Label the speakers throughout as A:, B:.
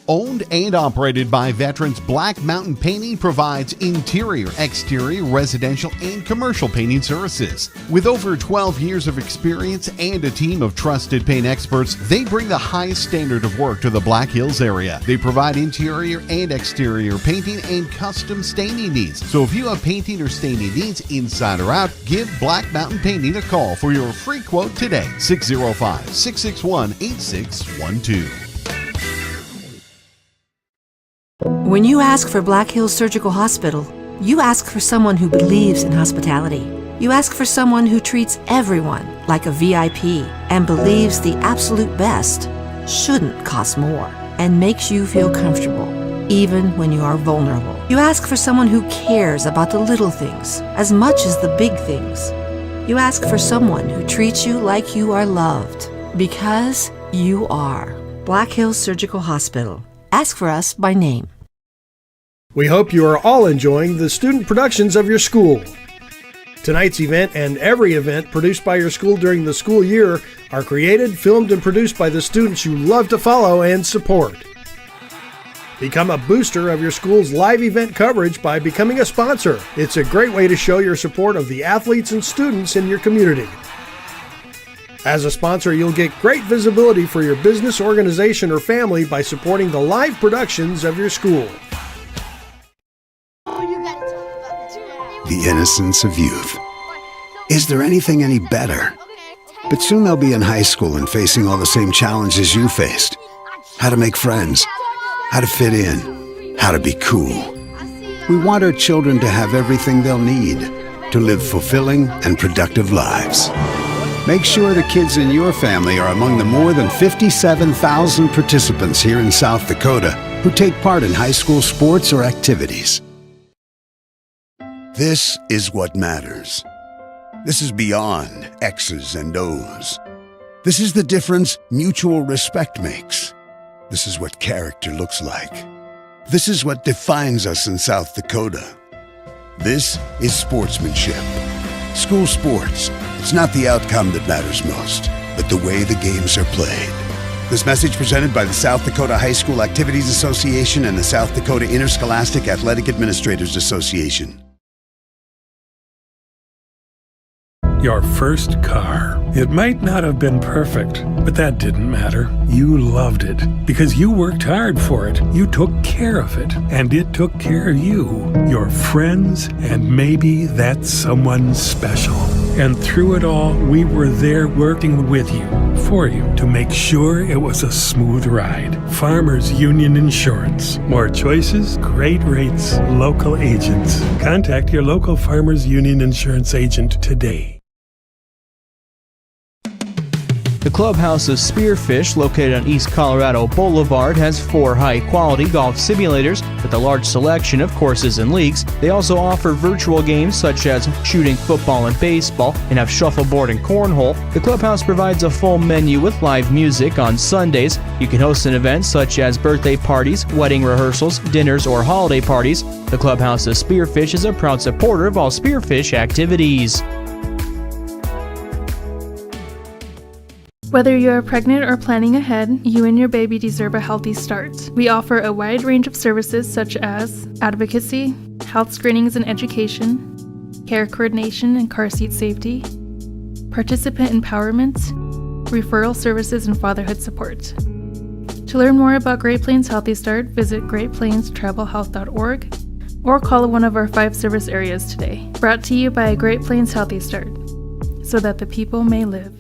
A: Owned and operated by veterans, Black Mountain Painting provides interior, exterior, residential, and commercial painting services. With over 12 years of experience and a team of trusted paint experts, they bring the highest standard of work to the Black Hills area. They provide interior and exterior painting and custom staining needs. So if you have painting or staining needs inside or out, give Black Mountain Painting a call for your free quote today. 605-661-8612.
B: When you ask for Black Hills Surgical Hospital, you ask for someone who believes in hospitality. You ask for someone who treats everyone like a VIP and believes the absolute best shouldn't cost more and makes you feel comfortable, even when you are vulnerable. You ask for someone who cares about the little things as much as the big things. You ask for someone who treats you like you are loved, because you are. Black Hills Surgical Hospital. Ask for us by name.
C: We hope you are all enjoying the student productions of your school. Tonight's event and every event produced by your school during the school year are created, filmed, and produced by the students you love to follow and support. Become a booster of your school's live event coverage by becoming a sponsor. It's a great way to show your support of the athletes and students in your community. As a sponsor, you'll get great visibility for your business, organization, or family by supporting the live productions of your school.
D: The innocence of youth. Is there anything any better? But soon they'll be in high school and facing all the same challenges you faced. How to make friends, how to fit in, how to be cool. We want our children to have everything they'll need to live fulfilling and productive lives. Make sure the kids in your family are among the more than 57,000 participants here in South Dakota who take part in high school sports or activities. This is what matters. This is beyond X's and O's. This is the difference mutual respect makes. This is what character looks like. This is what defines us in South Dakota. This is sportsmanship. School sports. It's not the outcome that matters most, but the way the games are played. This message presented by the South Dakota High School Activities Association and the South Dakota Interscholastic Athletic Administrators Association.
E: Your first car. It might not have been perfect, but that didn't matter. You loved it because you worked hard for it. You took care of it, and it took care of you, your friends, and maybe that someone special. And through it all, we were there working with you, for you, to make sure it was a smooth ride. Farmers Union Insurance. More choices, great rates, local agents. Contact your local Farmers Union Insurance agent today.
F: The Clubhouse of Spearfish, located on East Colorado Boulevard, has 4 high-quality golf simulators with a large selection of courses and leagues. They also offer virtual games such as shooting football and baseball and have shuffleboard and cornhole. The Clubhouse provides a full menu with live music on Sundays. You can host an event such as birthday parties, wedding rehearsals, dinners, or holiday parties. The Clubhouse of Spearfish is a proud supporter of all spearfish activities.
G: Whether you are pregnant or planning ahead, you and your baby deserve a healthy start. We offer a wide range of services such as advocacy, health screenings and education, care coordination and car seat safety, participant empowerment, referral services, and fatherhood support. To learn more about Great Plains Healthy Start, visit greatplainstravelhealth.org or call one of our 5 service areas today. Brought to you by Great Plains Healthy Start, so that the people may live.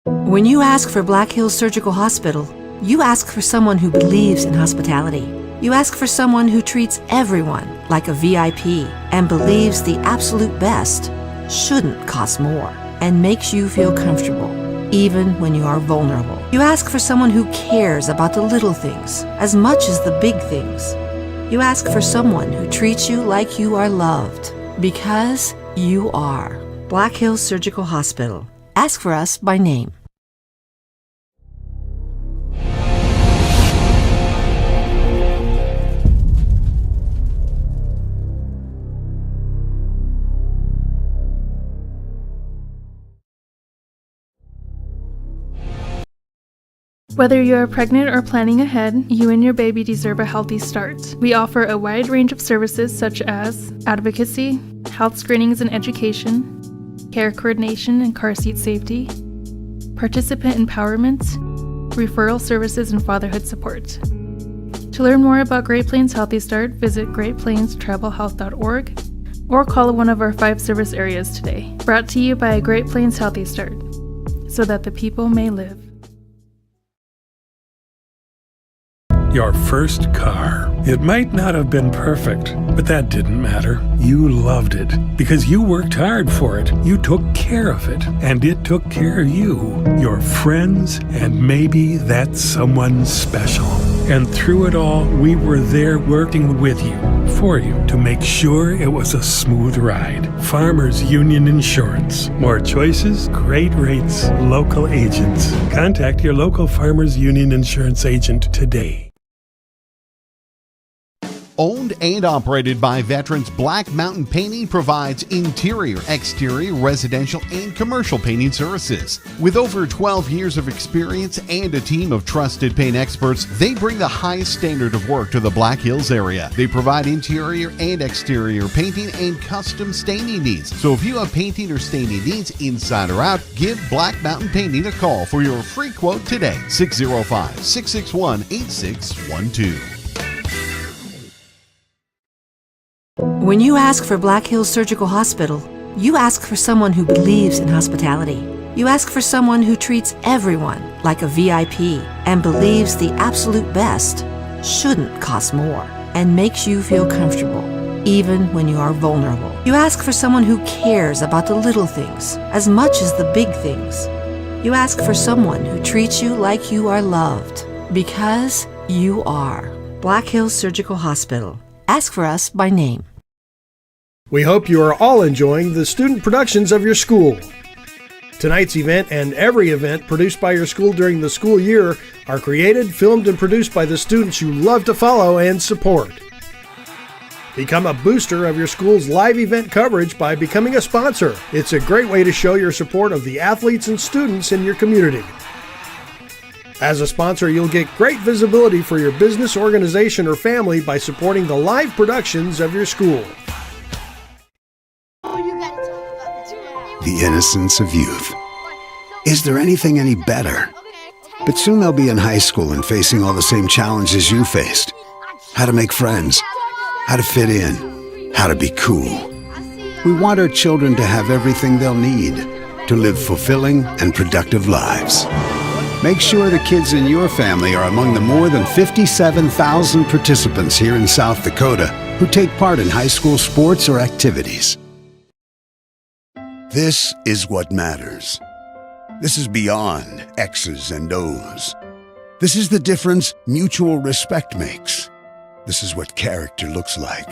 B: When you ask for Black Hills Surgical Hospital, you ask for someone who believes in hospitality. You ask for someone who treats everyone like a VIP and believes the absolute best shouldn't cost more and makes you feel comfortable, even when you are vulnerable. You ask for someone who cares about the little things as much as the big things. You ask for someone who treats you like you are loved, because you are. Black Hills Surgical Hospital. Ask for us by name.
G: Whether you are pregnant or planning ahead, you and your baby deserve a healthy start. We offer a wide range of services such as advocacy, health screenings and education, care coordination and car seat safety, participant empowerment, referral services, and fatherhood support. To learn more about Great Plains Healthy Start, visit greatplainstravelhealth.org or call one of our 5 service areas today. Brought to you by Great Plains Healthy Start, so that the people may live.
E: Your first car. It might not have been perfect, but that didn't matter. You loved it because you worked hard for it. You took care of it, and it took care of you, your friends, and maybe that someone special. And through it all, we were there working with you, for you, to make sure it was a smooth ride. Farmers Union Insurance. More choices, great rates, local agents. Contact your local Farmers Union Insurance agent today.
A: Owned and operated by veterans, Black Mountain Painting provides interior, exterior, residential, and commercial painting services. With over 12 years of experience and a team of trusted paint experts, they bring the highest standard of work to the Black Hills area. They provide interior and exterior painting and custom staining needs. So if you have painting or staining needs inside or out, give Black Mountain Painting a call for your free quote today. 605-661-8612.
B: When you ask for Black Hills Surgical Hospital, you ask for someone who believes in hospitality. You ask for someone who treats everyone like a VIP and believes the absolute best shouldn't cost more and makes you feel comfortable, even when you are vulnerable. You ask for someone who cares about the little things as much as the big things. You ask for someone who treats you like you are loved, because you are. Black Hills Surgical Hospital. Ask for us by name.
C: We hope you are all enjoying the student productions of your school. Tonight's event and every event produced by your school during the school year are created, filmed, and produced by the students you love to follow and support. Become a booster of your school's live event coverage by becoming a sponsor. It's a great way to show your support of the athletes and students in your community. As a sponsor, you'll get great visibility for your business, organization, or family by supporting the live productions of your school.
D: The innocence of youth. Is there anything any better? But soon they'll be in high school and facing all the same challenges you faced. How to make friends, how to fit in, how to be cool. We want our children to have everything they'll need to live fulfilling and productive lives. Make sure the kids in your family are among the more than 57,000 participants here in South Dakota who take part in high school sports or activities. This is what matters. This is beyond X's and O's. This is the difference mutual respect makes. This is what character looks like.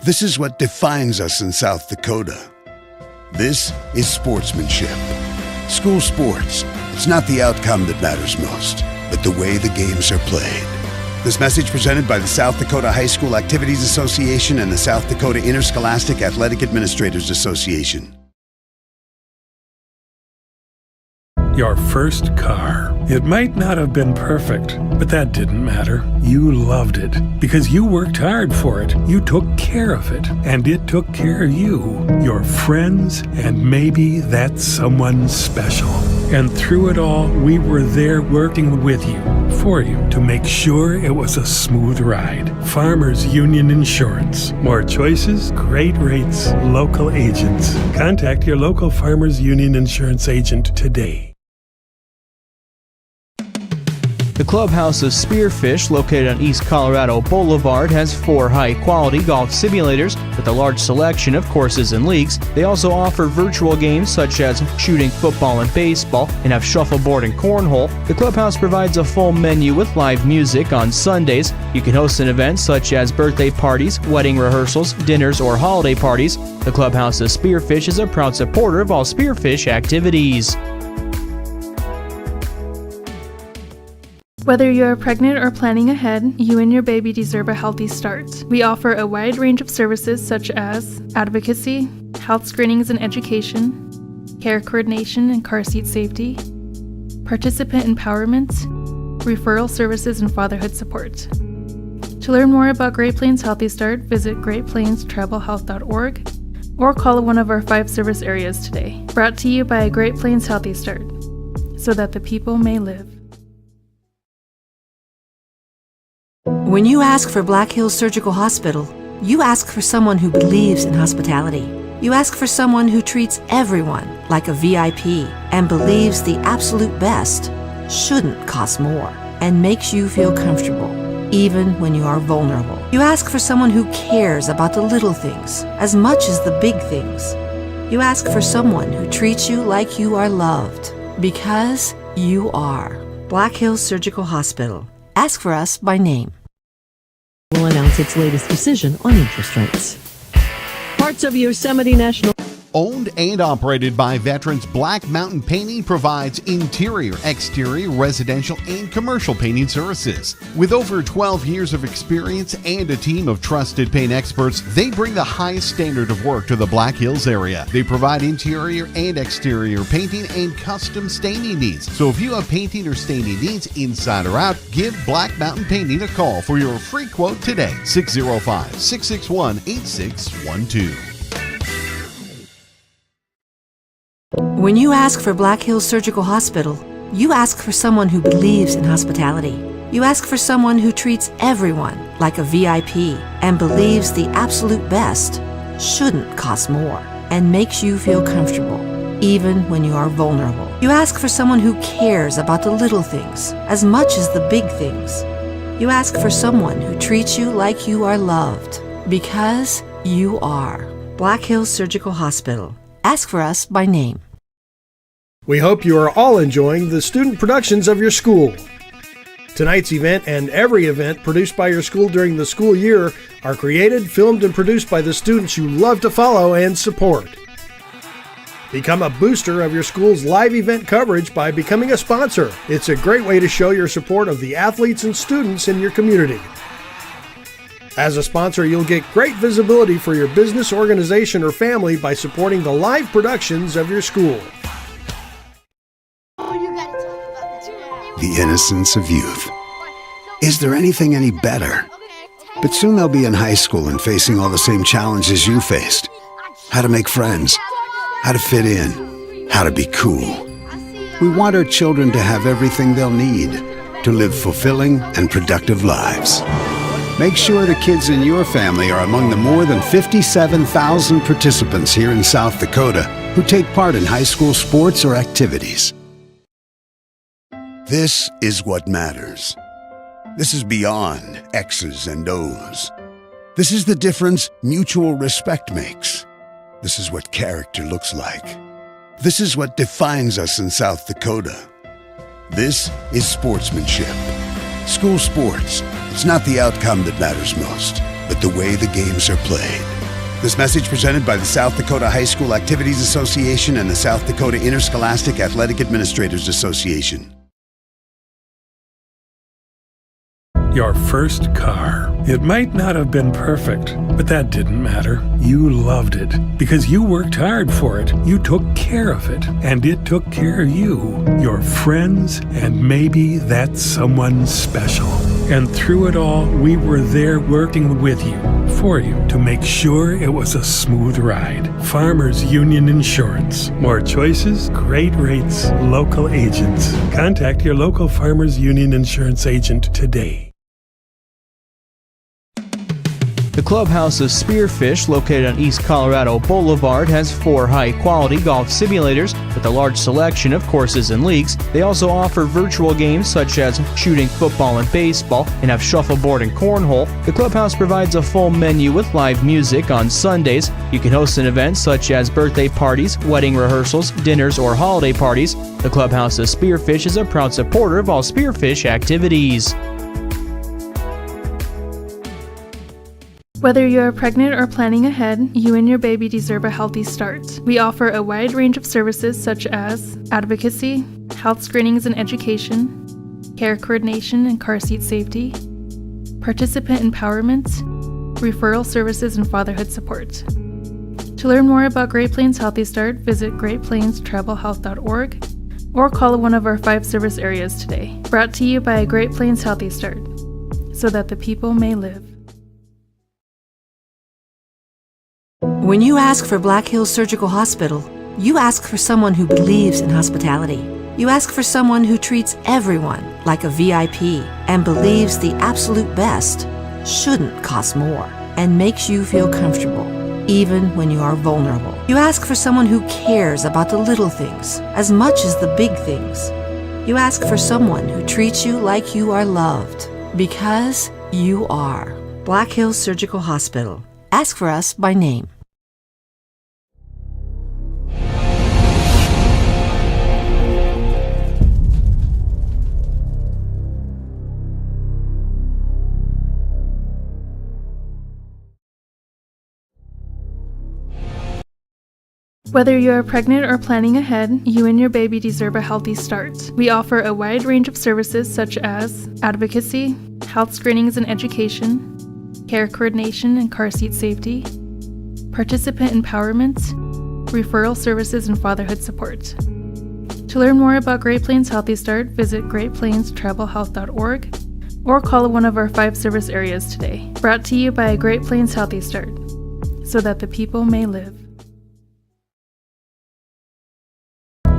D: This is what defines us in South Dakota. This is sportsmanship. School sports. It's not the outcome that matters most, but the way the games are played. This message presented by the South Dakota High School Activities Association and the South Dakota Interscholastic Athletic Administrators Association.
E: Your first car. It might not have been perfect, but that didn't matter. You loved it because you worked hard for it. You took care of it, and it took care of you, your friends, and maybe that someone special. And through it all, we were there working with you, for you, to make sure it was a smooth ride. Farmers Union Insurance. More choices, great rates, local agents. Contact your local Farmers Union Insurance agent today.
F: The clubhouse of Spearfish, located on East Colorado Boulevard, has 4 high-quality golf simulators with a large selection of courses and leagues. They also offer virtual games such as shooting football and baseball and have shuffleboard and cornhole. The clubhouse provides a full menu with live music on Sundays. You can host an event such as birthday parties, wedding rehearsals, dinners, or holiday parties. The clubhouse of Spearfish is a proud supporter of all Spearfish activities.
G: Whether you are pregnant or planning ahead, you and your baby deserve a healthy start. We offer a wide range of services such as advocacy, health screenings and education, care coordination and car seat safety, participant empowerment, referral services, and fatherhood support. To learn more about Great Plains Healthy Start, visit greatplainstravelhealth.org or call one of our 5 service areas today. Brought to you by Great Plains Healthy Start, so that the people may live.
B: When you ask for Black Hills Surgical Hospital, you ask for someone who believes in hospitality. You ask for someone who treats everyone like a VIP and believes the absolute best shouldn't cost more and makes you feel comfortable, even when you are vulnerable. You ask for someone who cares about the little things as much as the big things. You ask for someone who treats you like you are loved, because you are. Black Hills Surgical Hospital. Ask for us by name.
H: Will announce its latest decision on interest rates. Parts of Yosemite National.
A: Owned and operated by veterans, Black Mountain Painting provides interior, exterior, residential, and commercial painting services. With over 12 years of experience and a team of trusted paint experts, they bring the highest standard of work to the Black Hills area. They provide interior and exterior painting and custom staining needs. So if you have painting or staining needs inside or out, give Black Mountain Painting a call for your free quote today. 605-661-8612.
B: When you ask for Black Hills Surgical Hospital, you ask for someone who believes in hospitality. You ask for someone who treats everyone like a VIP and believes the absolute best shouldn't cost more and makes you feel comfortable, even when you are vulnerable. You ask for someone who cares about the little things as much as the big things. You ask for someone who treats you like you are loved, because you are. Black Hills Surgical Hospital. Ask for us by name.
C: We hope you are all enjoying the student productions of your school. Tonight's event and every event produced by your school during the school year are created, filmed, and produced by the students you love to follow and support. Become a booster of your school's live event coverage by becoming a sponsor. It's a great way to show your support of the athletes and students in your community. As a sponsor, you'll get great visibility for your business, organization, or family by supporting the live productions of your school.
D: The innocence of youth. Is there anything any better? But soon they'll be in high school and facing all the same challenges you faced. How to make friends, how to fit in, how to be cool. We want our children to have everything they'll need to live fulfilling and productive lives. Make sure the kids in your family are among the more than 57,000 participants here in South Dakota who take part in high school sports or activities. This is what matters. This is beyond X's and O's. This is the difference mutual respect makes. This is what character looks like. This is what defines us in South Dakota. This is sportsmanship. School sports. It's not the outcome that matters most, but the way the games are played. This message presented by the South Dakota High School Activities Association and the South Dakota Interscholastic Athletic Administrators Association.
E: Your first car. It might not have been perfect, but that didn't matter. You loved it because you worked hard for it. You took care of it, and it took care of you, your friends, and maybe that someone special. And through it all, we were there working with you, for you, to make sure it was a smooth ride. Farmers Union Insurance. More choices, great rates, local agents. Contact your local Farmers Union Insurance agent today.
F: The clubhouse of Spearfish, located on East Colorado Boulevard, has 4 high-quality golf simulators with a large selection of courses and leagues. They also offer virtual games such as shooting football and baseball, and have shuffleboard and cornhole. The clubhouse provides a full menu with live music on Sundays. You can host an event such as birthday parties, wedding rehearsals, dinners, or holiday parties. The clubhouse of Spearfish is a proud supporter of all Spearfish activities.
G: Whether you are pregnant or planning ahead, you and your baby deserve a healthy start. We offer a wide range of services such as advocacy, health screenings and education, care coordination and car seat safety, participant empowerment, referral services, and fatherhood support. To learn more about Great Plains Healthy Start, visit greatplainstravelhealth.org or call one of our 5 service areas today. Brought to you by Great Plains Healthy Start, so that the people may live.
B: When you ask for Black Hills Surgical Hospital, you ask for someone who believes in hospitality. You ask for someone who treats everyone like a VIP and believes the absolute best shouldn't cost more and makes you feel comfortable, even when you are vulnerable. You ask for someone who cares about the little things as much as the big things. You ask for someone who treats you like you are loved, because you are. Black Hills Surgical Hospital. Ask for us by name.
G: Whether you are pregnant or planning ahead, you and your baby deserve a healthy start. We offer a wide range of services such as advocacy, health screenings and education, care coordination and car seat safety, participant empowerment, referral services, and fatherhood support. To learn more about Great Plains Healthy Start, visit greatplainstravelhealth.org or call one of our 5 service areas today. Brought to you by Great Plains Healthy Start, so that the people may live.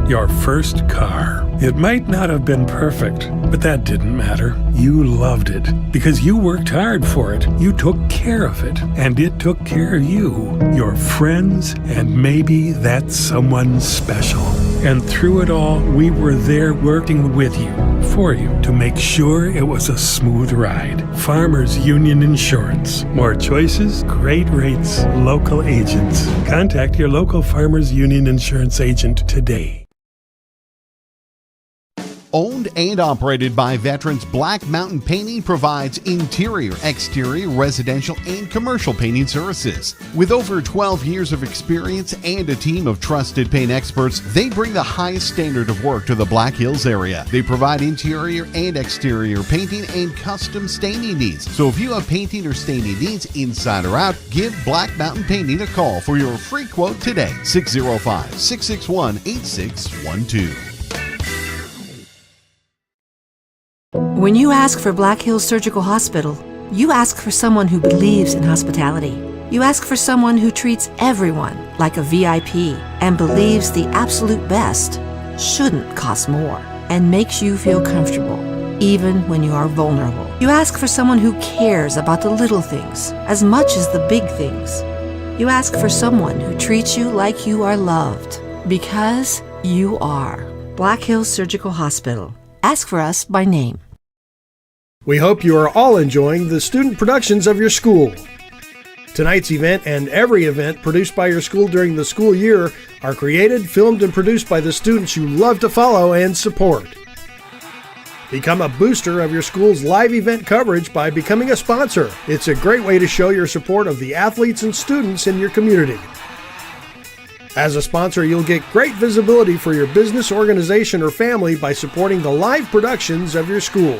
E: Your first car. It might not have been perfect, but that didn't matter. You loved it because you worked hard for it. You took care of it, and it took care of you, your friends, and maybe that someone special. And through it all, we were there working with you, for you, to make sure it was a smooth ride. Farmers Union Insurance. More choices, great rates, local agents. Contact your local Farmers Union Insurance agent today.
A: Owned and operated by veterans, Black Mountain Painting provides interior, exterior, residential, and commercial painting services. With over 12 years of experience and a team of trusted paint experts, they bring the highest standard of work to the Black Hills area. They provide interior and exterior painting and custom staining needs. So if you have painting or staining needs inside or out, give Black Mountain Painting a call for your free quote today. 605-661-8612.
B: When you ask for Black Hills Surgical Hospital, you ask for someone who believes in hospitality. You ask for someone who treats everyone like a VIP and believes the absolute best shouldn't cost more and makes you feel comfortable, even when you are vulnerable. You ask for someone who cares about the little things as much as the big things. You ask for someone who treats you like you are loved, because you are. Black Hills Surgical Hospital. Ask for us by name.
C: We hope you are all enjoying the student productions of your school. Tonight's event and every event produced by your school during the school year are created, filmed, and produced by the students you love to follow and support. Become a booster of your school's live event coverage by becoming a sponsor. It's a great way to show your support of the athletes and students in your community. As a sponsor, you'll get great visibility for your business, organization, or family by supporting the live productions of your school.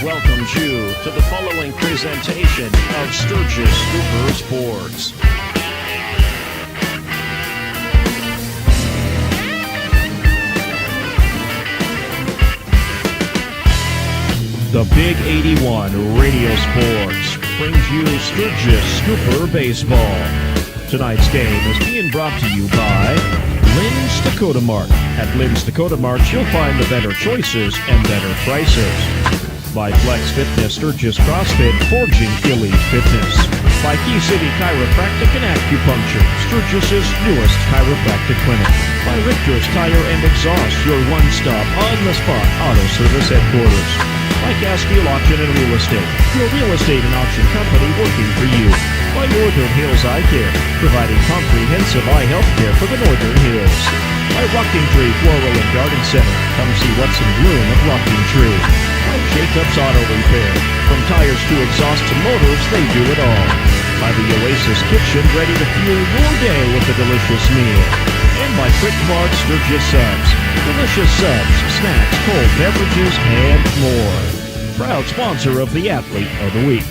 I: Welcomes you to the following presentation of Sturgis Super Sports. The Big 81 Radio Sports brings you Sturgis Super Baseball. Tonight's game is being brought to you by Lynn's Dakota Mart. At Lynn's Dakota Mart, you'll find the better choices and better prices. By Flex Fitness, Sturgis CrossFit, forging elite fitness. by Key City Chiropractic and Acupuncture, Sturgis' newest chiropractic clinic. By Richter's Tire and Exhaust, your one-stop, on-the-spot auto service headquarters. By Castile Auction and Real Estate, your real estate and auction company working for you. By Northern Hills Eye Care, providing comprehensive eye health care for the Northern Hills. By Rocking Tree Floral and Garden Center, come see what's in bloom at Rocking Tree. By Jacob's Auto Repair, from tires to exhaust to motors, they do it all. By the Oasis Kitchen, ready to fuel your day with a delicious meal. And by Quick Mart Sturgis Subs, delicious subs, snacks, cold beverages, and more. Proud sponsor of the Athlete of the Week.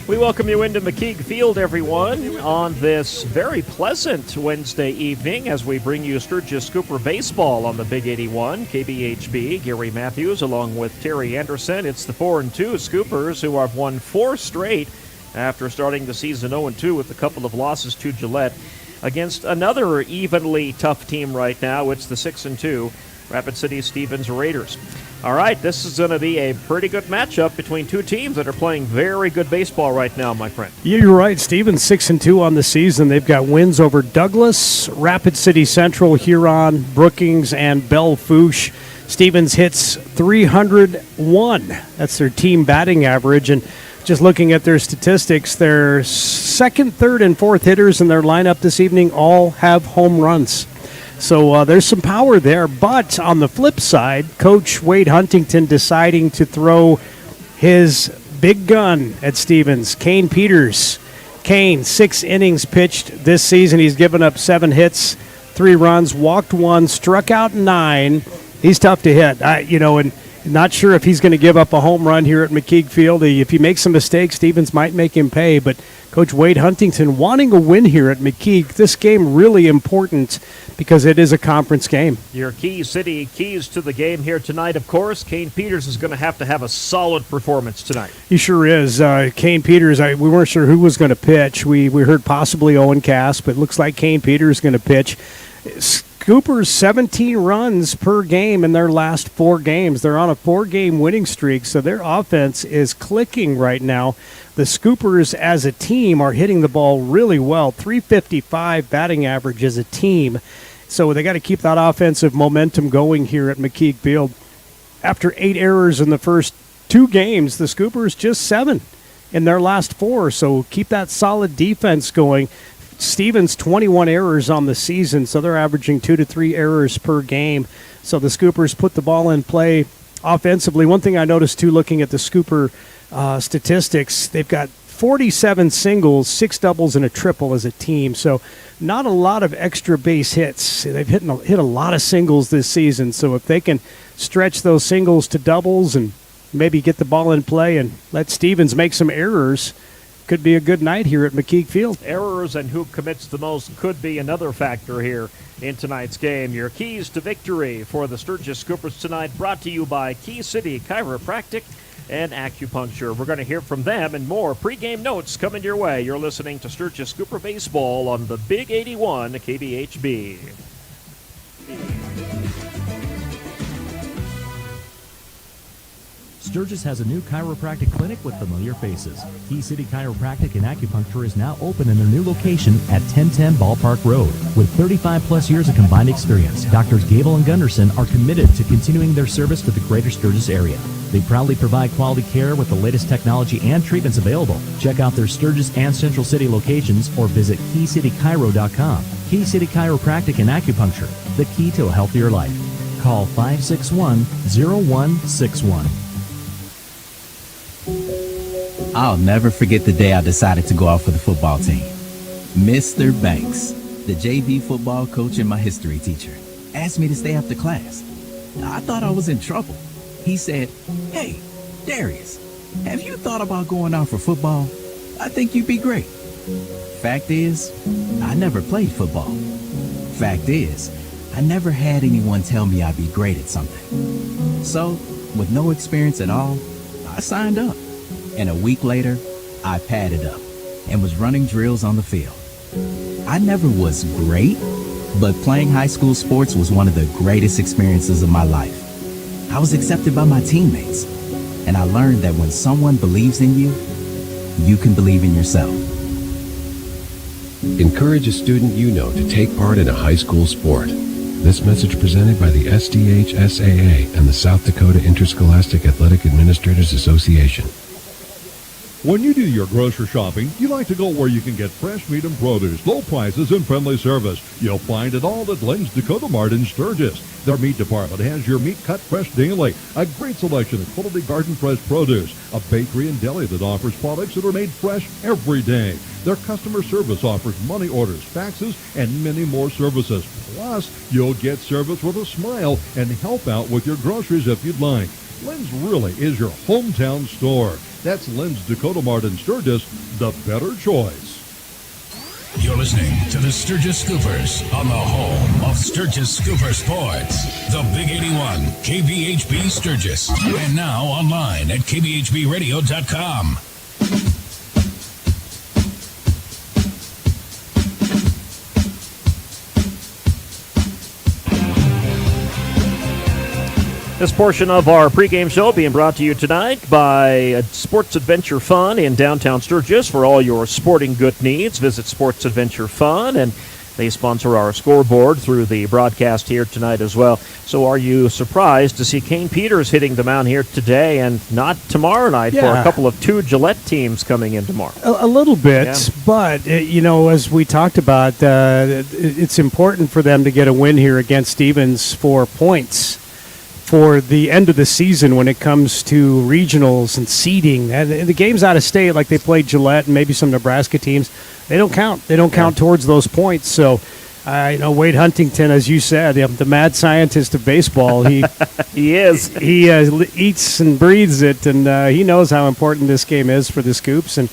I: We welcome you into McKeag Field, everyone, on this very pleasant Wednesday evening as we bring you Sturgis Cooper Baseball on the Big 81, KBHB. Gary Matthews along with Terry Anderson. It's the 4-2 Scoopers who have won 4 straight after starting the season 0-2 with a couple of losses to Gillette against another evenly tough team right now. It's the 6-2 Rapid City Stevens Raiders. All right, this is going to be a pretty good matchup between two teams that are playing very good baseball right now, my friend.
C: Yeah, you're right. Stevens 6-2 on the season. They've got wins over Douglas, Rapid City Central, Huron, Brookings, and Belle Fourche. Stevens hits 301. That's their team batting average. And just looking at their statistics, their second, third, and fourth hitters in their lineup this evening all have home runs. So there's some power there. But on the flip side, Coach Wade Huntington deciding to throw his big gun at Stevens, Kane Peters. Kane, 6 innings pitched this season. He's given up 7 hits, 3 runs, walked 1, struck out 9. He's tough to hit, and not sure if he's going to give up a home run here at McKeag Field. If he makes some mistakes, Stevens might make him pay. But Coach Wade Huntington wanting a win here at McKeag. This game really important because it is a conference game.
I: Your Key City keys to the game here tonight, of course. Kane Peters is going to have a solid performance tonight.
C: He sure is. Kane Peters, we weren't sure who was going to pitch. We heard possibly Owen Cass, but it looks like Kane Peters is going to pitch. Scoopers 17 runs per game in their last 4 games. They're on a 4-game winning streak, so their offense is clicking right now. The Scoopers as a team are hitting the ball really well. 355 batting average as a team. So they got to keep that offensive momentum going here at McKeag Field. After 8 errors in the first 2 games, the Scoopers just 7 in their last 4. So keep that solid defense going. Stevens 21 errors on the season, so they're averaging 2 to 3 errors per game. So the Scoopers put the ball in play offensively. One thing I noticed too, looking at the Scooper statistics, they've got 47 singles, 6 doubles, and a triple as a team. So not a lot of extra base hits. They've hit a lot of singles this season. So if they can stretch those singles to doubles and maybe get the ball in play and let Stevens make some errors, could be a good night here at McKeag Field.
I: Errors and who commits the most could be another factor here in tonight's game. Your keys to victory for the Sturgis Scoopers tonight, brought to you by Key City Chiropractic and Acupuncture. We're going to hear from them and more pregame notes coming your way. You're listening to Sturgis Scooper Baseball on the Big 81 KBHB.
J: Sturgis has a new chiropractic clinic with familiar faces. Key City Chiropractic and Acupuncture is now open in their new location at 1010 Ballpark Road. With 35-plus years of combined experience, Drs. Gable and Gunderson are committed to continuing their service to the greater Sturgis area. They proudly provide quality care with the latest technology and treatments available. Check out their Sturgis and Central City locations or visit KeyCityChiro.com. Key City Chiropractic and Acupuncture, the key to a healthier life. Call 561-0161.
K: I'll never forget the day I decided to go out for the football team. Mr. Banks, the JV football coach and my history teacher, asked me to stay after class. I thought I was in trouble. He said, "Hey, Darius, have you thought about going out for football? I think you'd be great." Fact is, I never played football. Fact is, I never had anyone tell me I'd be great at something. So, with no experience at all, I signed up. And a week later, I padded up. and was running drills on the field. I never was great, but playing high school sports was one of the greatest experiences of my life. I was accepted by my teammates, and I learned that when someone believes in you, you can believe in yourself.
L: Encourage a student you know to take part in a high school sport. This message presented by the SDHSAA and the South Dakota Interscholastic Athletic Administrators Association.
M: When you do your grocery shopping, you like to go where you can get fresh meat and produce, low prices, and friendly service. You'll find it all at Lynn's Dakota Mart in Sturgis. Their meat department has your meat cut fresh daily, a great selection of quality garden fresh produce, a bakery and deli that offers products that are made fresh every day. Their customer service offers money orders, faxes, and many more services. Plus, you'll get service with a smile and help out with your groceries if you'd like. Lynn's really is your hometown store. That's Lynn's Dakota Mart in Sturgis, the better choice.
N: You're listening to the Sturgis Scoopers on the home of Sturgis Scooper Sports. The Big 81, KBHB Sturgis. And now online at kbhbradio.com.
I: This portion of our pregame show being brought to you tonight by Sports Adventure Fun in downtown Sturgis. For all your sporting good needs, visit Sports Adventure Fun, and they sponsor our scoreboard through the broadcast here tonight as well. So are you surprised to see Kane Peters hitting the mound here today and not tomorrow night for a couple of two Gillette teams coming in tomorrow?
O: A little bit, but, as we talked about, it's important for them to get a win here against Stevens for points for the end of the season when it comes to regionals and seeding. And the games out of state, like they played Gillette and maybe some Nebraska teams, they don't count. They don't count towards those points. So, Wade Huntington, as you said, the mad scientist of baseball, he
I: is.
O: He eats and breathes it, and he knows how important this game is for the Scoops. And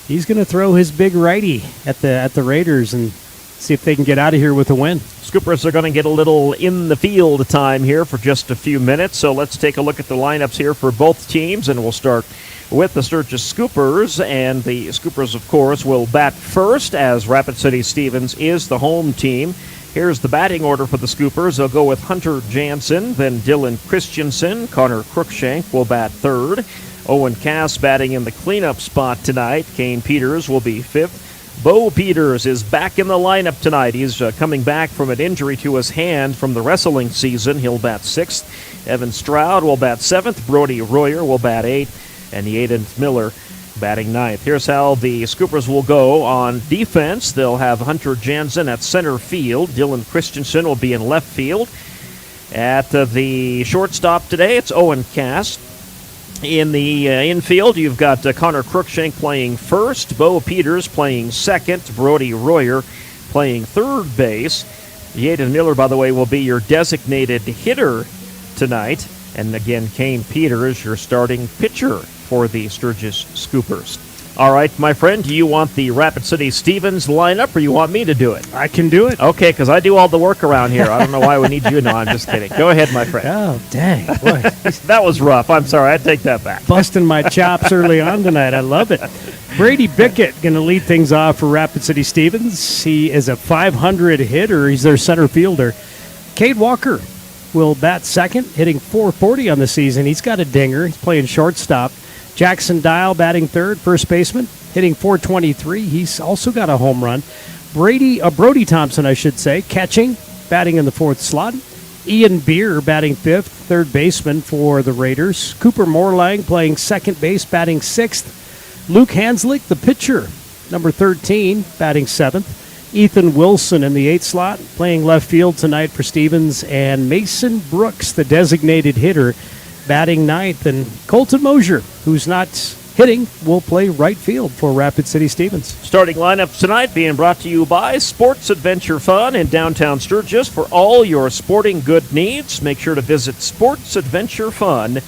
O: he's going to throw his big righty at the Raiders and see if they can get out of here with a win.
I: Scoopers are going to get a little in the field time here for just a few minutes, so let's take a look at the lineups here for both teams, and we'll start with the Sturgis Scoopers, and the Scoopers, of course, will bat first as Rapid City Stevens is the home team. Here's the batting order for the Scoopers. They'll go with Hunter Jansen, then Dylan Christensen. Connor Cruikshank will bat third. Owen Cass batting in the cleanup spot tonight. Kane Peters will be fifth. Bo Peters is back in the lineup tonight. He's coming back from an injury to his hand from the wrestling season. He'll bat sixth. Evan Stroud will bat seventh. Brody Royer will bat eighth. And Yaden Miller batting ninth. Here's how the Scoopers will go on defense. They'll have Hunter Jansen at center field. Dylan Christensen will be in left field. At the shortstop today, it's Owen Cass. In the infield, you've got Connor Cruikshank playing first, Bo Peters playing second, Brody Royer playing third base. Yaden Miller, by the way, will be your designated hitter tonight. And again, Kane Peters, your starting pitcher for the Sturgis Scoopers. All right, my friend, do you want the Rapid City Stevens lineup, or you want me to do it?
O: I can do it.
I: Okay, because I do all the work around here. I don't know why we need you. No, I'm just kidding. Go ahead, my friend.
O: Oh, dang. Boy.
I: That was rough. I'm sorry. I take that back.
O: Busting my chops early on tonight. I love it. Brady Bickett going to lead things off for Rapid City Stevens. He is a .500 hitter. He's their center fielder. Cade Walker will bat second, hitting .440 on the season. He's got a dinger. He's playing shortstop. Jackson Dial batting third, first baseman, hitting .423. He's also got a home run. Brody Thompson, I should say, catching, batting in the fourth slot. Ian Beer batting fifth, third baseman for the Raiders. Cooper Morlang playing second base, batting sixth. Luke Hanslick, the pitcher, number 13, batting seventh. Ethan Wilson in the eighth slot, playing left field tonight for Stevens. And Mason Brooks, the designated hitter, batting ninth. And Colton Mosier, who's not hitting, will play right field for Rapid City Stevens.
I: Starting lineup tonight being brought to you by Sports Adventure Fun in downtown Sturgis. For all your sporting good needs, make sure to visit Sports Adventure Fun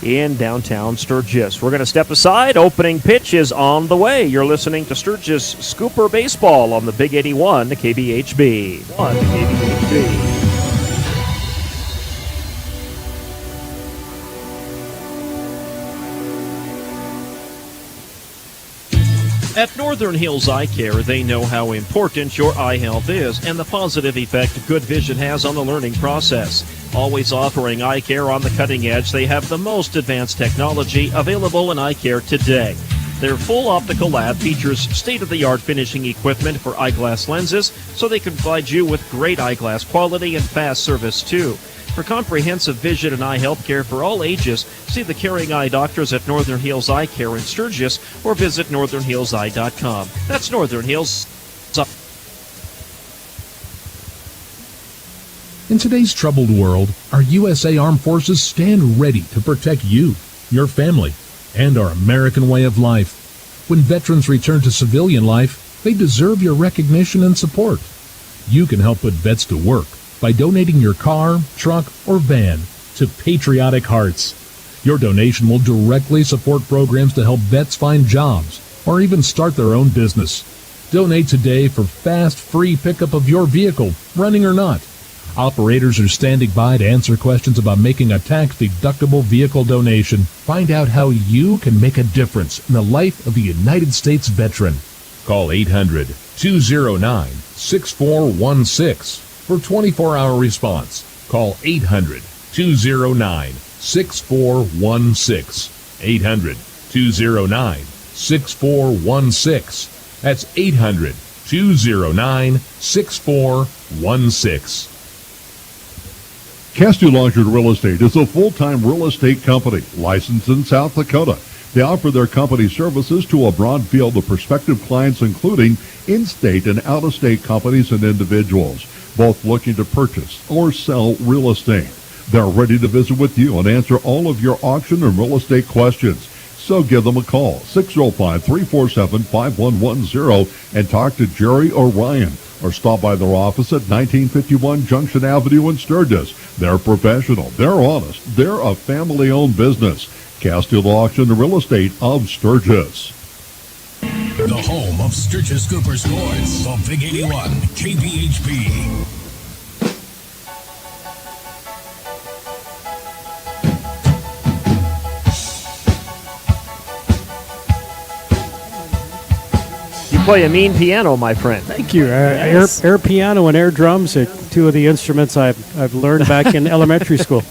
I: in downtown Sturgis. We're going to step aside. Opening pitch is on the way. You're listening to Sturgis Scooper Baseball on the Big 81 KBHB. KBHB. At Northern Hills Eye Care, they know how important your eye health is and the positive effect good vision has on the learning process. Always offering eye care on the cutting edge, they have the most advanced technology available in eye care today. Their full optical lab features state-of-the-art finishing equipment for eyeglass lenses, so they can provide you with great eyeglass quality and fast service too. For comprehensive vision and eye health care for all ages, see the caring eye doctors at Northern Hills Eye Care in Sturgis or visit northernhillseye.com. That's Northern Hills.
P: In today's troubled world, our USA Armed Forces stand ready to protect you, your family, and our American way of life. When veterans return to civilian life, they deserve your recognition and support. You can help put vets to work by donating your car, truck, or van to Patriotic Hearts. Your donation will directly support programs to help vets find jobs or even start their own business. Donate today for fast, free pickup of your vehicle, running or not. Operators are standing by to answer questions about making a tax-deductible vehicle donation. Find out how you can make a difference in the life of a United States veteran. Call 800-209-6416 for 24-hour response. Call 800-209-6416. 800-209-6416. That's 800-209-6416.
M: Castillo Longshore Real Estate is a full-time real estate company licensed in South Dakota. They offer their company services to a broad field of prospective clients, including in-state and out-of-state companies and individuals, both looking to purchase or sell real estate. They're ready to visit with you and answer all of your auction and real estate questions. So give them a call, 605-347-5110, and talk to Jerry or Ryan, or stop by their office at 1951 Junction Avenue in Sturgis. They're professional, they're honest, they're a family-owned business. Castillo Auction and Real Estate of Sturgis.
N: The home of Sturgis Cooper Sports, the Big 81, KBHP.
Q: Play a mean piano, my friend.
O: Thank you.
Q: Yes.
O: Air piano and air drums are two of the instruments I've learned back in elementary school.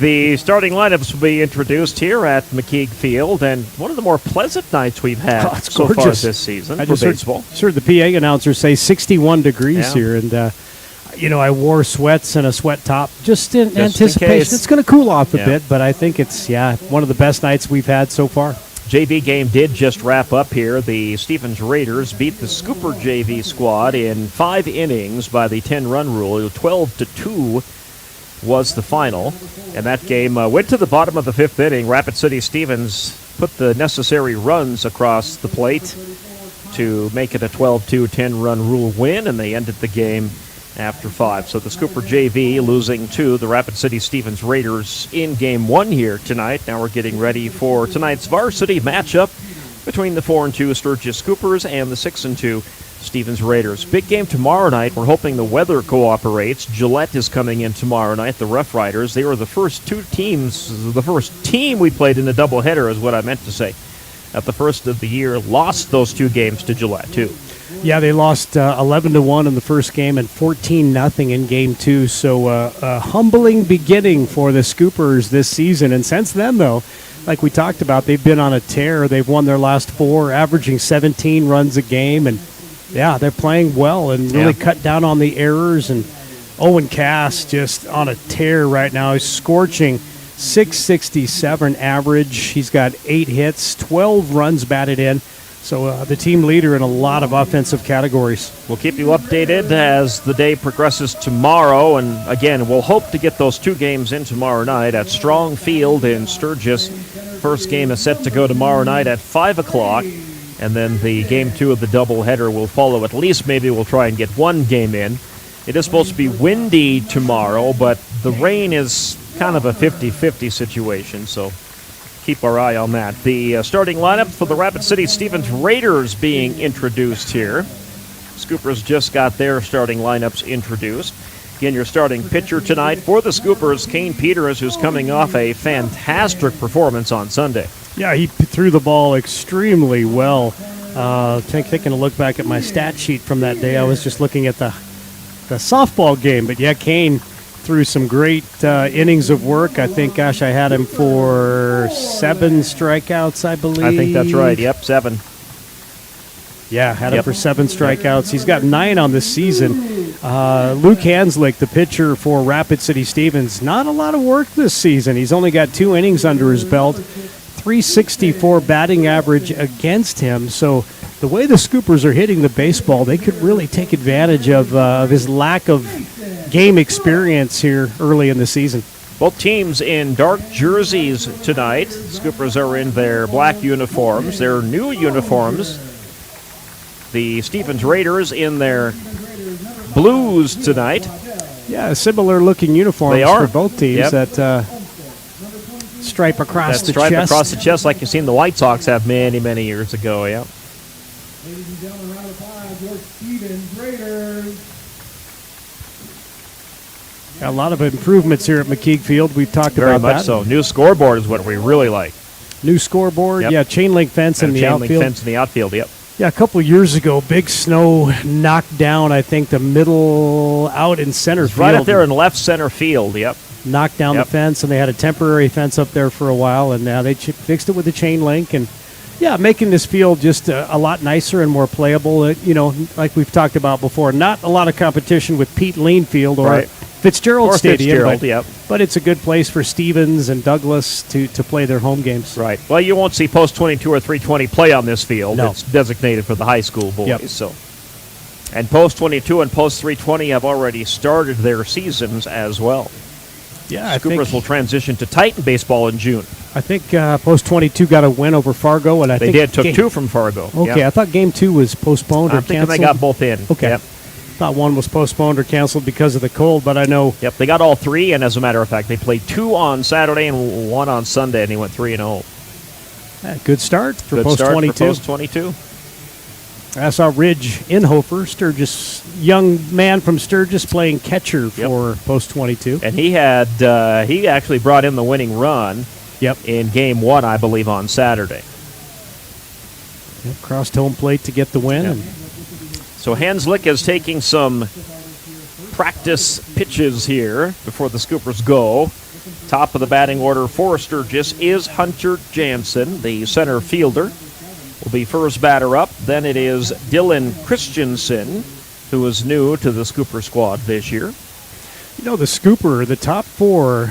Q: The starting lineups will be introduced here at McKeague Field, and one of the more pleasant nights we've had so far this season for baseball.
O: Heard the PA announcer say 61 degrees here, and I wore sweats and a sweat top just in anticipation. It's going to cool off a bit, but I think it's one of the best nights we've had so far.
Q: JV game did just wrap up here. The Stephens Raiders beat the Scooper JV squad in 5 innings by the 10-run rule. 12-2 was the final, and that game went to the bottom of the 5th inning. Rapid City Stephens put the necessary runs across the plate to make it a 12-2 10-run rule win, and they ended the game after 5. So the Scooper JV losing to the Rapid City Stephens Raiders in Game 1 here tonight. Now we're getting ready for tonight's varsity matchup between the 4-2 Sturgis Scoopers and the 6-2 Stephens Raiders. Big game tomorrow night. We're hoping the weather cooperates. Gillette is coming in tomorrow night, the Rough Riders. They were the first team we played in a doubleheader is what I meant to say. At the first of the year, lost those 2 games to Gillette, too.
O: Yeah, they lost 11-1 in the first game and 14-0 in Game 2. So a humbling beginning for the Scoopers this season. And since then, though, like we talked about, they've been on a tear. They've won their last 4, averaging 17 runs a game. And, they're playing well and really cut down on the errors. And Owen Cass just on a tear right now. He's scorching .667 average. He's got 8 hits, 12 runs batted in. So the team leader in a lot of offensive categories.
Q: We'll keep you updated as the day progresses tomorrow. And again, we'll hope to get those 2 games in tomorrow night at Strong Field in Sturgis. First game is set to go tomorrow night at 5 o'clock. And then the Game 2 of the doubleheader will follow. At least maybe we'll try and get 1 game in. It is supposed to be windy tomorrow, but the rain is kind of a 50-50 situation. So keep our eye on that. The starting lineup for the Rapid City Stephens Raiders being introduced here. Scoopers just got their starting lineups introduced. Again, your starting pitcher tonight for the Scoopers, Kane Peters, who's coming off a fantastic performance on Sunday.
O: Yeah, he threw the ball extremely well. Taking a look back at my stat sheet from that day, I was just looking at the softball game. But yeah, Kane threw some great innings of work. I think, I had him for 7 strikeouts, I believe.
Q: I think that's right. Yep, 7.
O: Yeah, had him for 7 strikeouts. He's got 9 on the season. Luke Hanslick, the pitcher for Rapid City Stevens, not a lot of work this season. He's only got 2 innings under his belt, 364 batting average against him. So the way the Scoopers are hitting the baseball, they could really take advantage of his lack of game experience here early in the season.
Q: Both teams in dark jerseys tonight. Scoopers are in their black uniforms, their new uniforms. The Stevens Raiders in their blues tonight.
O: Yeah, similar looking uniforms
Q: they are.
O: for both teams.
Q: Yep.
O: That stripe across the
Q: stripe
O: chest.
Q: across the chest like you've seen the White Sox have many, many years ago, yeah.
R: Ladies and gentlemen, round of applause, your Stevens Raiders.
O: A lot of improvements here at McKeague Field. We've talked
Q: Very
O: about
Q: much
O: that.
Q: so. New scoreboard is what we really like.
O: New scoreboard,
Q: Yep.
O: yeah, chain link fence in the
Q: chain
O: outfield.
Q: link fence in the outfield, yep.
O: Yeah, a couple years ago, big snow knocked down, I think, the middle out in center field.
Q: Right up there in left center field, yep.
O: Knocked down the fence, and they had a temporary fence up there for a while, and now they fixed it with a chain link. And, yeah, making this field just a lot nicer and more playable. Like we've talked about before, not a lot of competition with Pete Lean Field or Fitzgerald Stadium. But it's a good place for Stevens and Douglas to play their home games.
Q: Right. Well, you won't see post 22 or 320 play on this field.
O: No.
Q: It's designated for the high school boys.
O: Yep.
Q: So, and post 22 and post 320 have already started their seasons as well.
O: Yeah, I
Q: Scoopers
O: think
Q: will transition to Titan baseball in June.
O: I think post 22 got a win over Fargo, and
Q: They
O: think
Q: took 2 from Fargo.
O: Okay,
Q: Yep.
O: I thought game 2 was postponed or
Q: I'm thinking
O: canceled.
Q: they got both in.
O: Okay.
Q: Yep.
O: Thought one was postponed or canceled because of the cold, but I know.
Q: Yep, they got all 3, and as a matter of fact, they played 2 on Saturday and 1 on Sunday, and they went 3-0.
O: Good start for
Q: Good
O: post
Q: start
O: 22.
Q: for post 22.
O: I saw Ridge Inhofer, Sturgis, young man from Sturgis, playing catcher for post 22.
Q: And he actually brought in the winning run. In game 1, I believe, on Saturday.
O: Crossed home plate to get the win.
Q: Yep.
O: And
Q: So Hanslick is taking some practice pitches here before the Scoopers go. Top of the batting order for Sturgis is Hunter Jansen, the center fielder. Will be first batter up. Then it is Dylan Christensen, who is new to the Scooper squad this year.
O: You know, the Scooper, the top 4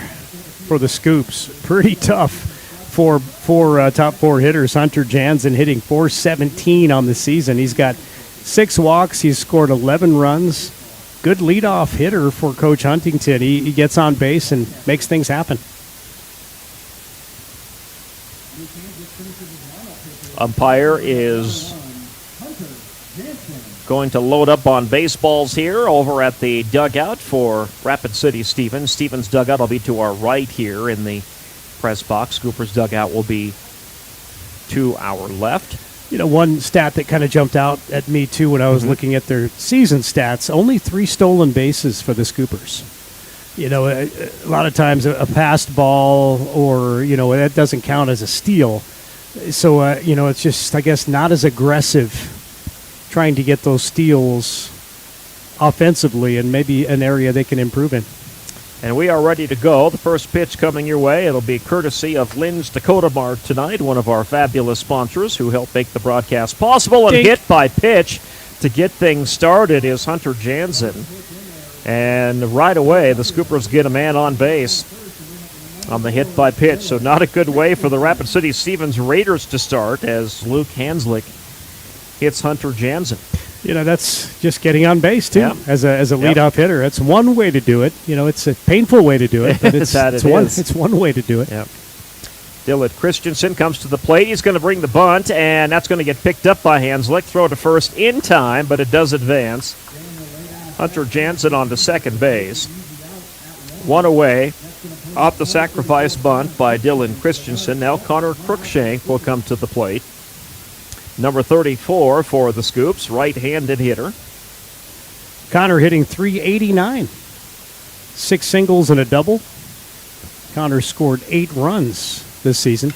O: for the Scoops, pretty tough for top 4 hitters. Hunter Jansen hitting .417 on the season. He's got 6 walks. He's scored 11 runs. Good leadoff hitter for Coach Huntington. He gets on base and makes things happen.
Q: Umpire is going to load up on baseballs here over at the dugout for Rapid City Stevens. Stevens' dugout will be to our right here in the press box. Scooper's dugout will be to our left.
O: You know, one stat that kind of jumped out at me, too, when I was looking at their season stats, only 3 stolen bases for the Scoopers. You know, a lot of times a passed ball or, that doesn't count as a steal. So, it's just, I guess, not as aggressive trying to get those steals offensively, and maybe an area they can improve in.
Q: And we are ready to go. The first pitch coming your way. It'll be courtesy of Lynn's Dakota Mart tonight, one of our fabulous sponsors who help make the broadcast possible. And hit by pitch to get things started is Hunter Jansen. And right away, the Scoopers get a man on base on the hit by pitch. So not a good way for the Rapid City Stevens Raiders to start as Luke Hanslick hits Hunter Jansen.
O: That's just getting on base, too,
Q: Yeah.
O: as a leadoff hitter. That's one way to do it. It's a painful way to do it, but it's one way to do it.
Q: Yep. Dylan Christensen comes to the plate. He's going to bring the bunt, and that's going to get picked up by Hanslick. Throw to first in time, but it does advance. Hunter Jansen on to second base. 1 away. Off the sacrifice bunt by Dylan Christensen. Now Connor Crookshank will come to the plate. Number 34 for the Scoops, right-handed hitter.
O: Connor hitting .389. 6 singles and a double. Connor scored 8 runs this season.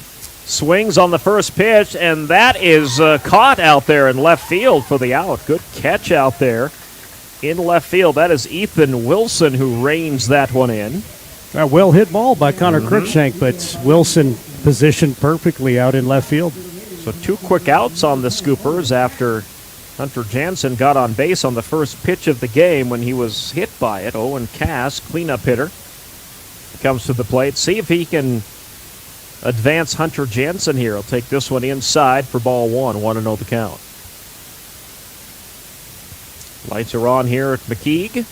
Q: Swings on the first pitch, and that is caught out there in left field for the out. Good catch out there in left field. That is Ethan Wilson who reins that one in.
O: A well-hit ball by Connor Cruikshank, but Wilson positioned perfectly out in left field.
Q: So 2 quick outs on the Scoopers after Hunter Jansen got on base on the first pitch of the game when he was hit by it. Owen Cass, cleanup hitter, comes to the plate. See if he can advance Hunter Jansen here. He'll take this one inside for ball 1. 1-0 the count. Lights are on here at McKeague.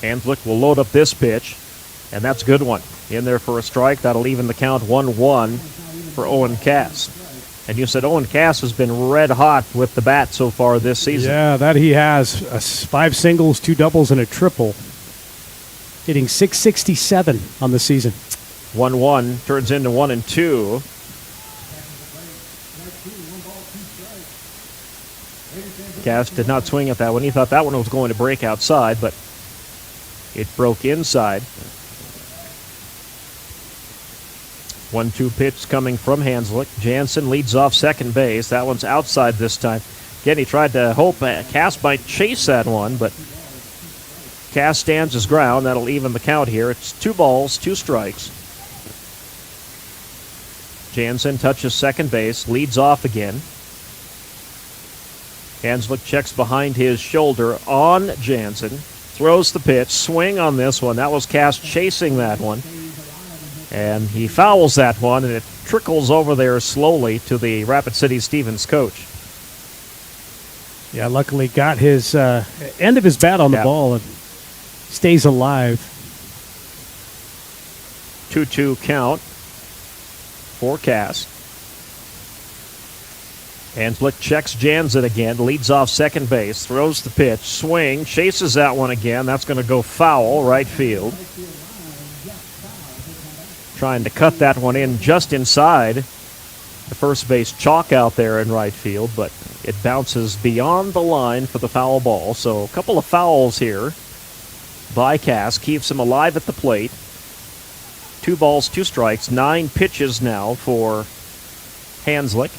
Q: Hanslick will load up this pitch, and that's a good one. In there for a strike. That'll even the count 1-1 for Owen Cass. And you said Owen Cass has been red hot with the bat so far this season.
O: Yeah, that he has. 5 singles, 2 doubles, and a triple. Hitting .667 on the season.
Q: 1-1 turns into 1-2. Cass did not swing at that one. He thought that one was going to break outside, but it broke inside. 1-2 pitch coming from Hanslick. Jansen leads off second base. That one's outside this time. Again, he tried to hope Cass might chase that one, but Cass stands his ground. That'll even the count here. It's 2 balls, 2 strikes. Jansen touches second base, leads off again. Hanslick checks behind his shoulder on Jansen. Throws the pitch. Swing on this one. That was Cass chasing that one. And he fouls that one, and it trickles over there slowly to the Rapid City Stevens coach.
O: Yeah, luckily got his end of his bat on the ball and stays alive.
Q: 2-2 count for Cass. Hanslick checks Jansen again, leads off second base, throws the pitch, swing, chases that one again. That's going to go foul, right field. Trying to cut that one in just inside the first base chalk out there in right field, but it bounces beyond the line for the foul ball. So a couple of fouls here by Cass, keeps him alive at the plate. 2 balls, 2 strikes, 9 pitches now for Hanslick.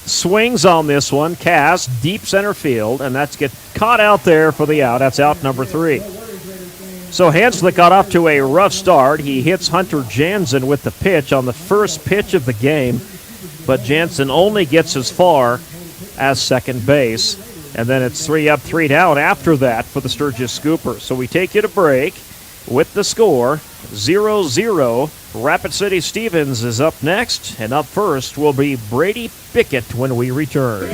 Q: Swings on this one. Cass, deep center field, and that's get caught out there for the out. That's out number 3. So Hanslick got off to a rough start. He hits Hunter Jansen with the pitch on the first pitch of the game, but Jansen only gets as far as second base. And then it's 3 up, 3 down after that for the Sturgis Scoopers. So we take you to break with the score 0-0. Rapid City Stevens is up next, and up first will be Brady Bickett when we return.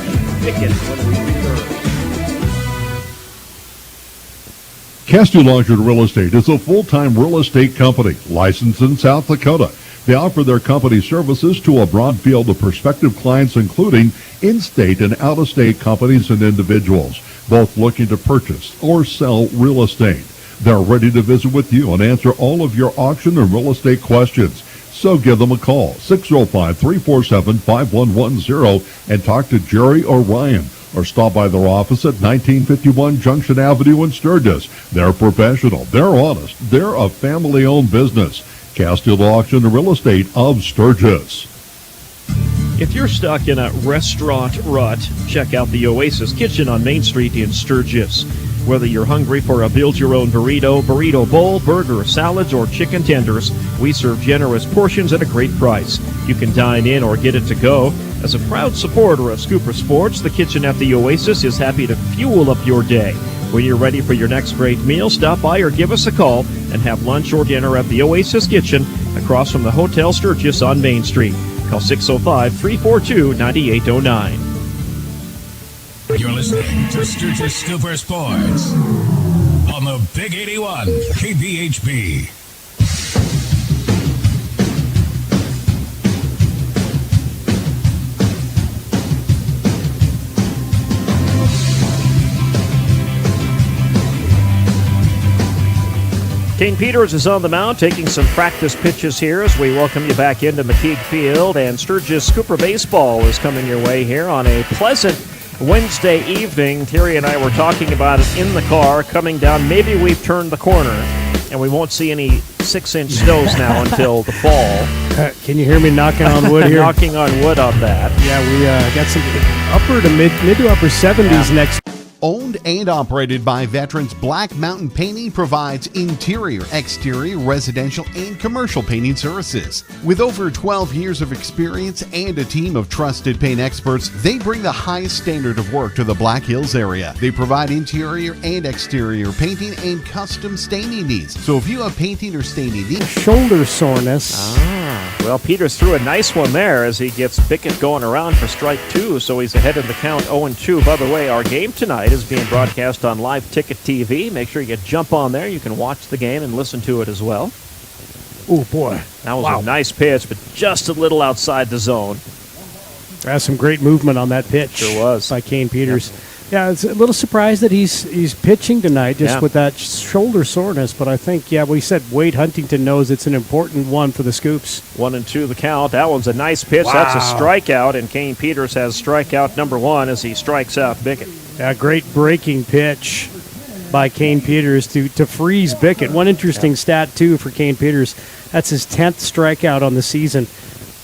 M: Castillo Longshore Real Estate is a full-time real estate company licensed in South Dakota. They offer their company services to a broad field of prospective clients, including in-state and out-of-state companies and individuals, both looking to purchase or sell real estate. They're ready to visit with you and answer all of your auction and real estate questions. So give them a call, 605-347-5110, and talk to Jerry or Ryan, or stop by their office at 1951 Junction Avenue in Sturgis. They're professional, they're honest, they're a family-owned business. Castillo Auction and Real Estate of Sturgis.
I: If you're stuck in a restaurant rut, check out the Oasis Kitchen on Main Street in Sturgis. Whether you're hungry for a build-your-own burrito, burrito bowl, burger, salads, or chicken tenders, we serve generous portions at a great price. You can dine in or get it to go. As a proud supporter of Scooper Sports, the kitchen at the Oasis is happy to fuel up your day. When you're ready for your next great meal, stop by or give us a call and have lunch or dinner at the Oasis Kitchen across from the Hotel Sturgis on Main Street. Call 605-342-9809.
N: You're listening to Sturgis Scooper Sports on the Big 81 KBHB.
Q: Kane Peters is on the mound taking some practice pitches here as we welcome you back into McKeague Field. And Sturgis Cooper Baseball is coming your way here on a pleasant Wednesday evening. Terry and I were talking about it in the car coming down. Maybe we've turned the corner and we won't see any 6-inch snows now until the fall.
O: Can you hear me knocking on wood here?
Q: Knocking on wood on that.
O: Yeah, we got some upper to mid to upper 70s next.
A: Owned and operated by veterans, Black Mountain Painting provides interior, exterior, residential, and commercial painting services. With over 12 years of experience and a team of trusted paint experts, they bring the highest standard of work to the Black Hills area. They provide interior and exterior painting and custom staining needs. So if you have painting or staining needs,
O: shoulder soreness.
Q: Well, Peters threw a nice one there as he gets Bickett going around for strike 2, so he's ahead in the count 0-2. By the way, our game tonight is being broadcast on Live Ticket TV. Make sure you jump on there. You can watch the game and listen to it as well.
O: Oh, boy.
Q: That was a nice pitch, but just a little outside the zone.
O: That's some great movement on that pitch.
Q: Sure was.
O: By Kane Peters. Yeah, it's a little surprised that he's pitching tonight just with that shoulder soreness, but I think, we said Wade Huntington knows it's an important one for the Scoops.
Q: 1-2 the count. That one's a nice pitch.
O: Wow.
Q: That's a strikeout, and Kane Peters has strikeout number 1 as he strikes out Bickett.
O: A great breaking pitch by Kane Peters to freeze Bickett. One interesting stat, too, for Kane Peters. That's his 10th strikeout on the season.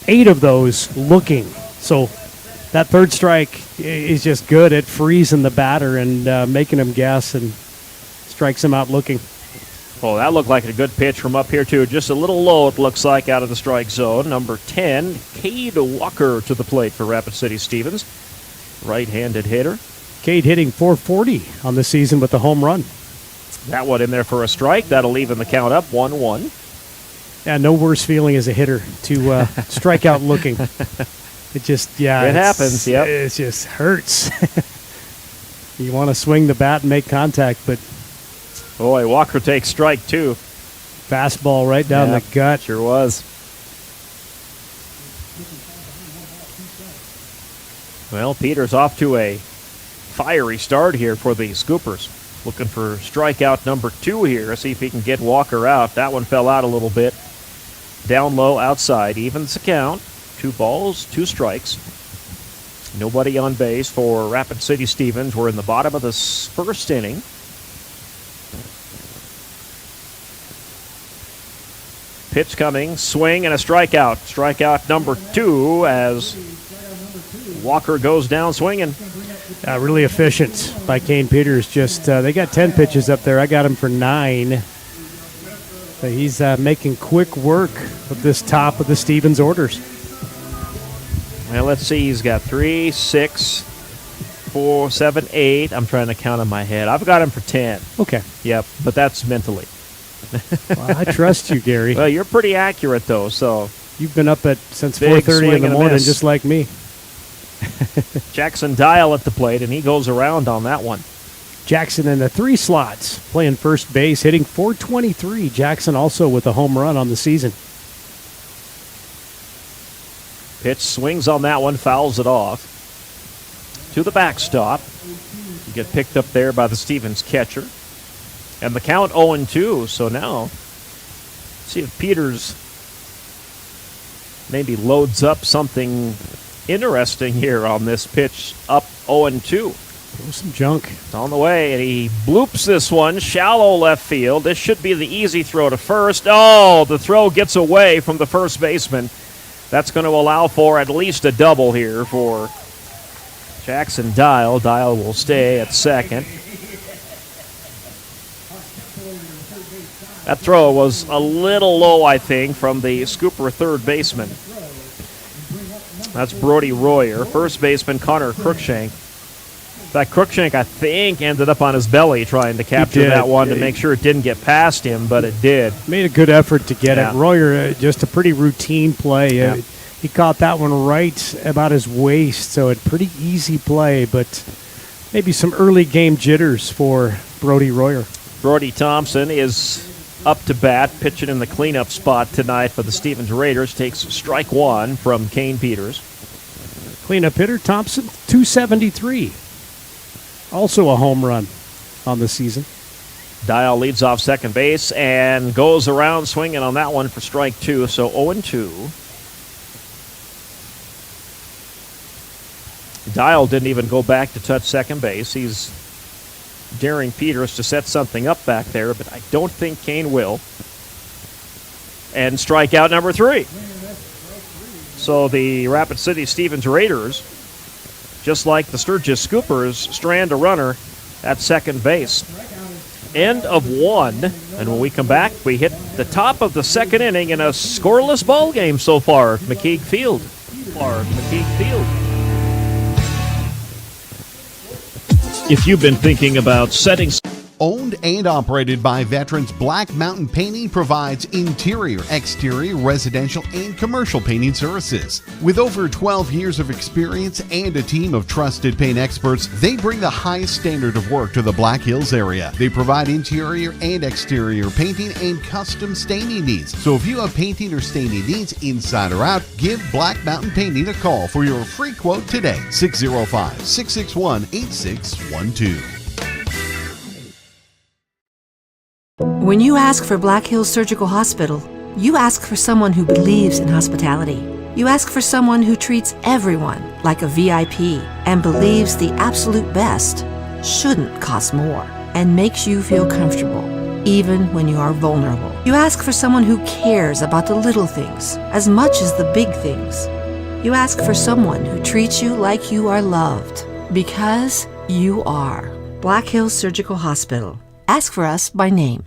O: 8 of those looking. So that third strike is just good at freezing the batter and making him guess and strikes him out looking.
Q: Oh, that looked like a good pitch from up here, too. Just a little low, it looks like, out of the strike zone. Number 10, Cade Walker to the plate for Rapid City Stevens. Right-handed hitter.
O: Cade hitting .440 on the season with the home run.
Q: That one in there for a strike. That'll even the count up 1-1.
O: Yeah, no worse feeling as a hitter to strike out looking. It just,
Q: it happens, yep.
O: It just hurts. You want to swing the bat and make contact, but...
Q: Boy, Walker takes strike 2.
O: Fastball right down the gut.
Q: Sure was. Well, Peters off to a fiery start here for the Scoopers. Looking for strikeout number 2 here. See if he can get Walker out. That one fell out a little bit. Down low, outside. Evens the count. 2 balls, 2 strikes. Nobody on base for Rapid City Stevens. We're in the bottom of the first inning. Pitch coming, swing, and a strikeout. Strikeout number 2 as Walker goes down swinging.
O: Really efficient by Kane Peters. Just they got 10 pitches up there. I got him for 9. So he's making quick work of this top of the Stevens orders.
Q: Well, let's see. He's got 3, 6, 4, 7, 8. I'm trying to count in my head. I've got him for 10.
O: Okay.
Q: Yep, but that's mentally.
O: Well, I trust you, Gary.
Q: Well, you're pretty accurate, though. So
O: you've been up since 4:30 in the morning, just like me.
Q: Jackson Dial at the plate, and he goes around on that one.
O: Jackson in the 3 slots, playing first base, hitting .423. Jackson also with a home run on the season.
Q: Pitch swings on that one, fouls it off. To the backstop. You get picked up there by the Stevens catcher. And the count 0-2, so now see if Peters maybe loads up something interesting here on this pitch up 0-2.
O: Some junk.
Q: It's on the way, and he bloops this one, shallow left field. This should be the easy throw to first. Oh, the throw gets away from the first baseman. That's going to allow for at least a double here for Jackson Dial. Dial will stay at second. That throw was a little low, I think, from the Scooper third baseman. That's Brody Royer. First baseman Connor Cruikshank. In fact, Cruikshank, I think, ended up on his belly trying to capture that one to make sure it didn't get past him, but it did.
O: Made a good effort to get it. Royer, just a pretty routine play. He caught that one right about his waist, so a pretty easy play, but maybe some early game jitters for Brody Royer.
Q: Brody Thompson is up to bat, pitching in the cleanup spot tonight for the Stevens Raiders. Takes strike 1 from Kane Peters.
O: Cleanup hitter Thompson, .273. Also a home run on the season.
Q: Dial leads off second base and goes around swinging on that one for strike two, so 0-2. Dial didn't even go back to touch second base. He's daring Peters to set something up back there, but I don't think Kane will. And strikeout number 3. So the Rapid City Stevens Raiders, just like the Sturgis Scoopers, strand a runner at second base. End of 1, and when we come back, we hit the top of the second inning in a scoreless ball game so far at McKeague Field.
I: If you've been thinking about setting...
A: Owned and operated by veterans, Black Mountain Painting provides interior, exterior, residential, and commercial painting services. With over 12 years of experience and a team of trusted paint experts, they bring the highest standard of work to the Black Hills area. They provide interior and exterior painting and custom staining needs. So if you have painting or staining needs inside or out, give Black Mountain Painting a call for your free quote today. 605-661-8612.
B: When you ask for Black Hills Surgical Hospital, you ask for someone who believes in hospitality. You ask for someone who treats everyone like a VIP and believes the absolute best shouldn't cost more and makes you feel comfortable, even when you are vulnerable. You ask for someone who cares about the little things as much as the big things. You ask for someone who treats you like you are loved, because you are. Black Hills Surgical Hospital. Ask for us by name.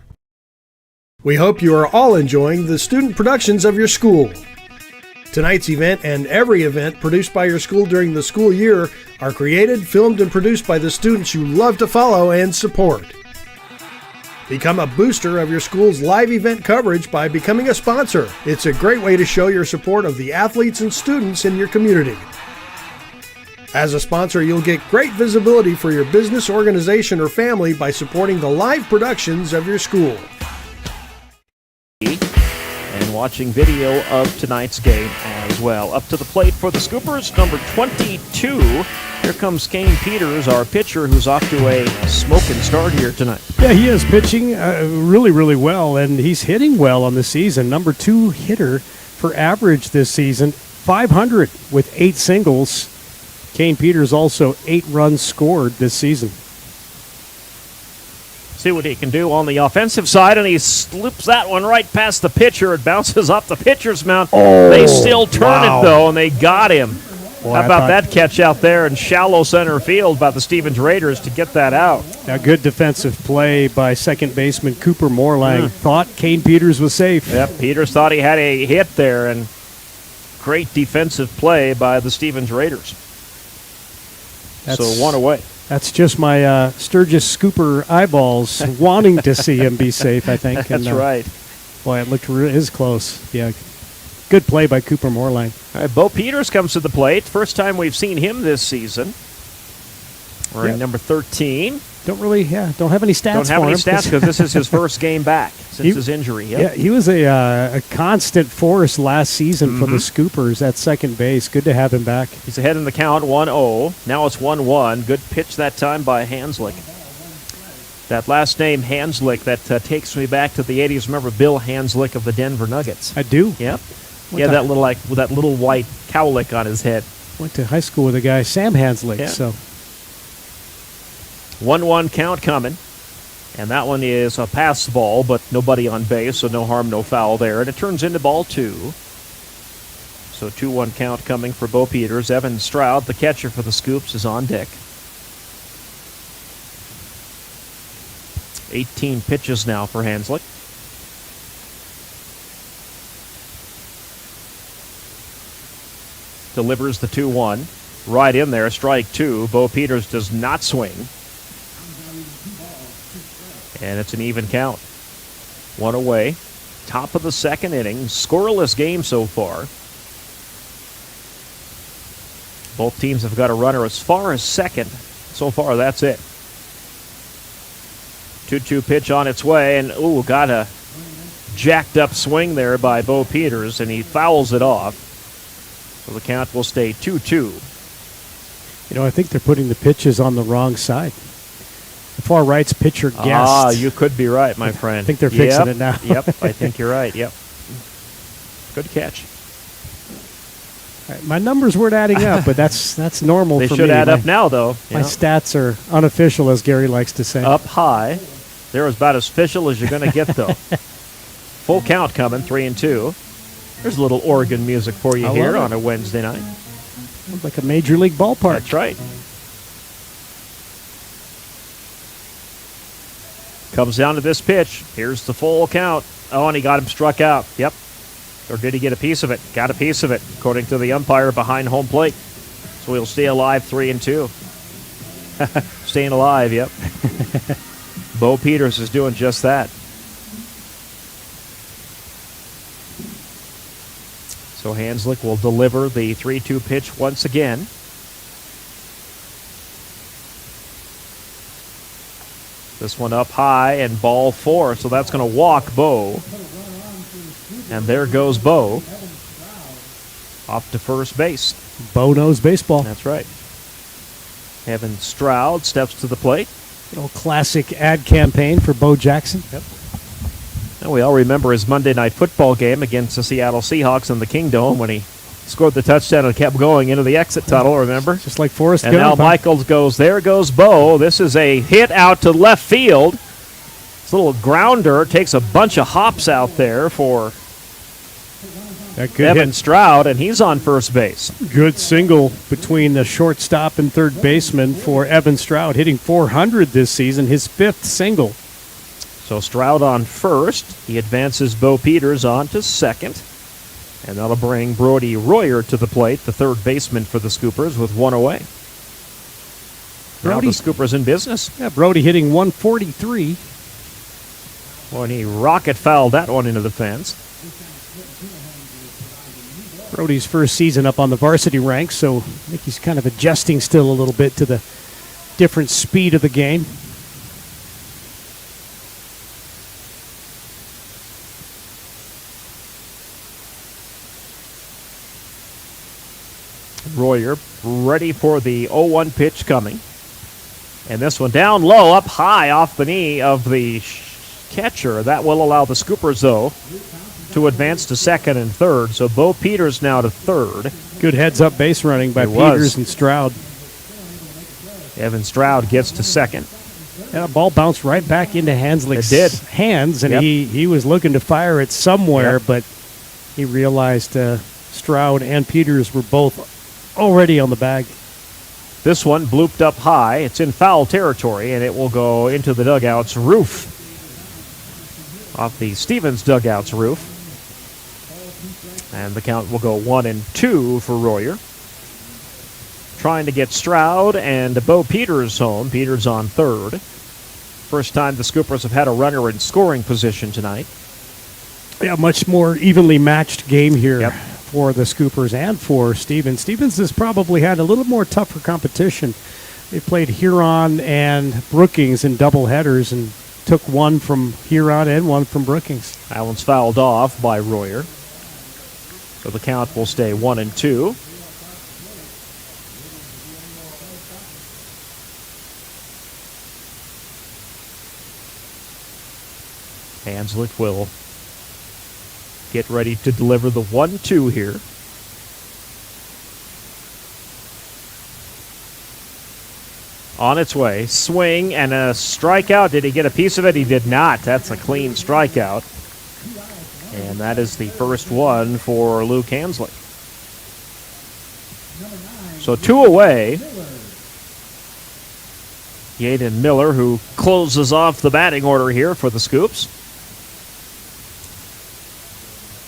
C: We hope you are all enjoying the student productions of your school. Tonight's event and every event produced by your school during the school year are created, filmed, and produced by the students you love to follow and support. Become a booster of your school's live event coverage by becoming a sponsor. It's a great way to show your support of the athletes and students in your community. As a sponsor, you'll get great visibility for your business, organization, or family by supporting the live productions of your school.
Q: And watching video of tonight's game as well. Up to the plate for the Scoopers, number 22. Here comes Kane Peters, our pitcher, who's off to a smoking start here tonight.
O: Yeah, he is pitching really, really well, and he's hitting well on the season. Number 2 hitter for average this season, .500 with 8 singles. Kane Peters also 8 runs scored this season.
Q: See what he can do on the offensive side, and he sloops that one right past the pitcher. It bounces off the pitcher's mound. They still turn it, though, and they got him. Boy, how about that catch out there in shallow center field by the Stevens Raiders to get that out?
O: A good defensive play by second baseman Cooper Moorlang. Thought Kane Peters was safe.
Q: Yep, Peters thought he had a hit there, and great defensive play by the Stevens Raiders. So 1 away.
O: That's just my Sturgis Scooper eyeballs wanting to see him be safe, I think.
Q: That's right.
O: Boy, it looked is close. Yeah, good play by Cooper Moorlang.
Q: All right, Bo Peters comes to the plate. First time we've seen him this season. Wearing number 13.
O: Don't have any stats.
Q: Don't have any stats because this is his first game back since his injury. Yep.
O: Yeah, he was a constant force last season for the Scoopers at second base. Good to have him back.
Q: He's ahead in the count, 1-0. Now it's 1-1. Good pitch that time by Hanslick. That last name, Hanslick, that takes me back to the 80s. Remember Bill Hanslick of the Denver Nuggets?
O: I do.
Q: Yep. Yeah, that little white cowlick on his head.
O: Went to high school with a guy, Sam Hanslick.
Q: Yeah.
O: So
Q: 1-1 count coming. And that one is a pass ball, but nobody on base, so no harm, no foul there. And it turns into ball 2. So 2-1 count coming for Bo Peters. Evan Stroud, the catcher for the Scoops, is on deck. 18 pitches now for Hanslick. Delivers the 2-1. Right in there, strike 2. Bo Peters does not swing. And it's an even count. 1 away. Top of the second inning. Scoreless game so far. Both teams have got a runner as far as second. So far, that's it. 2-2 pitch on its way. And, got a jacked up swing there by Bo Peters. And he fouls it off. So the count will stay 2-2.
O: I think they're putting the pitches on the wrong side. far right's pitcher guessed.
Q: Ah, you could be right, my friend.
O: I think they're fixing it now.
Q: Yep, I think you're right. Yep. Good catch.
O: All right, my numbers weren't adding up, but that's normal
Q: They
O: for me.
Q: should add up now, though.
O: My stats are unofficial, as Gary likes to say.
Q: Up high. They're about as official as you're going to get, though. Full count coming, 3-2. There's a little organ music for you here on a Wednesday night.
O: Sounds like a major league ballpark.
Q: That's right. Comes down to this pitch. Here's the full count. Oh, and he got him struck out. Yep. Or did he get a piece of it? Got a piece of it, according to the umpire behind home plate. So he'll stay alive, 3-2. Staying alive, yep. Bo Peters is doing just that. So Hanslick will deliver the 3-2 pitch once again. This one up high and ball 4, so that's going to walk Bo. And there goes Bo. Off to first base.
O: Bo knows baseball.
Q: That's right. Evan Stroud steps to the plate.
O: Good old classic ad campaign for Bo Jackson.
Q: Yep. And we all remember his Monday Night Football game against the Seattle Seahawks in the Kingdome when he scored the touchdown and kept going into the exit tunnel, remember?
O: Just like Forrest
Q: Gump.
O: Gump.
Q: And now Michaels goes, there goes Bo. This is a hit out to left field. This little grounder takes a bunch of hops out there for Evan Stroud, and he's on first base.
O: Good single between the shortstop and third baseman for Evan Stroud, hitting 400 this season, his 5th single.
Q: So Stroud on first. He advances Bo Peters on to second. And that'll bring Brody Royer to the plate, the third baseman for the Scoopers, with one away. Now the Scoopers in business.
O: Yeah, Brody hitting 143.
Q: When he rocket fouled that one into the fence.
O: Brody's first season up on the varsity ranks, so I think he's kind of adjusting still a little bit to the different speed of the game.
Q: Royer ready for the 0-1 pitch coming. And this one down low, up high off the knee of the catcher. That will allow the Scoopers, though, to advance to second and third. So Bo Peters now to third.
O: Good heads-up base running by Peters and Stroud.
Q: Evan Stroud gets to second.
O: And a ball bounced right back into Hanslick's hands, and
Q: Yep.
O: he was looking to fire it somewhere, but he realized Stroud and Peters were both already on the bag.
Q: This one blooped up high. It's in foul territory, and it will go into the dugout's roof. Off the Stevens dugout's roof. And the count will go 1-2 for Royer. Trying to get Stroud and Bo Peters home. Peters on third. First time the Scoopers have had a runner in scoring position tonight.
O: Yeah, much more evenly matched game here for the Scoopers and for Stevens. Stevens has probably had a little more tougher competition. They played Huron and Brookings in double headers and took one from Huron and one from Brookings.
Q: That one's fouled off by Royer. So the count will stay 1-2. Hanslick will get ready to deliver the 1-2 here. On its way. Swing and a strikeout. Did he get a piece of it? He did not. That's a clean strikeout. And that is the first one for Luke Hanslick. So 2 away. Yaden Miller, who closes off the batting order here for the Scoops.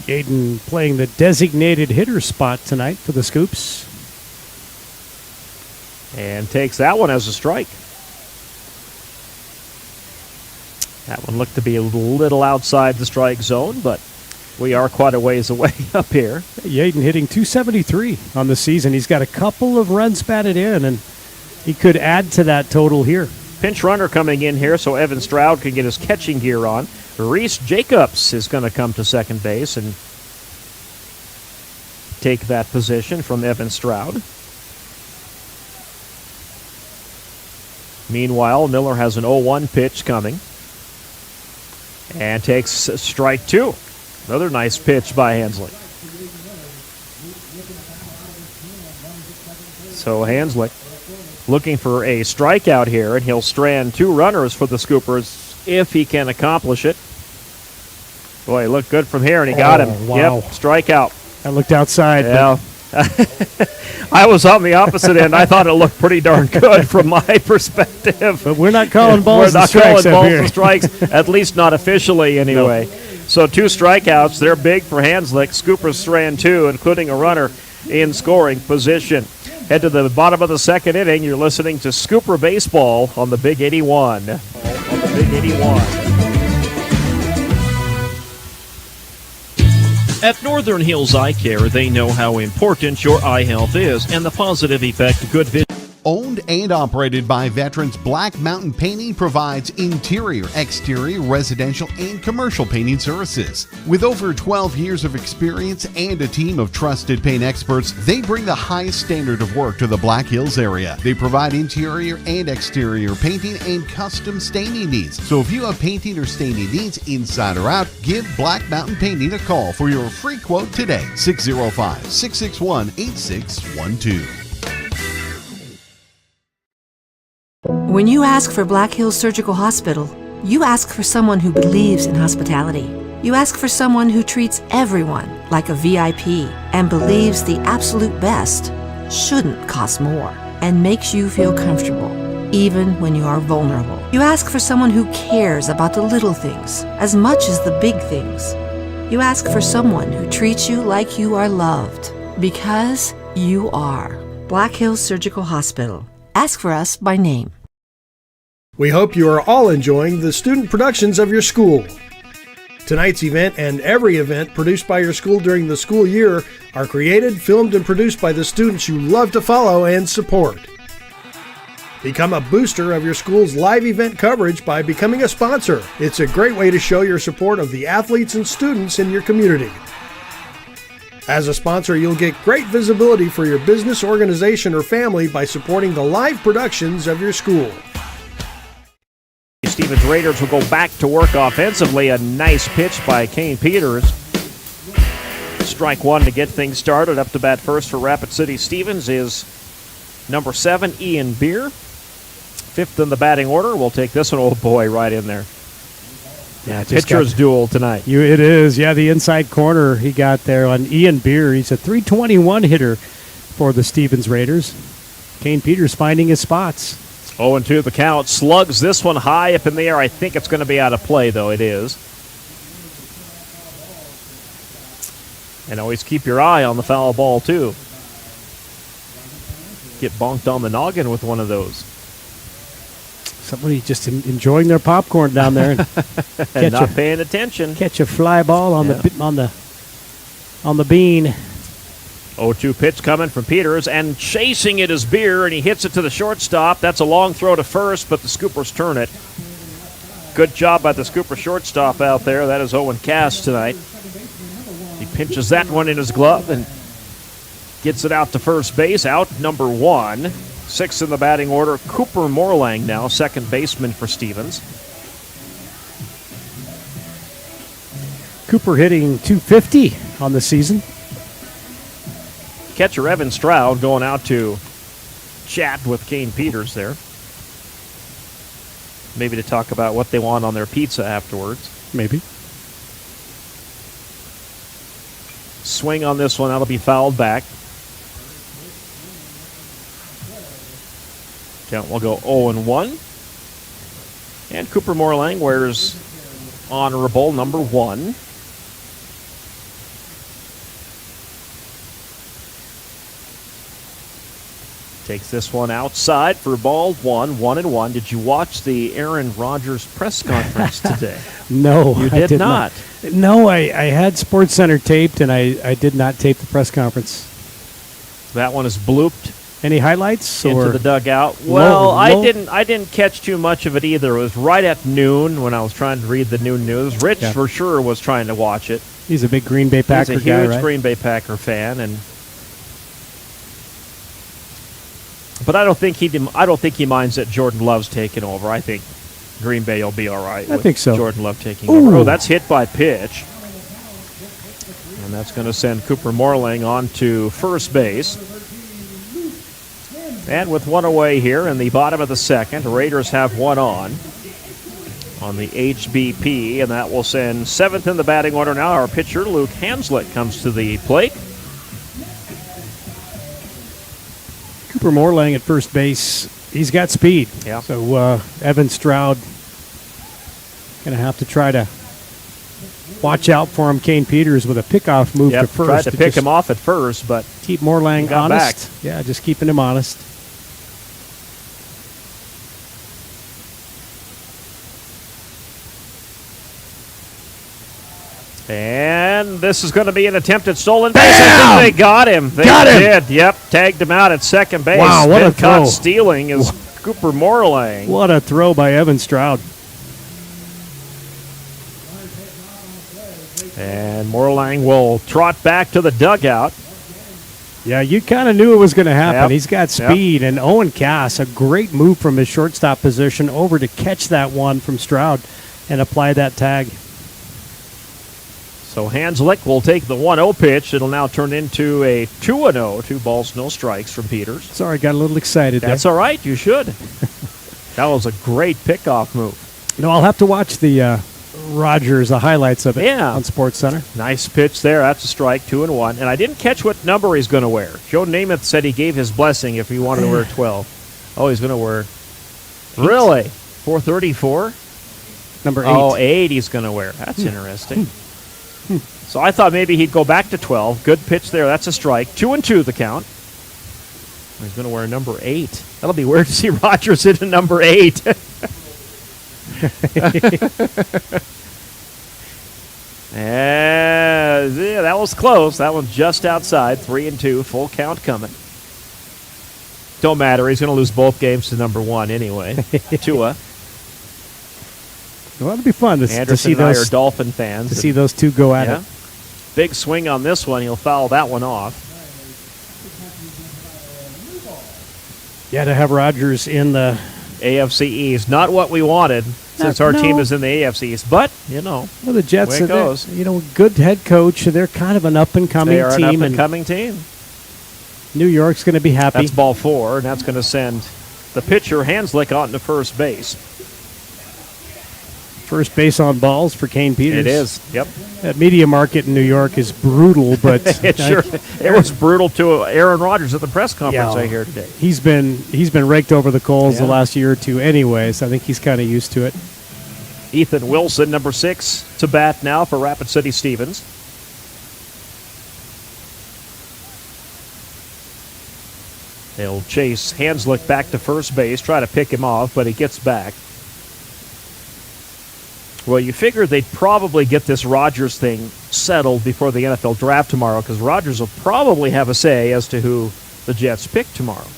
O: Yaden playing the designated hitter spot tonight for the Scoops.
Q: And takes that one as a strike. That one looked to be a little outside the strike zone, but we are quite a ways away up here.
O: Yaden hitting .273 on the season. He's got a couple of runs batted in, and he could add to that total here.
Q: Pinch runner coming in here so Evan Stroud can get his catching gear on. Reese Jacobs is going to come to second base and take that position from Evan Stroud. Meanwhile, Miller has an 0-1 pitch coming and takes strike two. Another nice pitch by Hanslick. So Hanslick looking for a strikeout here, and he'll strand two runners for the Scoopers if he can accomplish it. Boy, he looked good from here, and he got him.
O: Wow.
Q: Yep, strikeout.
O: I looked outside.
Q: Yeah. I was on the opposite end. I thought it looked pretty darn good from my perspective.
O: But we're not calling balls
Q: We're
O: and strikes
Q: not calling balls
O: here.
Q: and strikes, at least not officially anyway. So two strikeouts. They're big for Hanslick. Scoopers strand two, including a runner in scoring position. Head to the bottom of the second inning. You're listening to Scooper Baseball on the Big 81. On the Big 81.
I: At Northern Hills Eye Care, they know how important your eye health is and the positive effect good vision.
A: Owned and operated by veterans, Black Mountain Painting provides interior, exterior, residential, and commercial painting services. With over 12 years of experience and a team of trusted paint experts, they bring the highest standard of work to the Black Hills area. They provide interior and exterior painting and custom staining needs. So if you have painting or staining needs inside or out, give Black Mountain Painting a call for your free quote today. 605-661-8612.
B: When you ask for Black Hills Surgical Hospital, you ask for someone who believes in hospitality. You ask for someone who treats everyone like a VIP and believes the absolute best shouldn't cost more and makes you feel comfortable, even when you are vulnerable. You ask for someone who cares about the little things as much as the big things. You ask for someone who treats you like you are loved, because you are. Black Hills Surgical Hospital. Ask for us by name.
C: We hope you are all enjoying the student productions of your school. Tonight's event and every event produced by your school during the school year are created, filmed, and produced by the students you love to follow and support. Become a booster of your school's live event coverage by becoming a sponsor. It's a great way to show your support of the athletes and students in your community. As a sponsor, you'll get great visibility for your business, organization, or family by supporting the live productions of your school.
Q: Stevens Raiders will go back to work offensively. A nice pitch by Kane Peters. Strike one to get things started. Up to bat first for Rapid City Stevens is number 7, Ian Beer. Fifth in the batting order. We'll take this one, oh boy, right in there. Yeah, pitcher's duel tonight.
O: It is, yeah, the inside corner he got there on Ian Beer. He's a .321 hitter for the Stevens Raiders. Kane Peters finding his spots.
Q: 0-2 the count. Slugs this one high up in the air. I think it's going to be out of play, though. It is. And always keep your eye on the foul ball, too. Get bonked on the noggin with one of those.
O: Somebody just enjoying their popcorn down there
Q: and not paying attention.
O: Catch a fly ball on the bean.
Q: 0-2 pitch coming from Peters, and chasing it is Beer, and he hits it to the shortstop. That's a long throw to first, but the Scoopers turn it. Good job by the Scooper shortstop out there. That is Owen Cass tonight. He pinches that one in his glove and gets it out to first base. Out number 1. 6 in the batting order. Cooper Morlang now, second baseman for Stevens.
O: Cooper hitting .250 on the season.
Q: Catcher Evan Stroud going out to chat with Kane Peters there. Maybe to talk about what they want on their pizza afterwards.
O: Maybe.
Q: Swing on this one. That'll be fouled back. Count will go 0-1. And Cooper Morlang wears honorable number 1. Takes this one outside for ball 1, 1-1. Did you watch the Aaron Rodgers press conference today?
O: No,
Q: you did not.
O: No, I had SportsCenter taped, and I did not tape the press conference.
Q: That one is blooped.
O: Any highlights
Q: into the dugout? Well, I didn't catch too much of it either. It was right at noon when I was trying to read the noon news. Rich for sure was trying to watch it.
O: He's a big Green Bay Packer guy,
Q: He's a huge
O: right?
Q: Green Bay Packer fan, and But I don't think he minds that Jordan Love's taking over. I think Green Bay will be all right.
O: I think so.
Q: Jordan Love taking over. Oh, that's hit by pitch. And that's going to send Cooper Morlang on to first base. And with one away here in the bottom of the second, the Raiders have one on the HBP, and that will send seventh in the batting order now. Our pitcher, Luke Hanslick, comes to the plate.
O: Cooper Morlang at first base. He's got speed.
Q: Yeah.
O: So Evan Stroud going to have to try to watch out for him. Kane Peters with a pickoff move to first.
Q: Tried to pick him off at first, but
O: keep Morlang honest.
Q: Back.
O: Yeah, just keeping him honest.
Q: And this is going to be an attempt at stolen base. I think they got him. They did. Yep, tagged him out at second base.
O: Wow, what a throw.
Q: Caught stealing is Cooper Morlang.
O: What a throw by Evan Stroud.
Q: And Morlang will trot back to the dugout.
O: Yeah, you kind of knew it was going to happen.
Q: Yep.
O: He's got speed. Yep. And Owen Cass, a great move from his shortstop position over to catch that one from Stroud and apply that tag.
Q: So Hanslick will take the 1-0 pitch. It'll now turn into a 2-0, 2 balls, no strikes from Peters.
O: Sorry, got a little excited there.
Q: That's all right. You should. That was a great pickoff move.
O: No, I'll have to watch the Rogers, the highlights of it on SportsCenter.
Q: Nice pitch there. That's a strike, 2-1. And I didn't catch what number he's going to wear. Joe Namath said he gave his blessing if he wanted to wear 12. Oh, he's going to wear... 8. Really? 434?
O: Number 8.
Q: Oh, 8 he's going to wear. That's interesting. So I thought maybe he'd go back to 12. Good pitch there. That's a strike. 2-2 the count. He's going to wear number 8. That'll be weird to see Rogers in a number 8. Yeah, that was close. That one's just outside. 3-2. Full count coming. Don't matter. He's going to lose both games to number 1 anyway. Tua.
O: Well, it'll be fun to see
Q: and I
O: those
Q: are Dolphin fans.
O: To see those two go at it.
Q: Big swing on this one. He'll foul that one off.
O: Yeah, to have Rogers in the
Q: AFC East. Not what we wanted since our team is in the AFC East. But, well,
O: the Jets,
Q: it goes.
O: Good head coach. They're kind of an up-and-coming team.
Q: They are an up-and-coming team.
O: New York's going to be happy.
Q: That's ball 4, and that's going to send the pitcher, Hanslick, on to first base.
O: First base on balls for Kane Peters.
Q: It is, yep.
O: That media market in New York is brutal, but
Q: it was brutal to Aaron Rodgers at the press conference I hear today.
O: He's been raked over the coals the last year or two anyway, so I think he's kind of used to it.
Q: Ethan Wilson, number 6, to bat now for Rapid City Stevens. They'll chase Hanslick back to first base, try to pick him off, but he gets back. Well, you figured they'd probably get this Rodgers thing settled before the NFL draft tomorrow because Rodgers will probably have a say as to who the Jets pick tomorrow.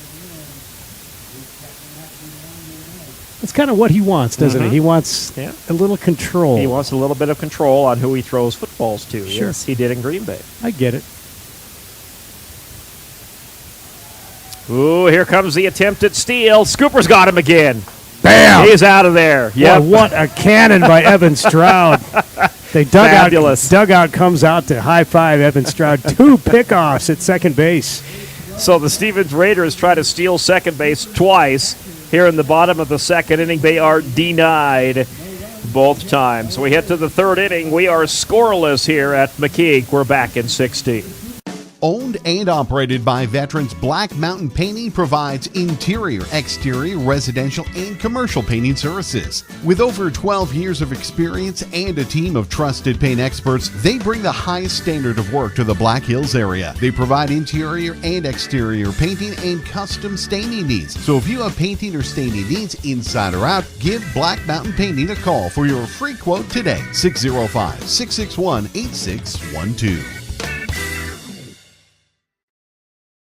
O: That's kind of what he wants, doesn't he? He wants a little control.
Q: He wants a little bit of control on who he throws footballs to.
O: Sure.
Q: Yes, he did in Green Bay.
O: I get it.
Q: Ooh, here comes the attempt at steal. Scooper's got him again.
O: Bam!
Q: He's out of there.
O: Yep. Well, what a cannon by Evan Stroud. Dugout comes out to high-five Evan Stroud. 2 pickoffs at second base.
Q: So the Stevens Raiders try to steal second base twice here in the bottom of the second inning. They are denied both times. We head to the third inning. We are scoreless here at McKeague. We're back in 16.
A: Owned and operated by veterans, Black Mountain Painting provides interior, exterior, residential, and commercial painting services. With over 12 years of experience and a team of trusted paint experts, they bring the highest standard of work to the Black Hills area. They provide interior and exterior painting and custom staining needs. So if you have painting or staining needs inside or out, give Black Mountain Painting a call for your free quote today. 605-661-8612.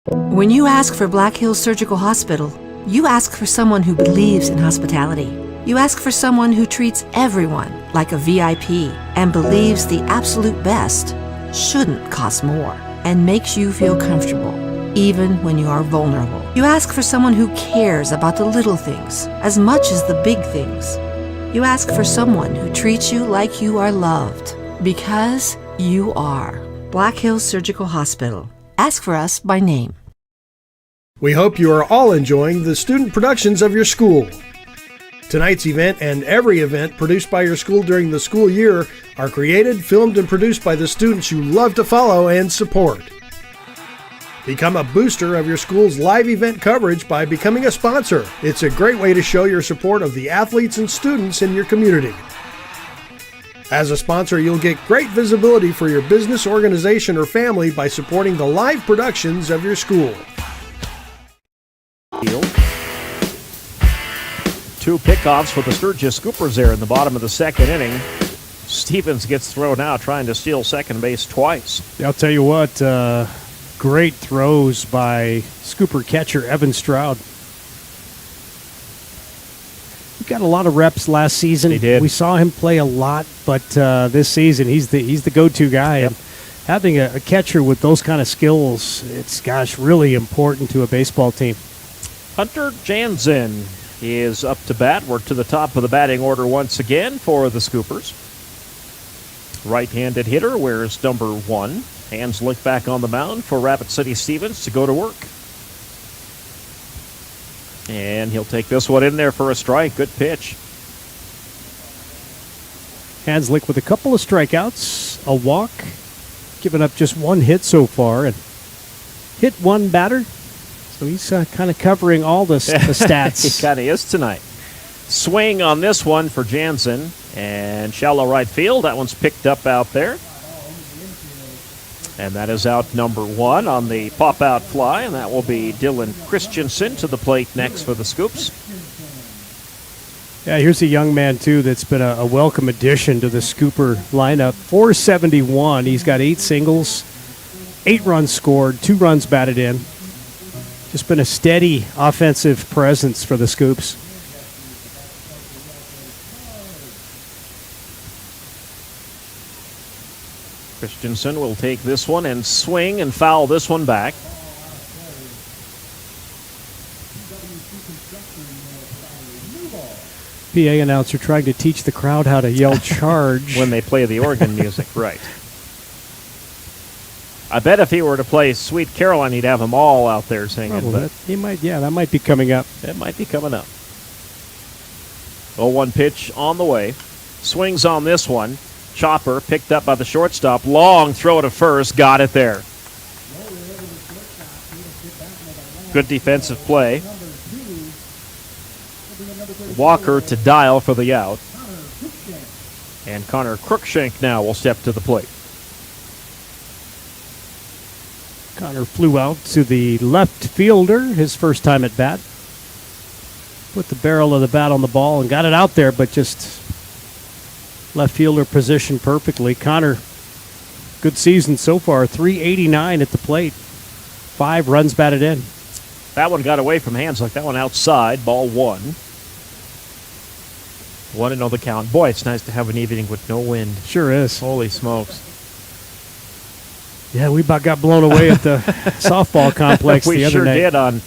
B: When you ask for Black Hills Surgical Hospital, you ask for someone who believes in hospitality. You ask for someone who treats everyone like a VIP and believes the absolute best shouldn't cost more and makes you feel comfortable. even when you are vulnerable. You ask for someone who cares about the little things as much as the big things. You ask for someone who treats you like you are loved, because you are. Black Hills Surgical Hospital. Ask for us by name.
C: We hope you are all enjoying the student productions of your school. Tonight's event and every event produced by your school during the school year are created, filmed, and produced by the students you love to follow and support. Become a booster of your school's live event coverage by becoming a sponsor. It's a great way to show your support of the athletes and students in your community. As a sponsor, you'll get great visibility for your business, organization, or family by supporting the live productions of your school.
Q: Two pickoffs for the Sturgis Scoopers there in the bottom of the second inning. Stevens gets thrown out trying to steal second base twice.
O: I'll tell you what, great throws by Scooper catcher Evan Stroud. He got a lot of reps last season.
Q: He did.
O: We saw him play a lot, but this season he's the go-to guy.
Q: Yep.
O: And having a catcher with those kind of skills, it's really important to a baseball team.
Q: Hunter Jansen is up to bat. We're to the top of the batting order once again for the Scoopers. Right-handed hitter wears number 1. Hands linked back on the mound for Rapid City Stevens to go to work. And he'll take this one in there for a strike. Good pitch.
O: Hanslick with a couple of strikeouts, a walk, giving up just one hit so far, and hit one batter. So he's kind of covering all the stats.
Q: He kind of is tonight. Swing on this one for Jansen, and shallow right field. That one's picked up out there. And that is out number 1 on the pop-out fly, and that will be Dylan Christensen to the plate next for the Scoops.
O: Yeah, here's a young man, too, that's been a welcome addition to the Scooper lineup. 471. He's got 8 singles, 8 runs scored, 2 runs batted in. Just been a steady offensive presence for the Scoops.
Q: Christensen will take this one and swing and foul this one back.
O: PA announcer trying to teach the crowd how to yell charge.
Q: When they play the organ music, right. I bet if he were to play Sweet Caroline, he'd have them all out there singing. But
O: he might, that might be coming up.
Q: That might be coming up. 0-1 pitch on the way. Swings on this one. Chopper picked up by the shortstop. Long throw to first. Got it there. Good defensive play. Walker to dial for the out. And Connor Crookshank now will step to the plate.
O: Connor flew out to the left fielder, his first time at bat. Put the barrel of the bat on the ball and got it out there, but just left fielder positioned perfectly. Connor, good season so far, 389 at the plate. 5 runs batted in.
Q: That one got away from Hanslick. That one outside, ball 1. 1-0 the count. Boy, it's nice to have an evening with no wind.
O: Sure is.
Q: Holy smokes.
O: Yeah, we about got blown away at the softball complex the other night.
Q: We sure did on,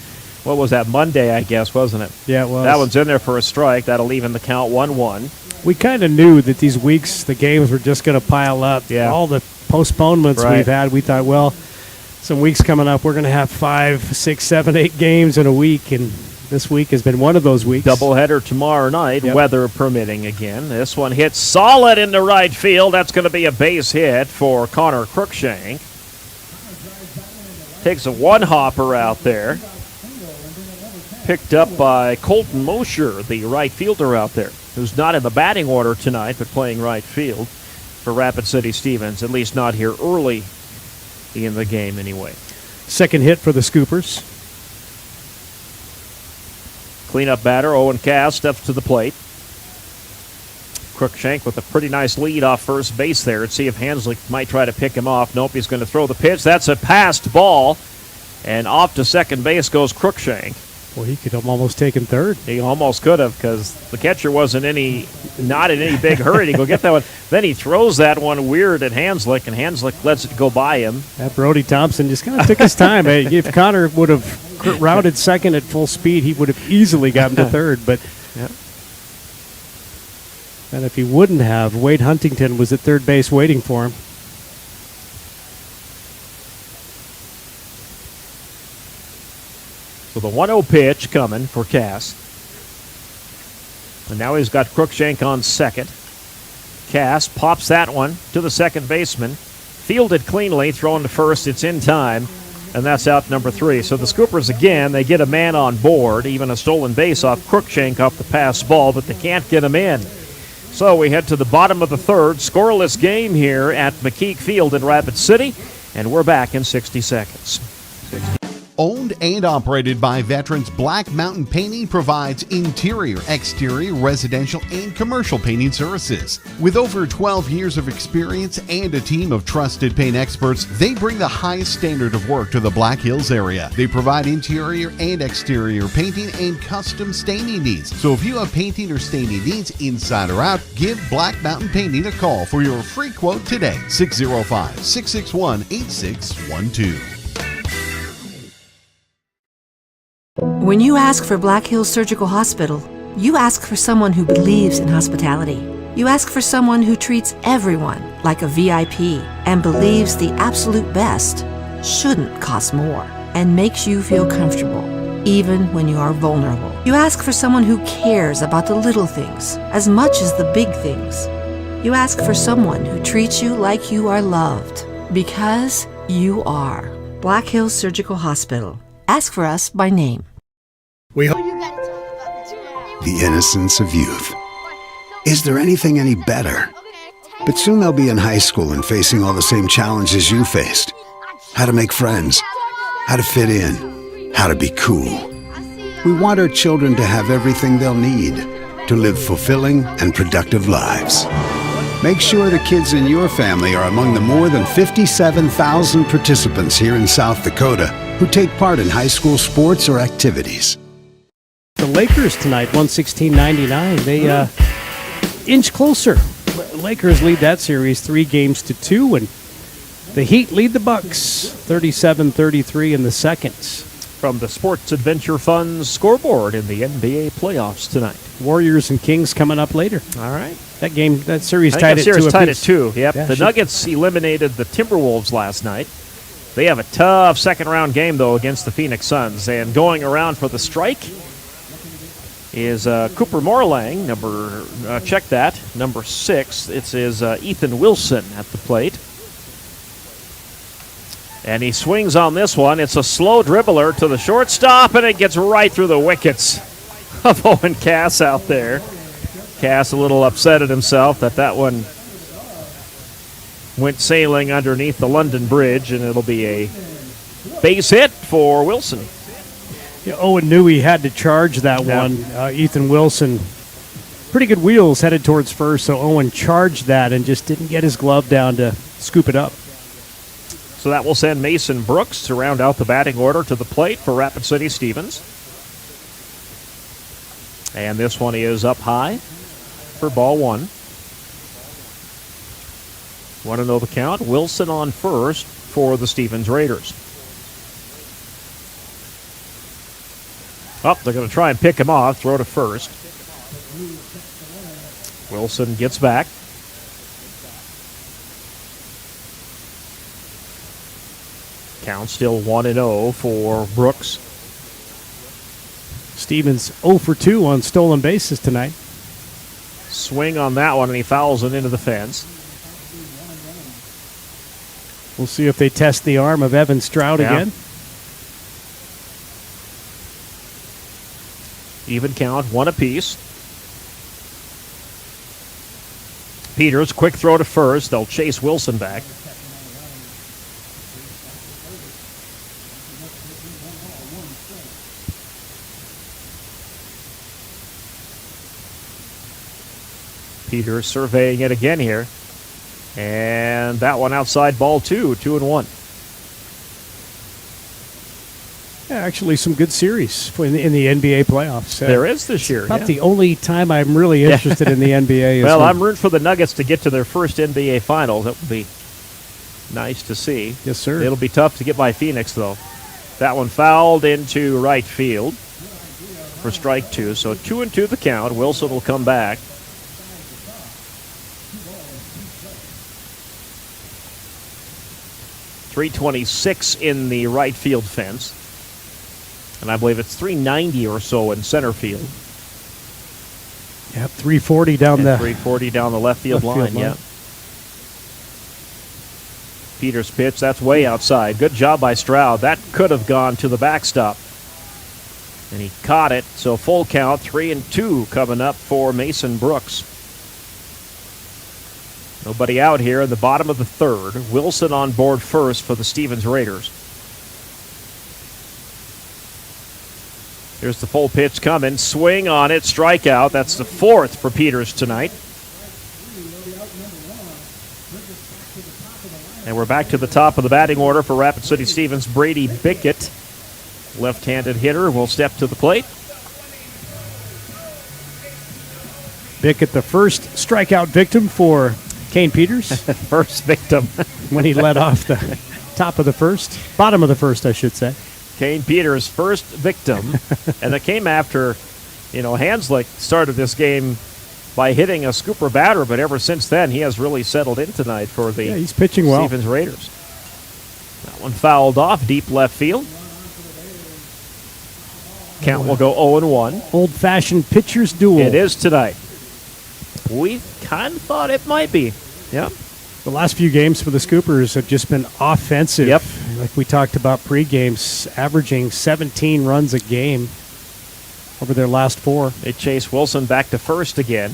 Q: what was that, Monday, I guess, wasn't it?
O: Yeah, it was.
Q: That one's in there for a strike. That'll even the count 1-1.
O: We kind of knew that these weeks, the games were just going to pile up.
Q: Yeah.
O: All the postponements
Q: Right.
O: we've had, we thought, well, some weeks coming up, we're going to have 5, 6, 7, 8 games in a week, and this week has been one of those weeks.
Q: Doubleheader tomorrow night,
O: Yep.
Q: weather permitting again. This one hits solid into right field. That's going to be a base hit for Connor Crookshank. Takes a one-hopper out there. Picked up by Colton Mosher, the right fielder out there, who's not in the batting order tonight, but playing right field for Rapid City Stevens, at least not here early in the game anyway.
O: Second hit for the Scoopers.
Q: Cleanup batter, Owen Cass steps to the plate. Crookshank with a pretty nice lead off first base there. Let's see if Hanslick might try to pick him off. Nope, he's going to throw the pitch. That's a passed ball. And off to second base goes Crookshank.
O: Well, he could have almost taken third.
Q: He almost could have, because the catcher wasn't not in any big hurry to go get that one. Then he throws that one weird at Hanslick, and Hanslick lets it go by him.
O: That Brody Thompson just kind of took his time. If Connor would have routed second at full speed, he would have easily gotten to third. But and if he wouldn't have, Wade Huntington was at third base waiting for him.
Q: So the 1-0 pitch coming for Cass. And now he's got Cruikshank on second. Cass pops that one to the second baseman. Fielded cleanly, thrown to first. It's in time, and that's out number 3. So the Scoopers, again, they get a man on board, even a stolen base off Cruikshank off the pass ball, but they can't get him in. So we head to the bottom of the third. Scoreless game here at McKeek Field in Rapid City, and we're back in 60 seconds.
A: Owned and operated by veterans, Black Mountain Painting provides interior, exterior, residential, and commercial painting services. With over 12 years of experience and a team of trusted paint experts, they bring the highest standard of work to the Black Hills area. They provide interior and exterior painting and custom staining needs. So if you have painting or staining needs inside or out, give Black Mountain Painting a call for your free quote today. 605-661-8612.
B: When you ask for Black Hills Surgical Hospital, you ask for someone who believes in hospitality. You ask for someone who treats everyone like a VIP and believes the absolute best shouldn't cost more and makes you feel comfortable, even when you are vulnerable. You ask for someone who cares about the little things as much as the big things. You ask for someone who treats you like you are loved, because you are. Black Hills Surgical Hospital. Ask for us by name.
D: The innocence of youth. Is there anything any better? But soon they'll be in high school and facing all the same challenges you faced. How to make friends, how to fit in, how to be cool. We want our children to have everything they'll need to live fulfilling and productive lives. Make sure the kids in your family are among the more than 57,000 participants here in South Dakota who take part in high school sports or activities.
O: The Lakers tonight, 116-99. They inch closer. Lakers lead that series 3-2, and the Heat lead the Bucks 37-33 in the second.
Q: From the Sports Adventure Funds scoreboard in the NBA playoffs tonight.
O: Warriors and Kings coming up later.
Q: All right.
O: That series tied at 2
Q: tied at 2. Yep.
O: Yeah,
Q: the Nuggets eliminated the Timberwolves last night. They have a tough second-round game, though, against the Phoenix Suns. And going around for the strike is Cooper Morlang, number 6. It is Ethan Wilson at the plate. And he swings on this one. It's a slow dribbler to the shortstop, and it gets right through the wickets of Owen Cass out there. Cass a little upset at himself that one went sailing underneath the London Bridge, and it'll be a base hit for Wilson.
O: Yeah, Owen knew he had to charge that one. Ethan Wilson, pretty good wheels headed towards first, so Owen charged that and just didn't get his glove down to scoop it up.
Q: So that will send Mason Brooks to round out the batting order to the plate for Rapid City Stevens. And this one is up high for ball 1. Want to know the count? Wilson on first for the Stevens Raiders. They're going to try and pick him off, throw to first. Wilson gets back. Count still 1-0 for Brooks.
O: Stevens 0 for 2 on stolen bases tonight.
Q: Swing on that one, and he fouls it into the fence.
O: We'll see if they test the arm of Evan Stroud again.
Q: Even count, 1 apiece. Peters, quick throw to first. They'll chase Wilson back. Peters surveying it again here. And that one outside ball 2, 2-1.
O: Yeah, actually, some good series in the NBA playoffs.
Q: There is this year.
O: About the only time I'm really interested in the NBA.
Q: Well, I'm rooting for the Nuggets to get to their first NBA Finals. That would be nice to see.
O: Yes, sir.
Q: It'll be tough to get by Phoenix, though. That one fouled into right field for strike 2. So 2-2 the count. Wilson will come back. .326 in the right field fence. And I believe it's .390 or so in center field.
O: Yep, .340 down the
Q: .340 down the left field line. Yeah. Peters' pitch, that's way outside. Good job by Stroud. That could have gone to the backstop. And he caught it, so full count, 3-2 coming up for Mason Brooks. Nobody out here in the bottom of the third. Wilson on board first for the Stevens Raiders. Here's the full pitch coming. Swing on it, strikeout. That's the 4th for Peters tonight. And we're back to the top of the batting order for Rapid City Stevens. Brady Bickett, left-handed hitter, will step to the plate.
O: Bickett, the first strikeout victim for Kane Peters.
Q: First victim.
O: When he led off the bottom of the first, I should say.
Q: Kane Peters' first victim. And it came after, Hanslick started this game by hitting a scooper batter, but ever since then, he has really settled in tonight for the
O: he's pitching well.
Q: Stevens Raiders. That one fouled off, deep left field. Count will go 0-1.
O: Old-fashioned pitcher's duel.
Q: It is tonight. We kind of thought it might be. Yep.
O: The last few games for the Scoopers have just been offensive.
Q: Yep.
O: Like we talked about pre-games, averaging 17 runs a game over their last 4.
Q: They chase Wilson back to first again.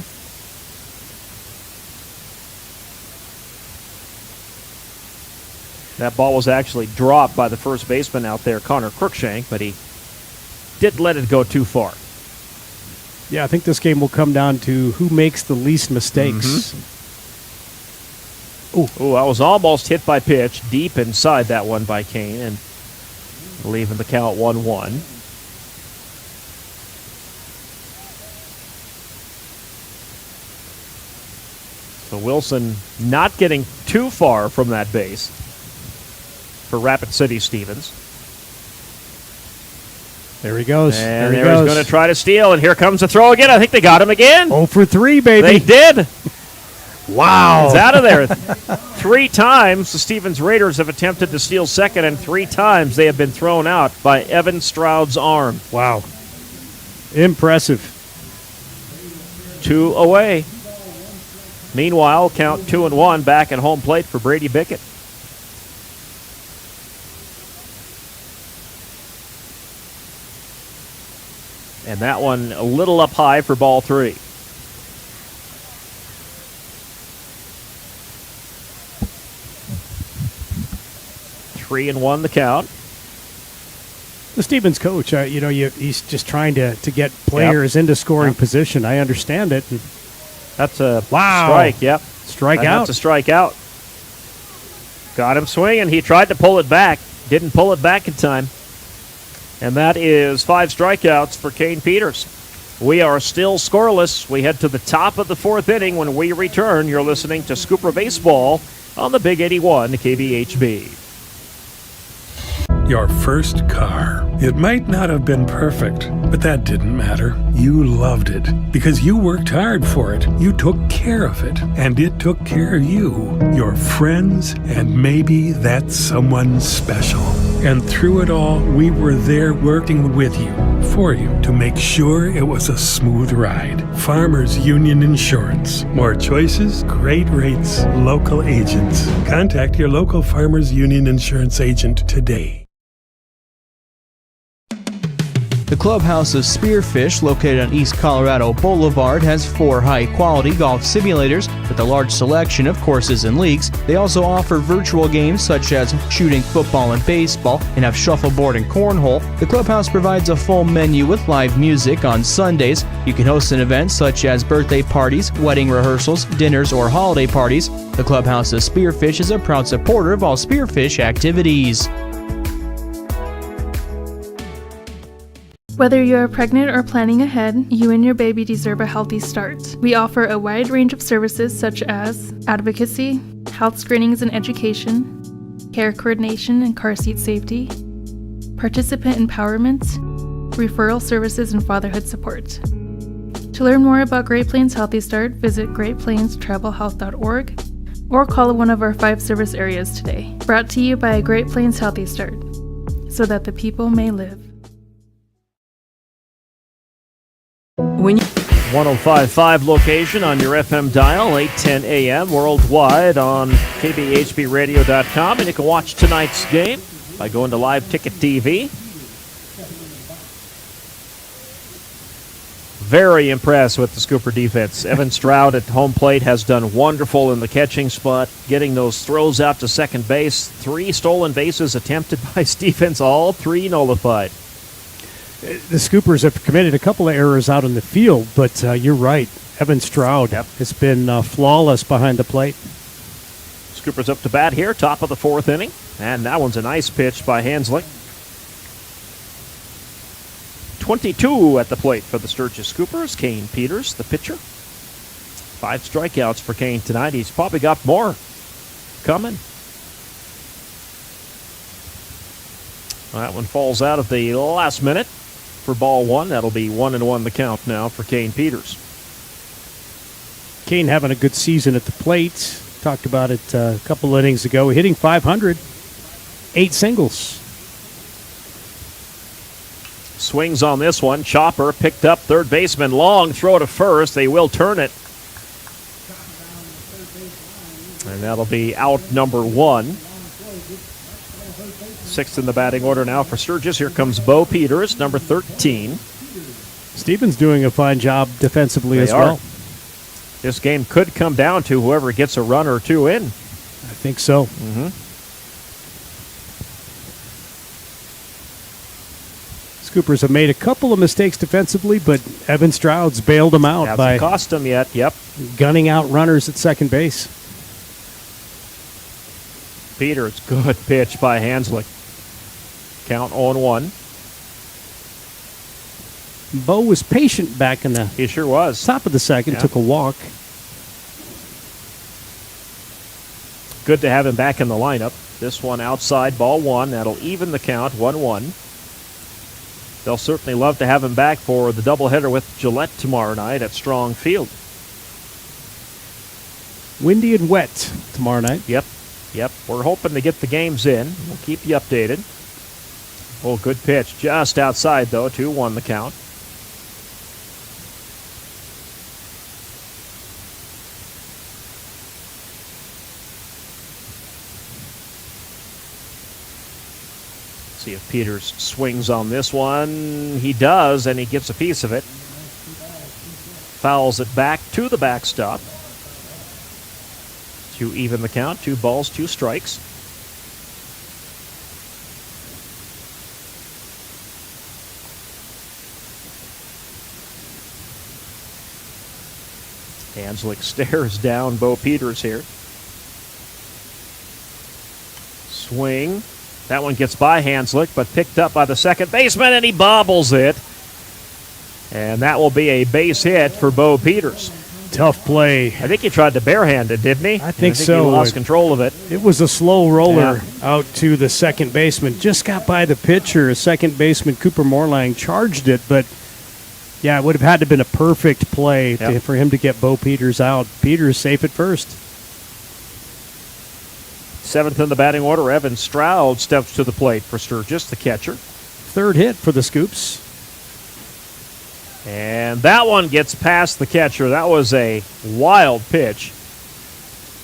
Q: That ball was actually dropped by the first baseman out there, Connor Crookshank, but he didn't let it go too far.
O: Yeah, I think this game will come down to who makes the least mistakes.
Q: Ooh, I was almost hit by pitch, deep inside that one by Kane, and leaving the count 1-1. So Wilson not getting too far from that base for Rapid City Stevens.
O: There he goes.
Q: And there he's going to try to steal, and here comes the throw again. I think they got him again.
O: 0 for 3, baby.
Q: They did.
O: Wow.
Q: He's out of there. 3 times the Stevens Raiders have attempted to steal second, and 3 times they have been thrown out by Evan Stroud's arm.
O: Wow. Impressive.
Q: 2 away. Meanwhile, count 2-1 back at home plate for Brady Bickett. And that one a little up high for ball 3. Three and 1 the count.
O: The Stevens coach, he's just trying to get players into scoring position. I understand it.
Q: That's a strike, yep.
O: Strikeout.
Q: That's a strikeout. Got him swinging. He tried to pull it back. Didn't pull it back in time. And that is 5 strikeouts for Kane Peters. We are still scoreless. We head to the top of the 4th inning. When we return, you're listening to Scooper Baseball on the Big 81 KBHB.
E: Your first car. It might not have been perfect, but that didn't matter. You loved it because you worked hard for it. You took care of it, and it took care of you, your friends, and maybe that someone special. And through it all, we were there working with you, for you, to make sure it was a smooth ride. Farmers Union Insurance. More choices, great rates, local agents. Contact your local Farmers Union Insurance agent today.
F: The clubhouse of Spearfish, located on East Colorado Boulevard, has 4 high-quality golf simulators with a large selection of courses and leagues. They also offer virtual games such as shooting football and baseball, and have shuffleboard and cornhole. The clubhouse provides a full menu with live music on Sundays. You can host an event such as birthday parties, wedding rehearsals, dinners, or holiday parties. The clubhouse of Spearfish is a proud supporter of all Spearfish activities.
G: Whether you are pregnant or planning ahead, you and your baby deserve a healthy start. We offer a wide range of services such as advocacy, health screenings and education, care coordination and car seat safety, participant empowerment, referral services, and fatherhood support. To learn more about Great Plains Healthy Start, visit greatplainstravelhealth.org or call one of our 5 service areas today. Brought to you by Great Plains Healthy Start, so that the people may live.
B: When you
Q: 105.5 location on your FM dial, 810 AM worldwide on kbhbradio.com, and you can watch tonight's game by going to Live Ticket TV. Very impressed with the Scooper defense. Evan Stroud at home plate has done wonderful in the catching spot, getting those throws out to second base. 3 stolen bases attempted by Stephens, all 3 nullified.
O: The Scoopers have committed a couple of errors out in the field, but you're right. Evan Stroud has been flawless behind the plate.
Q: Scoopers up to bat here, top of the 4th inning. And that one's a nice pitch by Hanslick. 22 at the plate for the Sturgis Scoopers. Kane Peters, the pitcher. 5 strikeouts for Kane tonight. He's probably got more coming. Well, that one falls out at the last minute for ball 1. That'll be 1-1 the count now for Kane Peters.
O: Kane having a good season at the plate. Talked about it a couple innings ago. Hitting .500, 8 singles.
Q: Swings on this one. Chopper picked up third baseman. Long throw to first. They will turn it. And that'll be out number 1. 6th in the batting order now for Sturgis. Here comes Bo Peters, number 13.
O: Stephens doing a fine job defensively as well.
Q: This game could come down to whoever gets a run or 2 in.
O: I think so.
Q: Mm-hmm.
O: Scoopers have made a couple of mistakes defensively, but Evan Stroud's bailed them out
Q: Hasn't cost them yet. Yep.
O: Gunning out runners at second base.
Q: Peters, good pitch by Hanslick. Count 0-1.
O: Bo was patient back in the
Q: he sure was.
O: Top of the second, took a walk.
Q: Good to have him back in the lineup. This one outside, ball 1. That'll even the count, 1-1. They'll certainly love to have him back for the doubleheader with Gillette tomorrow night at Strong Field.
O: Windy and wet tomorrow night.
Q: Yep. We're hoping to get the games in. We'll keep you updated. Oh, good pitch. Just outside, though. 2-1 the count. See if Peters swings on this one. He does, and he gets a piece of it. Fouls it back to the backstop. To even the count. 2 balls, 2 strikes. Hanslick stares down Bo Peters here. Swing. That one gets by Hanslick, but picked up by the second baseman, and he bobbles it. And that will be a base hit for Bo Peters.
O: Tough play.
Q: I think he tried to barehand it, didn't he?
O: I think so.
Q: He lost control of it.
O: It was a slow roller out to the second baseman. Just got by the pitcher. Second baseman Cooper Moorlang charged it, but it would have had to have been a perfect play for him to get Bo Peters out. Peters safe at first.
Q: 7th in the batting order, Evan Stroud steps to the plate for Sturgis, the catcher.
O: 3rd hit for the Scoops.
Q: And that one gets past the catcher. That was a wild pitch.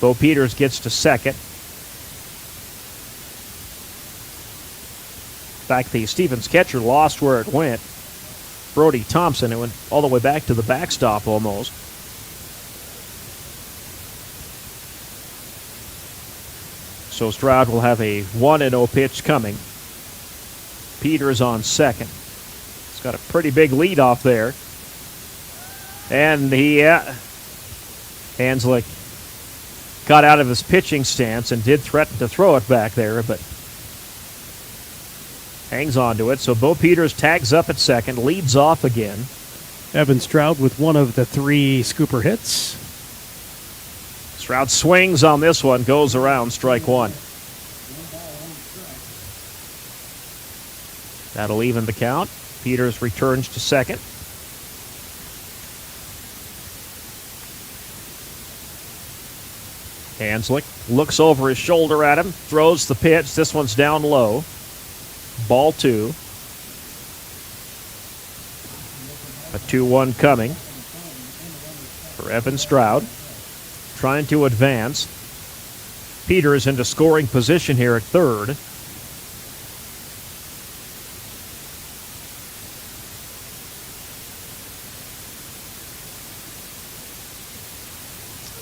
Q: Bo Peters gets to second. In fact, the Stephens catcher lost where it went. Brody Thompson, it went all the way back to the backstop almost. So Stroud will have a 1-0 pitch coming. Peters on second. He's got a pretty big lead off there. And Hanslick got out of his pitching stance and did threaten to throw it back there, but Hangs on to it, so Bo Peters tags up at second, leads off again.
O: Evan Stroud with one of the 3 scooper hits.
Q: Stroud swings on this one, goes around, strike one. That'll even the count. Peters returns to second. Hanslick looks over his shoulder at him, throws the pitch. This one's down low. Ball 2. A 2-1 coming for Evan Stroud. Trying to advance. Peters into scoring position here at third.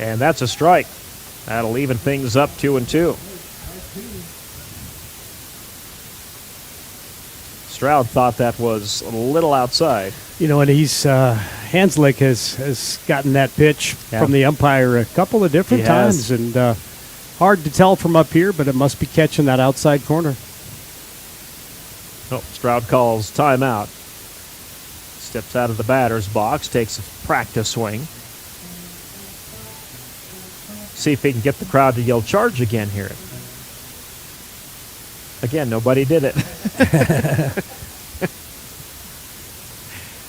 Q: And that's a strike. That'll even things up 2-2. Stroud thought that was a little outside.
O: You know, and he's Hanslick has gotten that pitch from the umpire a couple of different times, and hard to tell from up here, but it must be catching that outside corner.
Q: Oh, Stroud calls timeout. Steps out of the batter's box, takes a practice swing. See if he can get the crowd to yell charge again here. Again, nobody did it.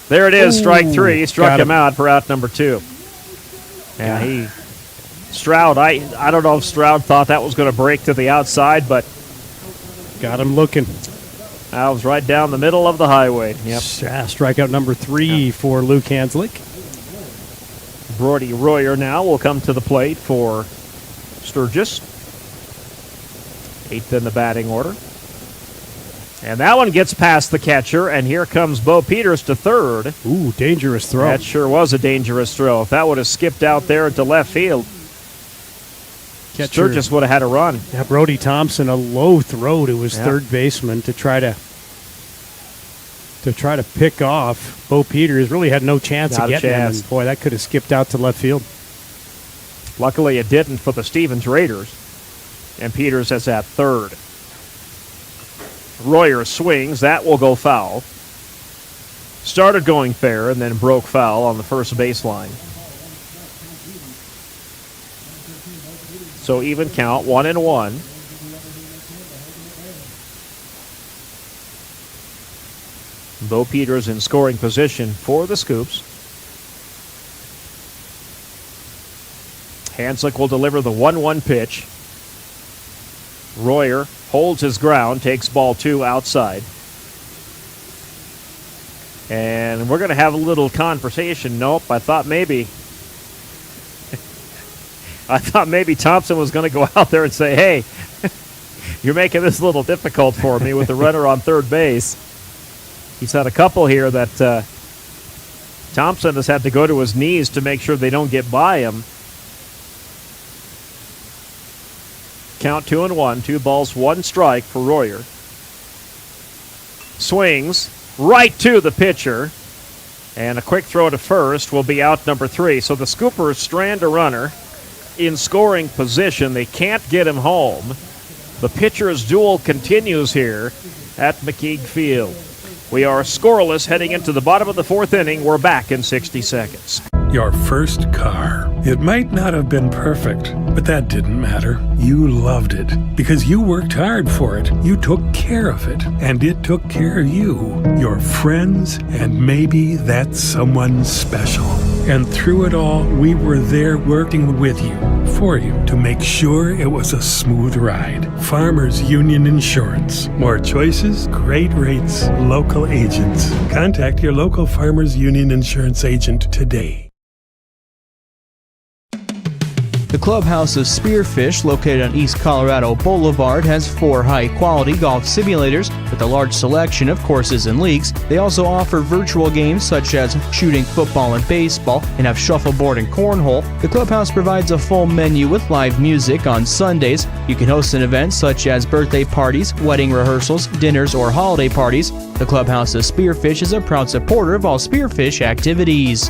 Q: There it is, strike 3. He struck him out for out number 2. And Stroud, I don't know if Stroud thought that was going to break to the outside, but
O: got him looking.
Q: That was right down the middle of the highway. Yep.
O: Strikeout number 3 for Luke Hanslick.
Q: Brody Royer now will come to the plate for Sturgis. 8th in the batting order. And that one gets past the catcher, and here comes Bo Peters to third.
O: Ooh, dangerous throw.
Q: That sure was a dangerous throw. If that would have skipped out there to left field, Sturgis would have had a run.
O: Yeah, Brody Thompson, a low throw to his third baseman to try to pick off Bo Peters. Really had no chance of getting him. And boy, that could have skipped out to left field.
Q: Luckily, it didn't for the Stevens Raiders. And Peters is at third. Royer swings. That will go foul. Started going fair and then broke foul on the first baseline. So even count, 1-1. Bo Peters in scoring position for the Scoops. Hanslick will deliver the 1-1 pitch. Royer holds his ground, takes ball 2 outside. And we're going to have a little conversation. Nope, I thought maybe Thompson was going to go out there and say, hey, you're making this a little difficult for me with the runner on third base. He's had a couple here that Thompson has had to go to his knees to make sure they don't get by him. Count 2-1, 2 balls, 1 strike for Royer. Swings right to the pitcher. And a quick throw to first will be out number 3. So the Scoopers strand a runner in scoring position. They can't get him home. The pitcher's duel continues here at McKeague Field. We are scoreless heading into the bottom of the 4th inning. We're back in 60 seconds.
E: Your first car. It might not have been perfect, but that didn't matter. You loved it because you worked hard for it. You took care of it, and it took care of you, your friends, and maybe that someone special. And through it all, we were there working with you, for you, to make sure it was a smooth ride. Farmers Union Insurance. More choices, great rates, local agents. Contact your local Farmers Union Insurance agent today.
F: The clubhouse of Spearfish, located on East Colorado Boulevard, has 4 high-quality golf simulators with a large selection of courses and leagues. They also offer virtual games such as shooting football and baseball and have shuffleboard and cornhole. The clubhouse provides a full menu with live music on Sundays. You can host an event such as birthday parties, wedding rehearsals, dinners, or holiday parties. The clubhouse of Spearfish is a proud supporter of all Spearfish activities.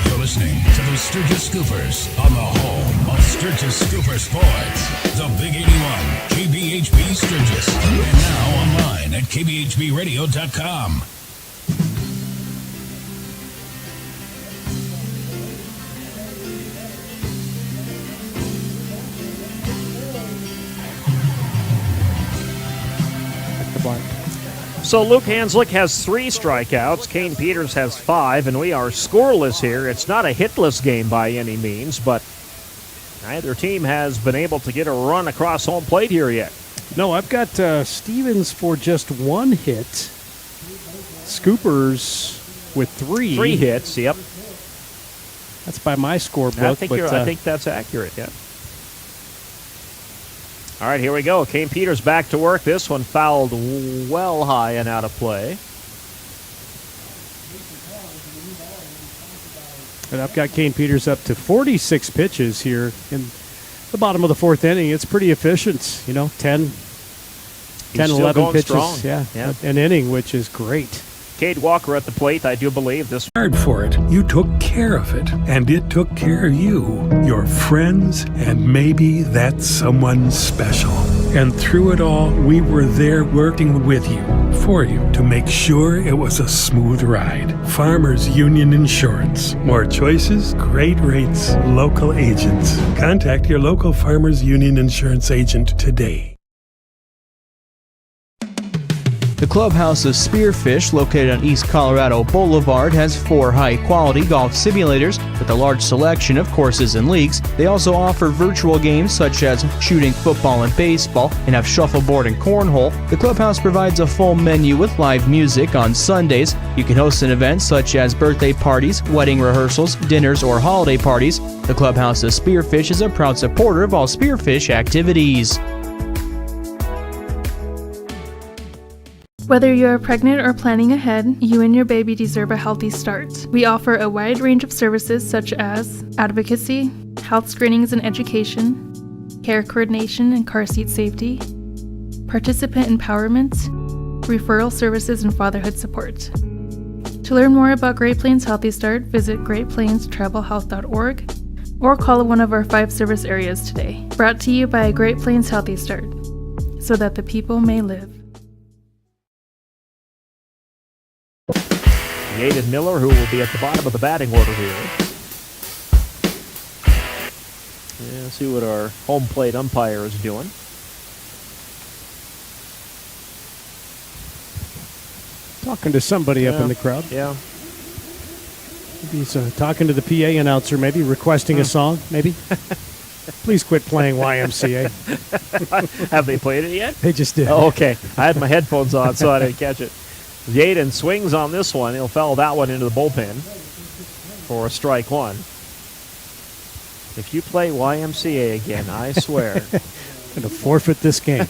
N: You're listening to the Sturgis Scoopers on the home of Sturgis Sturgis Scooper Sports, the Big 81, KBHB Sturgis, and now online at kbhbradio.com.
Q: So Luke Hanslick has 3 strikeouts. Kane Peters has 5, and we are scoreless here. It's not a hitless game by any means, but neither team has been able to get a run across home plate here yet.
O: No, I've got Stevens for just 1 hit. Scoopers with 3.
Q: 3 hits, yep.
O: That's by my scorebook.
Q: I think that's accurate, yeah. All right, here we go. Kane Peters back to work. This one fouled well high and out of play.
O: And I've got Kane Peters up to 46 pitches here in the bottom of the 4th inning. It's pretty efficient, 10, 11 pitches.
Q: Strong.
O: Yeah, an inning, which is great.
Q: Cade Walker at the plate, I do believe this.
E: Hard for it. You took care of it, and it took care of you, your friends, and maybe that someone special. And through it all, we were there working with you, for you, to make sure it was a smooth ride. Farmers Union Insurance. More choices, great rates, local agents. Contact your local Farmers Union Insurance agent today.
F: The clubhouse of Spearfish, located on East Colorado Boulevard, has 4 high-quality golf simulators with a large selection of courses and leagues. They also offer virtual games such as shooting football and baseball, and have shuffleboard and cornhole. The clubhouse provides a full menu with live music on Sundays. You can host an event such as birthday parties, wedding rehearsals, dinners, or holiday parties. The clubhouse of Spearfish is a proud supporter of all Spearfish activities.
G: Whether you are pregnant or planning ahead, you and your baby deserve a healthy start. We offer a wide range of services such as advocacy, health screenings and education, care coordination and car seat safety, participant empowerment, referral services, and fatherhood support. To learn more about Great Plains Healthy Start, visit greatplainstravelhealth.org or call one of our 5 service areas today. Brought to you by Great Plains Healthy Start, so that the people may live.
Q: Yaden Miller, who will be at the bottom of the batting order here. Yeah, see what our home plate umpire is doing.
O: Talking to somebody up in the crowd.
Q: Yeah.
O: Maybe he's talking to the PA announcer, maybe requesting a song, maybe. Please quit playing YMCA.
Q: Have they played it yet?
O: They just did.
Q: Oh, okay. I had my headphones on, so I didn't catch it. Yaden swings on this one. He'll foul that one into the bullpen for a strike 1. If you play YMCA again, I swear.
O: Going to forfeit this game.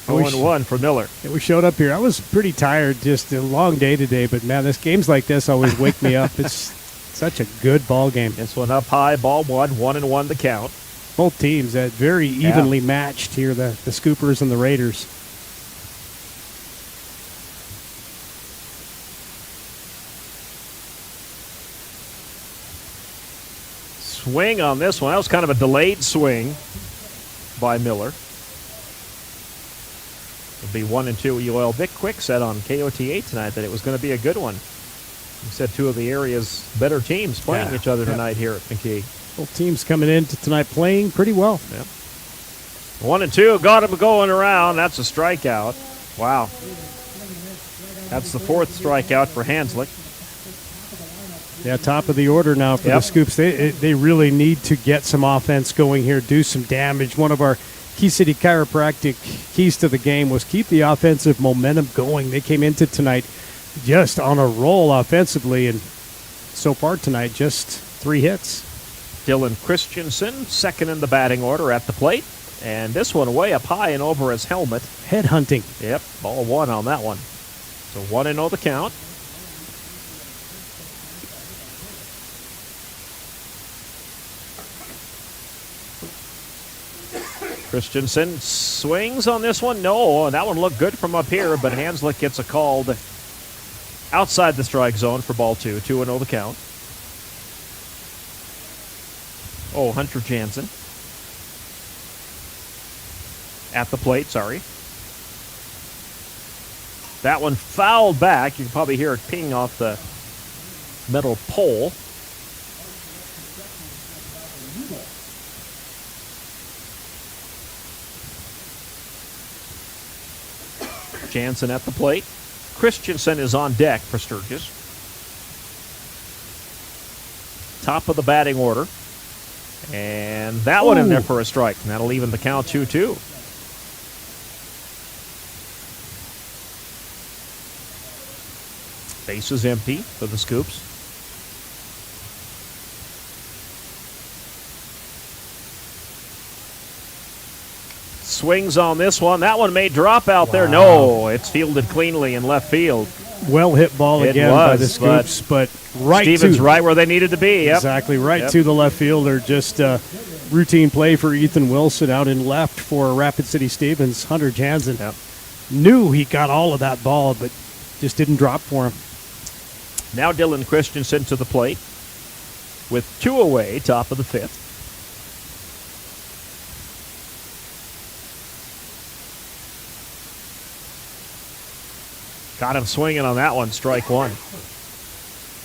Q: 0-1 for Miller.
O: We showed up here. I was pretty tired, just a long day today, but man, games like this always wake me up. It's such a good ball game.
Q: This one up high, ball 1, 1-1 the count.
O: Both teams very evenly matched here, the Scoopers and the Raiders.
Q: Swing on this one. That was kind of a delayed swing by Miller. It'll be 1-2. Yoel Vic Quick said on KOTA tonight that it was going to be a good one. He said 2 of the area's better teams playing each other tonight here at McKee.
O: Both teams coming into tonight playing pretty well.
Q: Yep. 1-2. Got him going around. That's a strikeout. Wow. That's the 4th strikeout for Hanslick.
O: Yeah, top of the order now for the Scoops. They really need to get some offense going here, do some damage. One of our Key City Chiropractic keys to the game was keep the offensive momentum going. They came into tonight just on a roll offensively, and so far tonight, just 3 hits.
Q: Dylan Christensen, second in the batting order at the plate. And this one way up high and over his helmet.
O: Head hunting.
Q: Yep, ball 1 on that one. So 1-0 the count. Christensen swings on this one. No, that one looked good from up here, but Hanslick gets a call outside the strike zone for ball 2. 2-0 the count. Hunter Jansen. At the plate, sorry. That one fouled back. You can probably hear it ping off the metal pole. Jansen at the plate. Christensen is on deck for Sturgis. Top of the batting order. And that one in there for a strike. And that'll even the count 2-2. Base is empty for the Scoops. Swings on this one. That one may drop out there. No, it's fielded cleanly in left field.
O: Well hit ball again by the Scoops, but right
Q: Stevens right where they needed to be. Yep.
O: Exactly, right to the left fielder. Just routine play for Ethan Wilson out in left for Rapid City Stevens. Hunter Jansen knew he got all of that ball, but just didn't drop for him.
Q: Now Dylan Christensen to the plate with 2 away, top of the 5th. Got him swinging on that one, strike 1.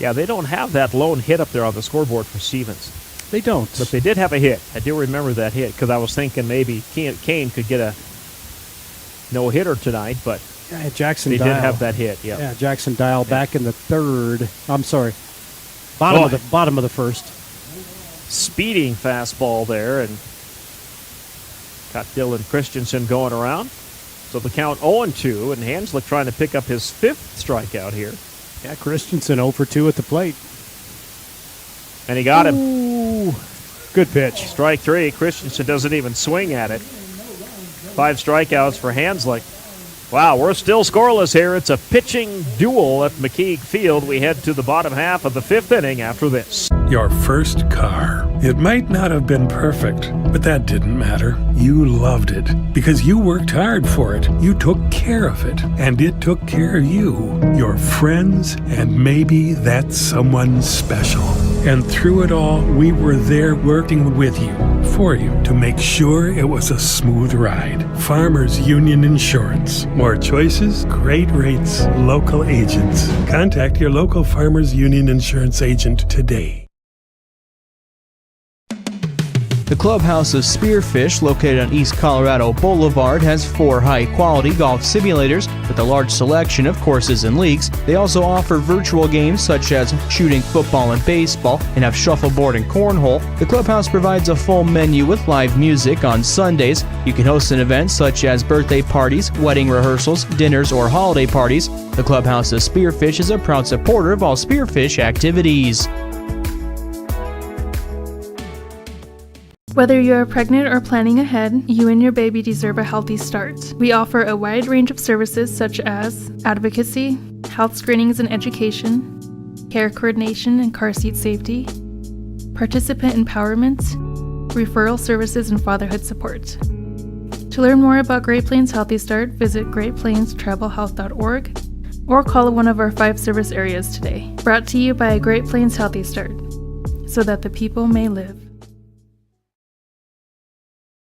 Q: Yeah, they don't have that lone hit up there on the scoreboard for Stevens.
O: They don't.
Q: But they did have a hit. I do remember that hit because I was thinking maybe Kane could get a no-hitter tonight, but
O: Jackson
Q: they
O: Dial
Q: did have that hit.
O: Yeah, Jackson Dial back in the third. I'm sorry, bottom of the first.
Q: Speeding fastball there, and got Dylan Christensen going around. So the count 0-2, and Hanslick trying to pick up his 5th strikeout here.
O: Yeah, Christensen 0 for 2 at the plate.
Q: And he got him.
O: Ooh, good pitch.
Q: Strike 3. Christensen doesn't even swing at it. 5 strikeouts for Hanslick. Wow, we're still scoreless here. It's a pitching duel at McKeague Field. We head to the bottom half of the 5th inning after this.
E: Your first car. It might not have been perfect, but that didn't matter. You loved it because you worked hard for it. You took care of it, and it took care of you, your friends, and maybe that someone special. And through it all, we were there working with you, for you, to make sure it was a smooth ride. Farmers Union Insurance. More choices, great rates, local agents. Contact your local Farmers Union Insurance agent today.
F: The clubhouse of Spearfish, located on East Colorado Boulevard, has 4 high-quality golf simulators with a large selection of courses and leagues. They also offer virtual games such as shooting football and baseball and have shuffleboard and cornhole. The clubhouse provides a full menu with live music on Sundays. You can host an event such as birthday parties, wedding rehearsals, dinners, or holiday parties. The clubhouse of Spearfish is a proud supporter of all Spearfish activities.
G: Whether you're pregnant or planning ahead, you and your baby deserve a healthy start. We offer a wide range of services such as advocacy, health screenings and education, care coordination and car seat safety, participant empowerment, referral services, and fatherhood support. To learn more about Great Plains Healthy Start, visit greatplainstravelhealth.org or call one of our 5 service areas today. Brought to you by Great Plains Healthy Start, so that the people may live.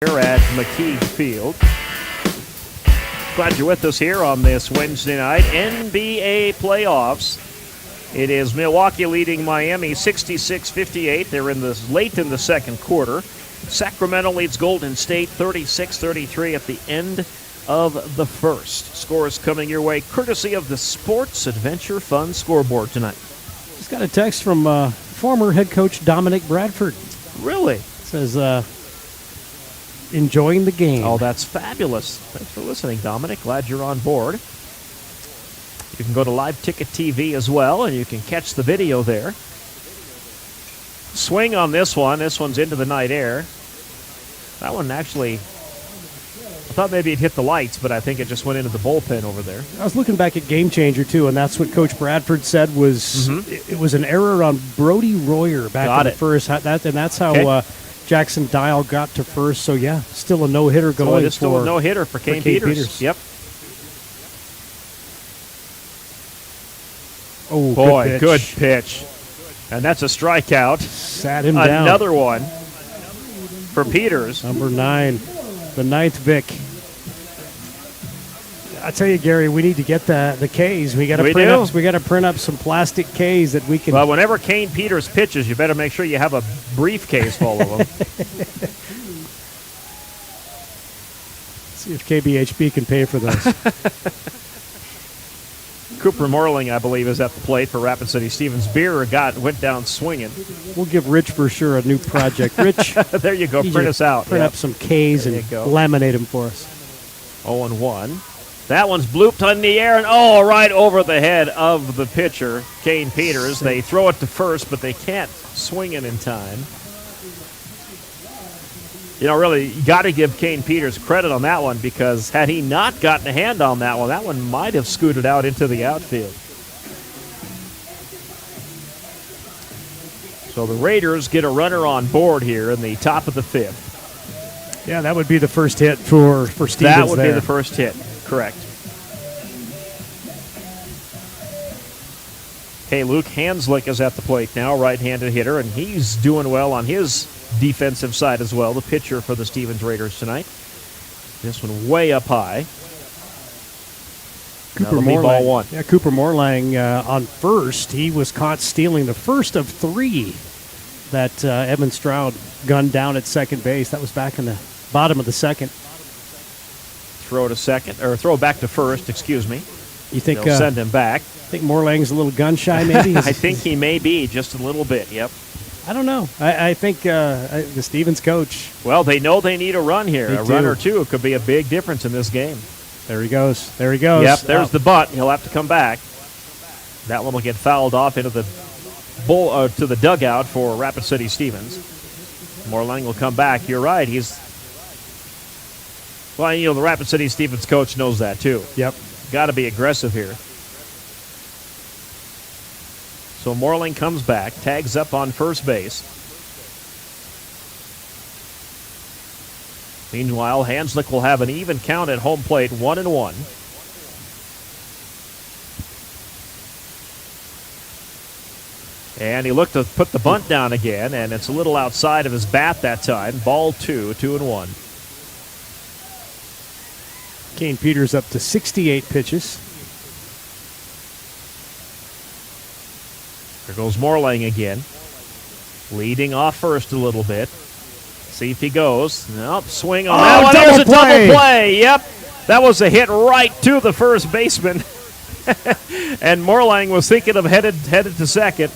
Q: Here at McKeague Field. Glad you're with us here on this Wednesday night. NBA playoffs. It is Milwaukee leading Miami 66-58. They're late in the second quarter. Sacramento leads Golden State 36-33 at the end of the first. Scores coming your way courtesy of the Sports Adventure Fun scoreboard tonight.
O: Just got a text from former head coach Dominic Bradford.
Q: Really?
O: Says, enjoying the game.
Q: Oh, that's fabulous. Thanks for listening, Dominic. Glad you're on board. You can go to Live Ticket TV as well, and you can catch the video there. Swing on this one. This one's into the night air. That one actually, I thought maybe it hit the lights, but I think it just went into the bullpen over there.
O: I was looking back at Game Changer, too, and that's what Coach Bradford said was it was an error on Brody Royer back in the first. And that's how Jackson Dial got to first. So, yeah, still a no-hitter going.
Q: So it is still a no-hitter for Kane Peters. Yep.
O: Oh,
Q: good pitch. And that's a strikeout.
O: Sat him down.
Q: Another one. for Peters.
O: Number 9, the 9th Vic. I tell you, Gary, we need to get the K's. We got to print up some plastic K's that we can.
Q: Well, whenever Kane Peters pitches, you better make sure you have a briefcase full of them.
O: See if KBHB can pay for those.
Q: Cooper Morling, I believe, is at the plate for Rapid City Stevens. Beer went down swinging.
O: We'll give Rich for sure a new project. Rich,
Q: there you go. Print us out.
O: Print up some K's and laminate them for us.
Q: 0-1. That one's blooped in the air and right over the head of the pitcher, Kane Peters. They throw it to first, but they can't swing it in time. You know, really, you got to give Kane Peters credit on that one, because had he not gotten a hand on that one might have scooted out into the outfield. So the Raiders get a runner on board here in the top of the 5th.
O: Yeah, that would be the first hit for Stevens.
Q: That would be the first hit, correct. Okay, Luke Hanslick is at the plate now, right-handed hitter, and he's doing well on his defensive side as well, the pitcher for the Stevens Raiders tonight. This one way up high.
O: Cooper Morlang. Ball 1. Yeah, Cooper Morlang on first. He was caught stealing the first of 3 that Evan Stroud gunned down at second base. That was back in the bottom of the 2nd.
Q: Throw back to first, excuse me.
O: You think
Q: they'll send him back?
O: I think Morlang's a little gun shy, maybe?
Q: I think he may be, just a little bit, yep.
O: I don't know. I think the Stevens coach.
Q: Well, they know they need a run here. Run or two could be a big difference in this game.
O: There he goes. Yep,
Q: there's the butt. He'll have to come back. That one will get fouled off into the to the dugout for Rapid City Stevens. Morlang will come back. You're right. The Rapid City Stevens coach knows that too.
O: Yep.
Q: Got to be aggressive here. So Morling comes back, tags up on first base. Meanwhile, Hanslick will have an even count at home plate, 1-1. And he looked to put the bunt down again, and it's a little outside of his bat that time. Ball 2-1.
O: Kane Peters up to 68 pitches.
Q: There goes Morlang again. Leading off first a little bit. See if he goes. Nope, swing on that one. There's a double play. Yep. That was a hit right to the first baseman. And Morlang was thinking of headed to second.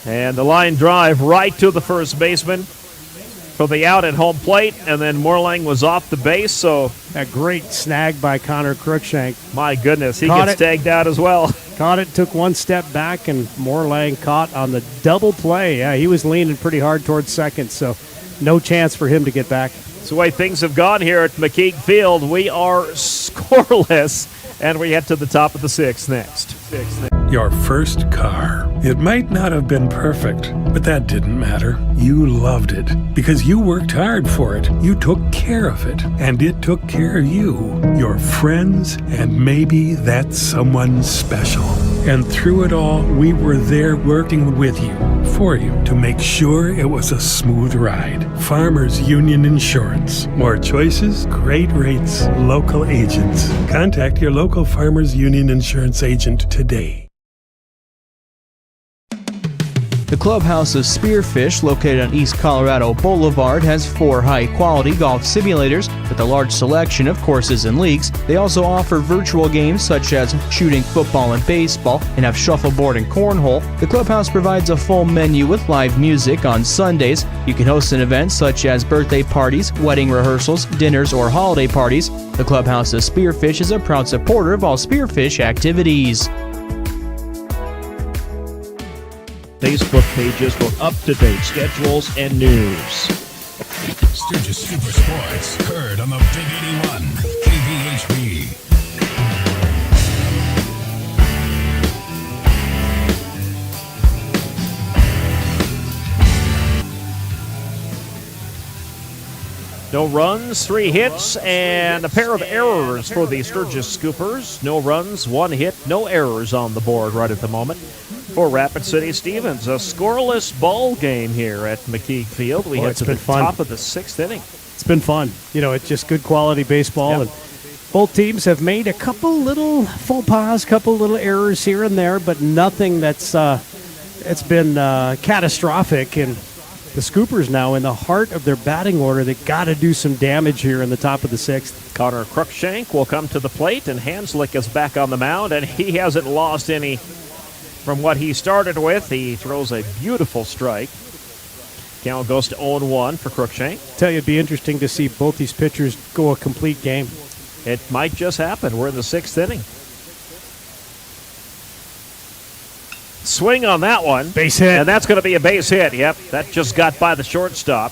Q: And the line drive right to the first baseman for the out at home plate. And then Morlang was off the base. So
O: a great snag by Connor Cruikshank.
Q: My goodness, he gets tagged out as well.
O: Caught it, took one step back, and Morlang caught on the double play. Yeah, he was leaning pretty hard towards second, so no chance for him to get back.
Q: It's the way things have gone here at McKeague Field. We are scoreless, and we head to the top of the 6th next.
E: Your first car. It might not have been perfect, but that didn't matter. You loved it because you worked hard for it. You took care of it, and it took care of you, your friends, and maybe that someone special. And through it all, we were there working with you, for you, to make sure it was a smooth ride. Farmers Union Insurance. More choices, great rates, local agents. Contact your local Farmers Union Insurance agent today.
F: The clubhouse of Spearfish, located on East Colorado Boulevard, has 4 high-quality golf simulators with a large selection of courses and leagues. They also offer virtual games such as shooting football and baseball, and have shuffleboard and cornhole. The clubhouse provides a full menu with live music on Sundays. You can host an event such as birthday parties, wedding rehearsals, dinners, or holiday parties. The clubhouse of Spearfish is a proud supporter of all Spearfish activities.
I: Facebook pages for up-to-date schedules and news.
N: Sturgis Super Sports, heard on the Big 81, KBHB.
Q: No runs, 3 hits, and a pair of errors for the Sturgis Scoopers. No runs, 1 hit, no errors on the board right at the moment. for Rapid City Stevens. A scoreless ball game here at McKeague Field. We head to the top of the 6th inning.
O: It's been fun. It's just good quality baseball. And both teams have made a couple little faux pas, couple little errors here and there, but nothing that's it's been catastrophic. And the Scoopers now in the heart of their batting order. They got to do some damage here in the top of the 6th.
Q: Connor Cruikshank will come to the plate, and Hanslick is back on the mound, and he hasn't lost any from what he started with. He throws a beautiful strike. Count goes to 0-1 for Cruikshank.
O: Tell you, it'd be interesting to see both these pitchers go a complete game.
Q: It might just happen. We're in the 6th inning. Swing on that one.
O: Base hit.
Q: And that's going to be a base hit. Yep, that just got by the shortstop.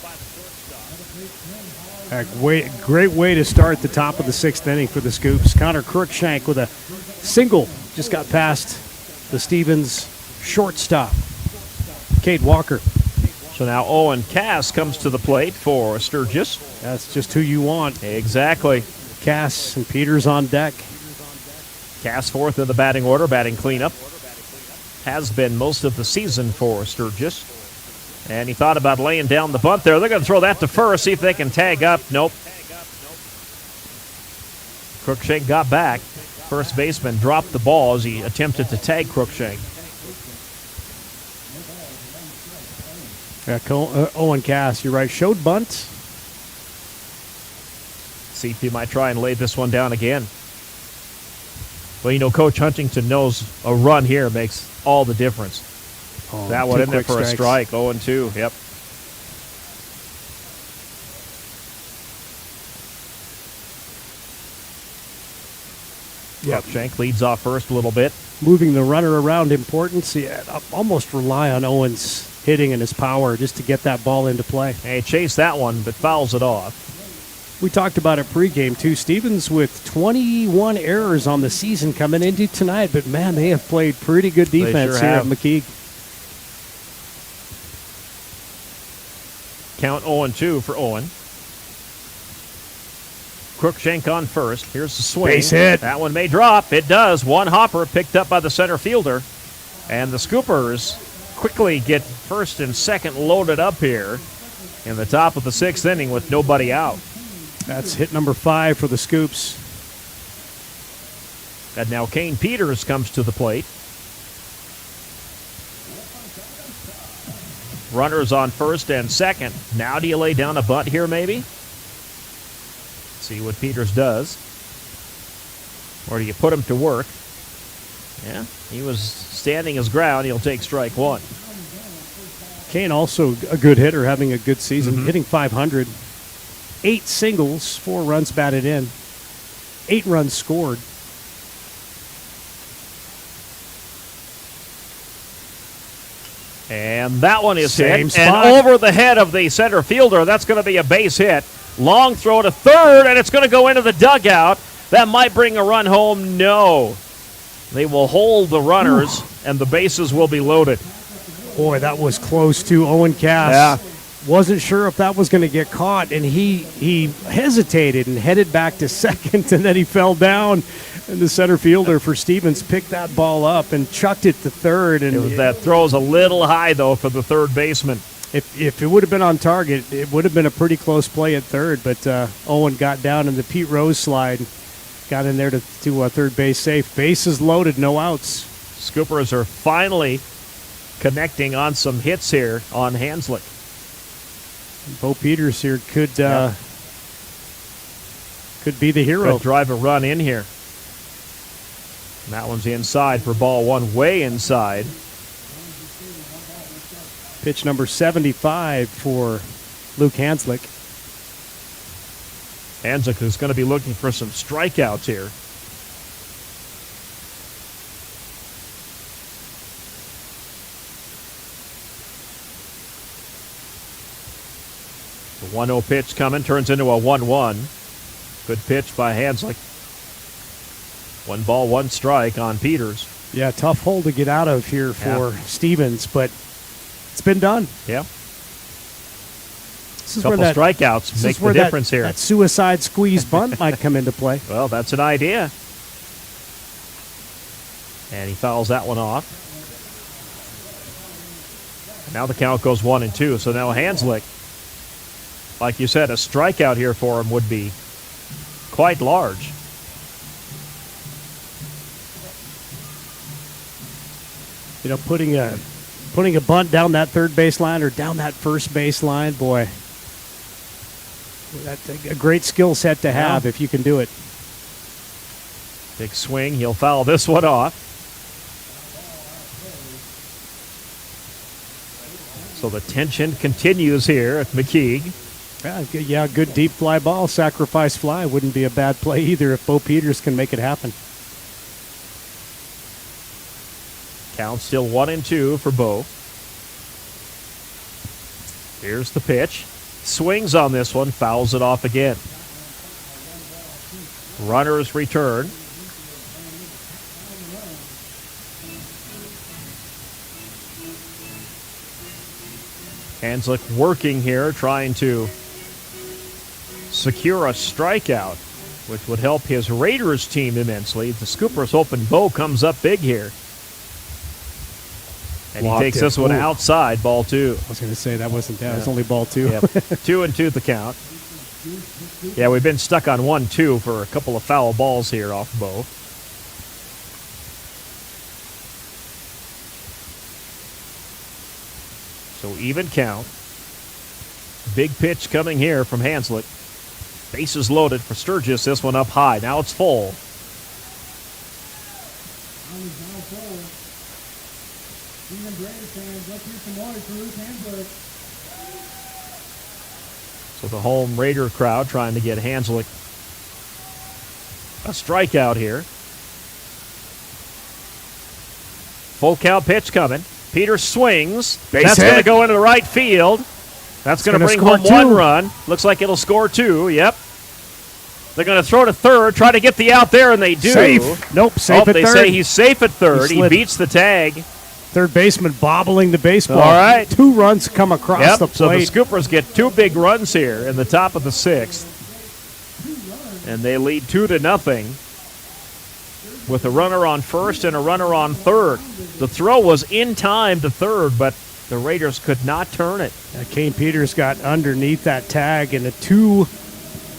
O: Great way to start the top of the 6th inning for the Scoops. Connor Cruikshank with a single just got past the Stevens shortstop, Cade Walker.
Q: So now Owen Cass comes to the plate for Sturgis.
O: That's just who you want.
Q: Exactly.
O: Cass and Peters on deck.
Q: Cass fourth in the batting order, batting cleanup. Has been most of the season for Sturgis. And he thought about laying down the bunt there. They're going to throw that to first, see if they can tag up. Nope. Cruikshank got back. First baseman dropped the ball as he attempted to tag Cruikshank.
O: Yeah, Owen Cass, you're right. Showed bunt.
Q: See if he might try and lay this one down again. Well, Coach Huntington knows a run here makes all the difference.
O: Oh,
Q: that one in there for
O: strikes.
Q: A strike. 0-2. Yep. Cruikshank leads off first a little bit.
O: Moving the runner around important. Yeah, almost rely on Owen's hitting and his power just to get that ball into play.
Q: Hey, chase that one, but fouls it off.
O: We talked about it pregame, too. Stevens with 21 errors on the season coming into tonight, but, man, they have played pretty good defense here at McKeague.
Q: Count 0-2 for Owen. Cruikshank on first. Here's the swing.
O: Base hit.
Q: That one may drop. It does. One hopper picked up by the center fielder. And the Scoopers quickly get first and second loaded up here in the top of the 6th inning with nobody out.
O: That's hit number 5 for the Scoops.
Q: And now Kane Peters comes to the plate. Runners on first and second. Now do you lay down a bunt here maybe? See what Peters does. Or do you put him to work? Yeah, he was standing his ground. He'll take strike one.
O: Kane also a good hitter, having a good season, hitting .500. 8 singles, 4 runs batted in, 8 runs scored.
Q: And that one is
O: Same
Q: hit.
O: spot.
Q: And over the head of the center fielder. That's going to be a base hit. Long throw to third, and it's going to go into the dugout. That might bring a run home. No. They will hold the runners, and the bases will be loaded.
O: Boy, that was close to Owen Cass.
Q: Yeah.
O: Wasn't sure if that was going to get caught, and he hesitated and headed back to second, and then he fell down, and the center fielder for Stevens picked that ball up and chucked it to third. And
Q: that throw is a little high, though, for the third baseman.
O: If it would have been on target, it would have been a pretty close play at third, but Owen got down in the Pete Rose slide, got in there to third base safe. Bases loaded, no outs.
Q: Scoopers are finally connecting on some hits here on Hanslick.
O: Bo Peters here could be the hero.
Q: Could drive a run in here. And that one's inside for ball one, way inside.
O: Pitch number 75 for Luke Hanslick.
Q: Hanslick is going to be looking for some strikeouts here. The 1-0 pitch coming, turns into a 1-1. Good pitch by Hanslick. 1 ball, 1 strike on Peters.
O: Yeah, tough hole to get out of here for Stevens, but it's been done.
Q: Yeah.
O: This is
Q: couple
O: where
Q: strikeouts make the difference here.
O: That suicide squeeze bunt might come into play.
Q: Well, that's an idea. And he fouls that one off. Now the count goes 1-2. So now Hanslick, like you said, a strikeout here for him would be quite large.
O: You know, putting a bunt down that third base line or down that first base line, boy, that's a great skill set to have if you can do it.
Q: Big swing. He'll foul this one off. So the tension continues here at McKeague.
O: Yeah, good deep fly ball, sacrifice fly. Wouldn't be a bad play either if Bo Peters can make it happen.
Q: Count still 1-2 for Bo. Here's the pitch. Swings on this one, fouls it off again. Runners return. Hanslick working here, trying to secure a strikeout, which would help his Raiders team immensely. The Scoopers hoping Bo comes up big here. And he takes this one outside, ball 2.
O: I was going to say that wasn't that. It was only ball 2.
Q: Yep. 2-2 the count. Yeah, we've been stuck on 1-2 for a couple of foul balls here off Bo. So even count. Big pitch coming here from Hanslick. Bases loaded for Sturgis. This one up high. Now it's full. So the home Raider crowd trying to get Hanslick a strikeout here. Full count pitch coming. Peter swings. That's going to go into the right field. That's going to bring home 1 run. Looks like it'll score 2. Yep. They're going to throw to third, try to get the out there, and they do.
O: Safe. Nope, safe at third.
Q: They say he's safe at third. He beats the tag.
O: Third baseman bobbling the baseball.
Q: All right.
O: 2 runs come across the plate.
Q: So the Scoopers get 2 big runs here in the top of the 6th. And they lead 2-0 with a runner on first and a runner on third. The throw was in time to third, but the Raiders could not turn it.
O: Kane Peters got underneath that tag and a 2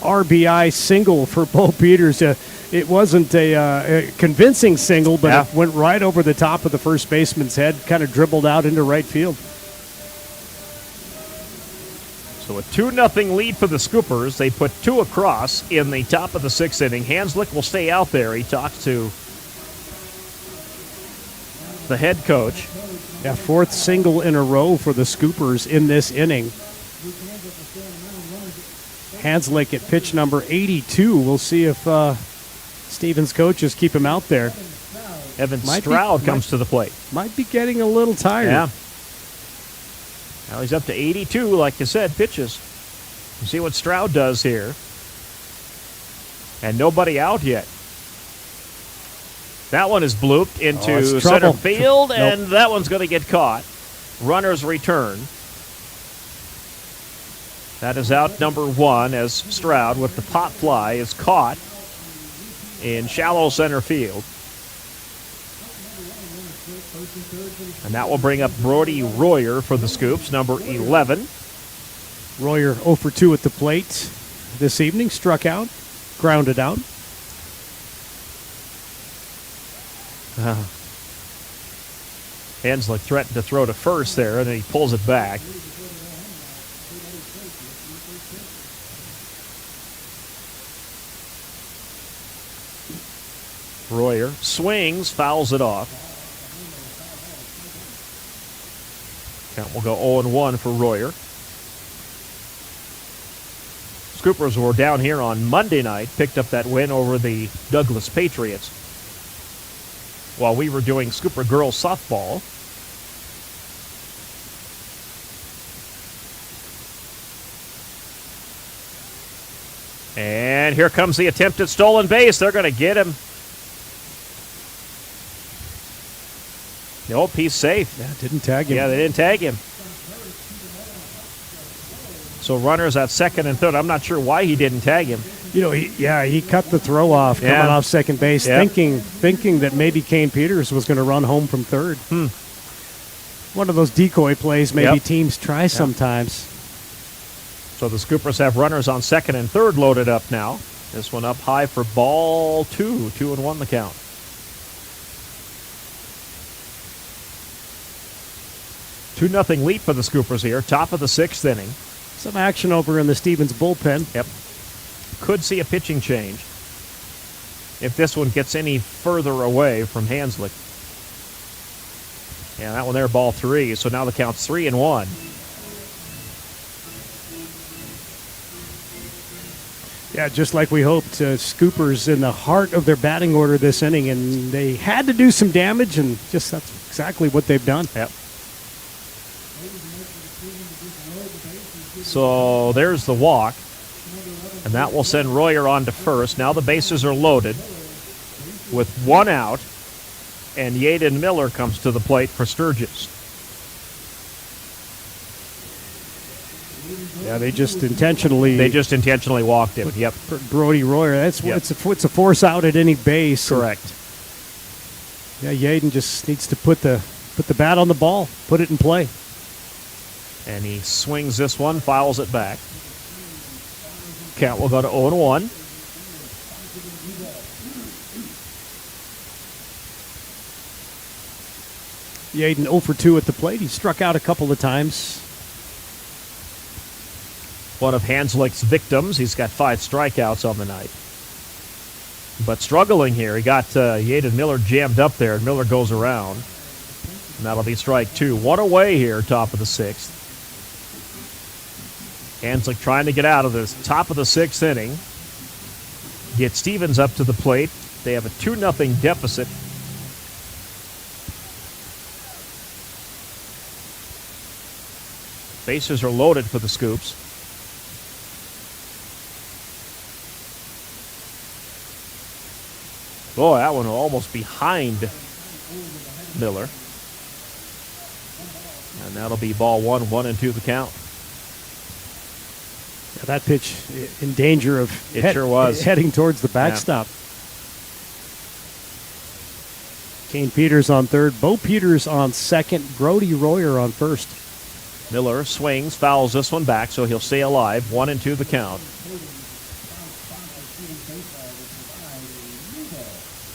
O: RBI single for Bo Peters. It wasn't a convincing single, but it went right over the top of the first baseman's head, kind of dribbled out into right field.
Q: So a 2-0 lead for the Scoopers. They put 2 across in the top of the 6th inning. Hanslick will stay out there. He talks to the head coach.
O: Yeah, 4th single in a row for the Scoopers in this inning. Hanslick at pitch number 82. We'll see if Stevens' coaches keep him out there.
Q: Evan Stroud comes to the plate.
O: Might be getting a little tired.
Q: Yeah. Now he's up to 82, like you said, pitches. We'll see what Stroud does here. And nobody out yet. That one is blooped into center field, and that one's going to get caught. Runners return. That is out number 1 as Stroud with the pop fly is caught in shallow center field. And that will bring up Brody Royer for the Scoops, number 11.
O: Royer 0 for 2 at the plate this evening, struck out, grounded out.
Q: Hanslick threatened to throw to first there, and then he pulls it back. Royer swings, fouls it off. Count will go 0-1 for Royer. Scoopers were down here on Monday night, picked up that win over the Douglas Patriots. While we were doing Scooper girls softball. And here comes the attempted stolen base. They're going to get him. Nope, he's safe.
O: Yeah, didn't tag him.
Q: Yeah, they didn't tag him. So runners at second and third. I'm not sure why he didn't tag him.
O: You know, he cut the throw off coming off second base, thinking that maybe Kane Peters was going to run home from third. One of those decoy plays maybe
Q: Yep.
O: teams try sometimes.
Q: So the Scoopers have runners on second and third loaded up now. This one up high for ball 2. 2-1 the count. Two nothing lead for the Scoopers here. Top of the sixth inning.
O: Some action over in the Stevens bullpen.
Q: Yep. Could see a pitching change if this one gets any further away from Hanslick. Yeah, that one there, ball 3. So now the count's 3-1.
O: Yeah, just like we hoped. Scoopers in the heart of their batting order this inning, and they had to do some damage, and just that's exactly what they've done.
Q: Yep. So there's the walk, and that will send Royer on to first. Now the bases are loaded with one out, and Yaden Miller comes to the plate for Sturgis.
O: Yeah, they just intentionally
Q: walked him. Yep.
O: Brody Royer. It's a force out at any base.
Q: Correct.
O: Yeah, Yaden just needs to put the bat on the ball, put it in play.
Q: And he swings this one, fouls it back. Count will go to 0-1.
O: Yaden 0 for 2 at the plate. He struck out a couple of times.
Q: One of Hanslick's victims. He's got 5 strikeouts on the night. But struggling here. He got Yaden Miller jammed up there, and Miller goes around. And that'll be strike 2. One away here, top of the 6th. Hanslick trying to get out of this top of the 6th inning. Get Stevens up to the plate. They have a 2-0 deficit. Bases are loaded for the Scoops. Boy, that one almost behind Miller. And that'll be ball 1, 1-2 the count.
O: Yeah, that pitch in danger of
Q: sure was.
O: Heading towards the backstop. Kane Peters on third, Bo Peters on second, Brody Royer on first.
Q: Miller swings, fouls this one back, so he'll stay alive. 1-2 the count.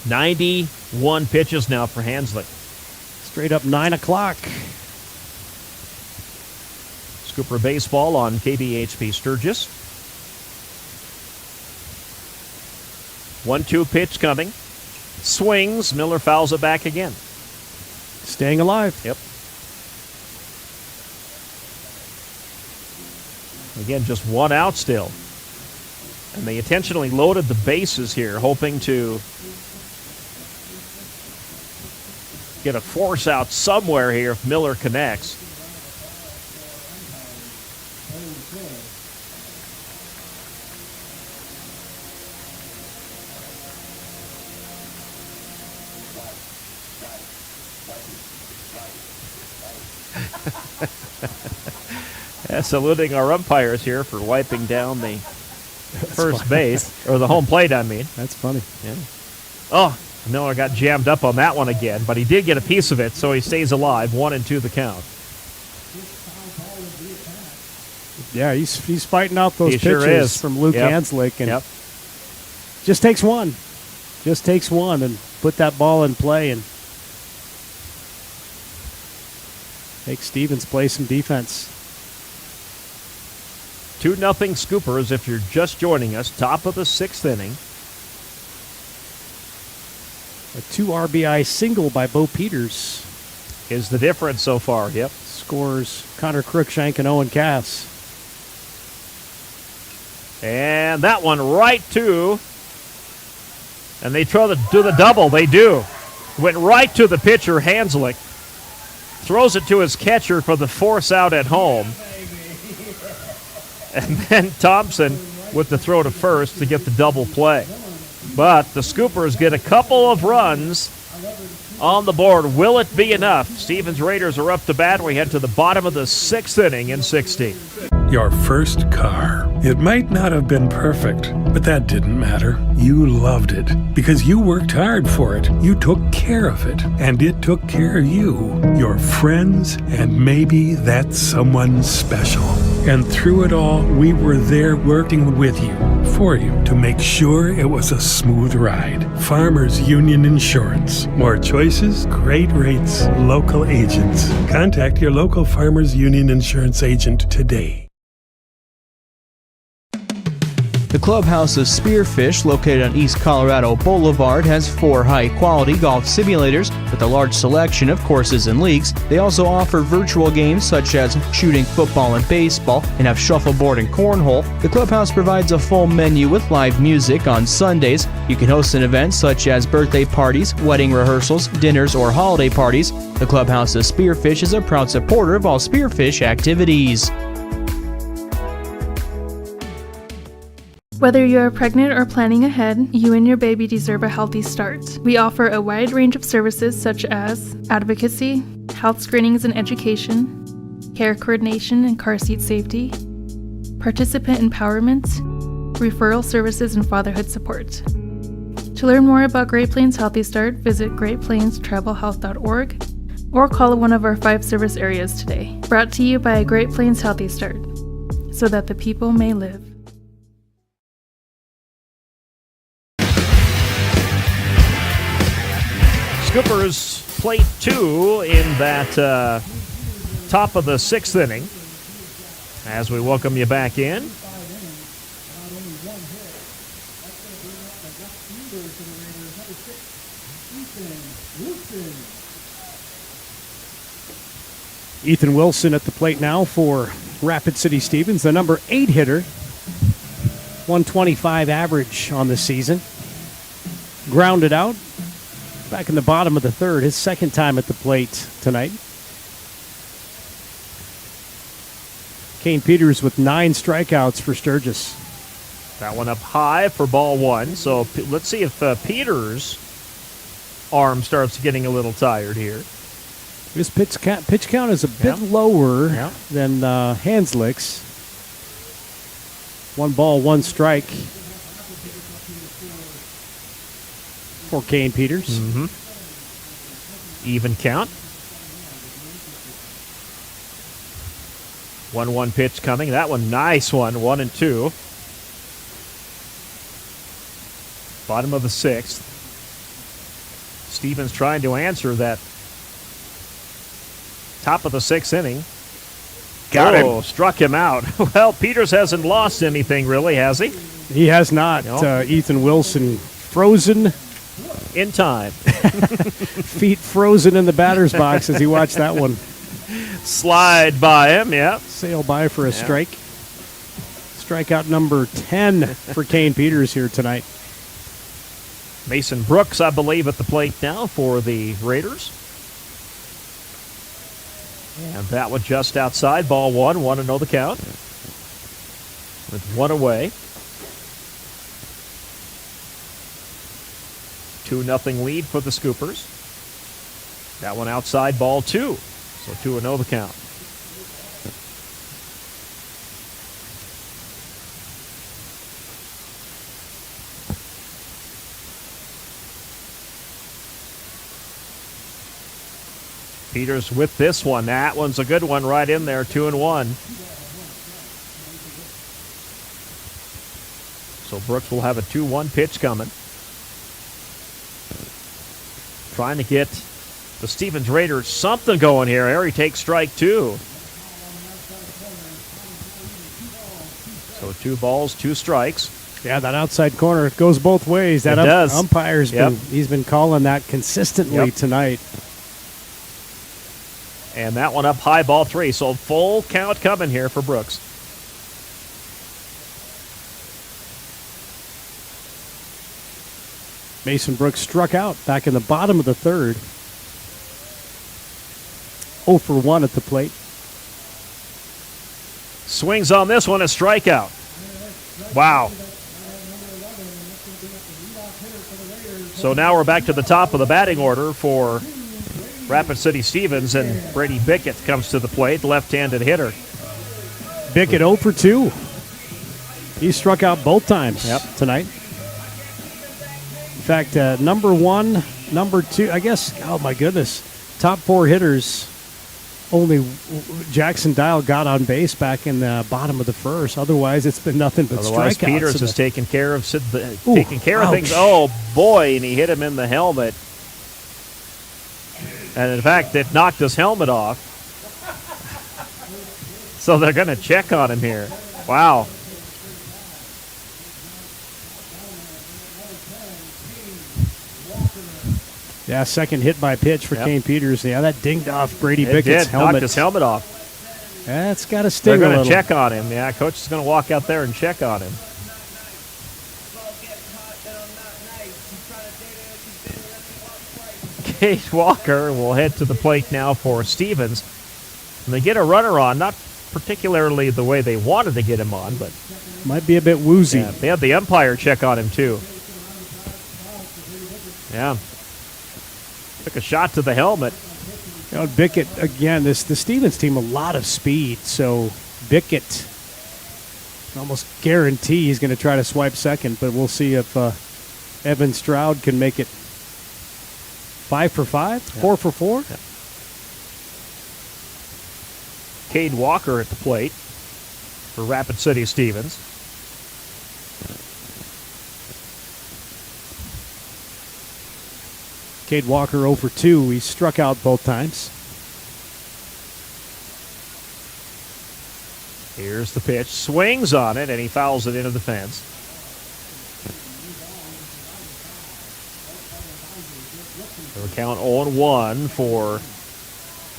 Q: 91 pitches now for Hanslick.
O: Straight up 9 o'clock.
Q: Scooper Baseball on KBHP Sturgis. 1-2 pitch coming. Swings. Miller fouls it back again.
O: Staying alive.
Q: Yep. Again, just one out still. And they intentionally loaded the bases here, hoping to get a force out somewhere here if Miller connects. Saluting our umpires here for wiping down the first base, or the home plate, I mean.
O: That's funny.
Q: Yeah. Oh, Miller got jammed up on that one again, but he did get a piece of it, so he stays alive. 1-2 the count.
O: Yeah, he's fighting out those pitches
Q: sure is.
O: from Luke Hanslick. And just takes one. Just takes one and put that ball in play and make Stevens play some defense.
Q: 2-0 Scoopers if you're just joining us. Top of the 6th inning.
O: A 2 RBI single by Bo Peters
Q: is the difference so far. Yep.
O: Scores Connor Cruikshank and Owen Cass.
Q: And that one right to, and they try to do the double. They do. Went right to the pitcher, Hanslick. Throws it to his catcher for the force out at home. And then Thompson with the throw to first to get the double play. But the Scoopers get a couple of runs on the board. Will it be enough? Stevens Raiders are up to bat. We head to the bottom of the 6th inning in 16.
E: Your first car. It might not have been perfect, but that didn't matter. You loved it because you worked hard for it. You took care of it, and it took care of you, your friends, and maybe that someone special. And through it all, we were there working with you, for you, to make sure it was a smooth ride. Farmers Union Insurance. More choices, great rates, local agents. Contact your local Farmers Union Insurance agent today.
F: The clubhouse of Spearfish, located on East Colorado Boulevard, has 4 high-quality golf simulators with a large selection of courses and leagues. They also offer virtual games such as shooting football and baseball and have shuffleboard and cornhole. The clubhouse provides a full menu with live music on Sundays. You can host an event such as birthday parties, wedding rehearsals, dinners, or holiday parties. The clubhouse of Spearfish is a proud supporter of all Spearfish activities.
G: Whether you are pregnant or planning ahead, you and your baby deserve a healthy start. We offer a wide range of services such as advocacy, health screenings and education, care coordination and car seat safety, participant empowerment, referral services, and fatherhood support. To learn more about Great Plains Healthy Start, visit greatplainstravelhealth.org or call one of our 5 service areas today. Brought to you by Great Plains Healthy Start, so that the people may live.
Q: Scoopers plate 2 in that top of the 6th inning. As we welcome you back in.
O: Ethan Wilson at the plate now for Rapid City Stevens, the number 8 hitter. 125 average on the season. Grounded out. Back in the bottom of the 3rd, his second time at the plate tonight. Kane Peters with 9 strikeouts for Sturgis.
Q: That one up high for ball 1. So let's see if Peters' arm starts getting a little tired here.
O: His pitch count is a bit lower than Hanslick's. 1 ball, 1 strike for Kane Peters.
Q: Mm-hmm. Even count. 1-1 pitch coming. That one, nice one. 1-2. Bottom of the 6th. Stevens trying to answer that top of the 6th inning.
O: Got him.
Q: Struck him out. Well, Peters hasn't lost anything, really, has he?
O: He has not.
Q: No.
O: Ethan Wilson frozen
Q: in time.
O: Feet frozen in the batter's box as he watched that one
Q: slide by him. Yeah,
O: sail by for a strike. Strikeout number 10 for Kane Peters here tonight.
Q: Mason Brooks, I believe, at the plate now for the Raiders. And that one just outside. Ball 1, 1-0 the count. With 1 away. 2-0 lead for the Scoopers. That one outside, ball 2. So 2-0 the count. Peters with this one. That one's a good one right in there, 2-1. So Brooks will have a 2-1 pitch coming. Trying to get the Stevens Raiders something going here. Harry takes strike 2. So 2 balls, 2 strikes.
O: Yeah, that outside corner, it goes both ways. That
Q: does.
O: Umpire's he's been calling that consistently tonight.
Q: And that one up high, ball 3. So full count coming here for Brooks.
O: Mason Brooks struck out back in the bottom of the 3rd. 0 for 1 at the plate.
Q: Swings on this one, a strikeout. Wow. So now we're back to the top of the batting order for Rapid City Stevens, and Brady Bickett comes to the plate, left-handed hitter.
O: Bickett 0 for 2. He struck out both times tonight. In fact, number 1, number 2, I guess, oh my goodness, top 4 hitters, only Jackson Dial got on base back in the bottom of the first. Otherwise, it's been nothing but
Q: Otherwise,
O: strikeouts.
Q: Peters is taking care of things. Oh, boy, and he hit him in the helmet. And, in fact, it knocked his helmet off. So they're going to check on him here. Wow.
O: Yeah, second hit by pitch for Kane Peters. Yeah, that dinged off Brady Bickett's helmet.
Q: Knocked his helmet off.
O: That's got to sting a
Q: They're
O: little.
Q: going to check on him. Yeah, coach is going to walk out there and check on him. Cade Walker will head to the plate now for Stevens. And they get a runner on, not particularly the way they wanted to get him on, but
O: might be a bit woozy.
Q: Yeah, they had the umpire check on him too. Yeah. Took a shot to the helmet.
O: You know, Bickett, again, the Stevens team, a lot of speed. So Bickett almost guarantee he's going to try to swipe second, but we'll see if Evan Stroud can make it 5 for 5, 4 for 4.
Q: Yeah. Cade Walker at the plate for Rapid City Stevens.
O: Cade Walker 0 for 2. He struck out both times.
Q: Here's the pitch. Swings on it, and he fouls it into the fence. So the count 0-1 for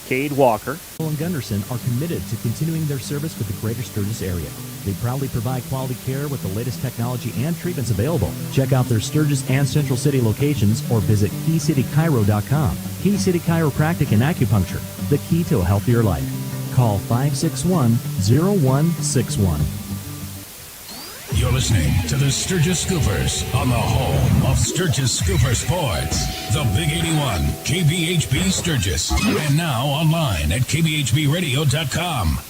Q: Cade Walker.
J: and Gunderson are committed to continuing their service with the greater Sturgis area. They proudly provide quality care with the latest technology and treatments available. Check out their Sturgis and Central City locations or visit keycitychiro.com. Key City Chiropractic and Acupuncture, the key to a healthier life. Call 561-0161.
N: You're listening to the Sturgis Scoopers on the home of Sturgis Scooper Sports. The Big 81, KBHB Sturgis. And now online at kbhbradio.com.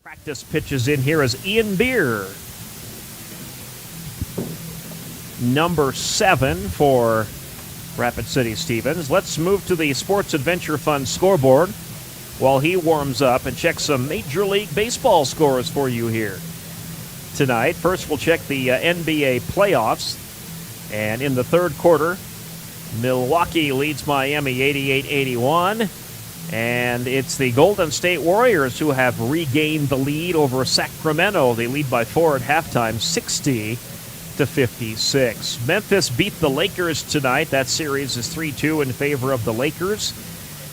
Q: Practice pitches in here as Ian Beer. Number 7 for Rapid City Stevens. Let's move to the Sports Adventure Fund scoreboard while he warms up and check some Major League Baseball scores for you here tonight. First, we'll check the NBA playoffs. And in the third quarter, Milwaukee leads Miami 88-81. And it's the Golden State Warriors who have regained the lead over Sacramento. They lead by 4 at halftime, 60-56. Memphis beat the Lakers tonight. That series is 3-2 in favor of the Lakers.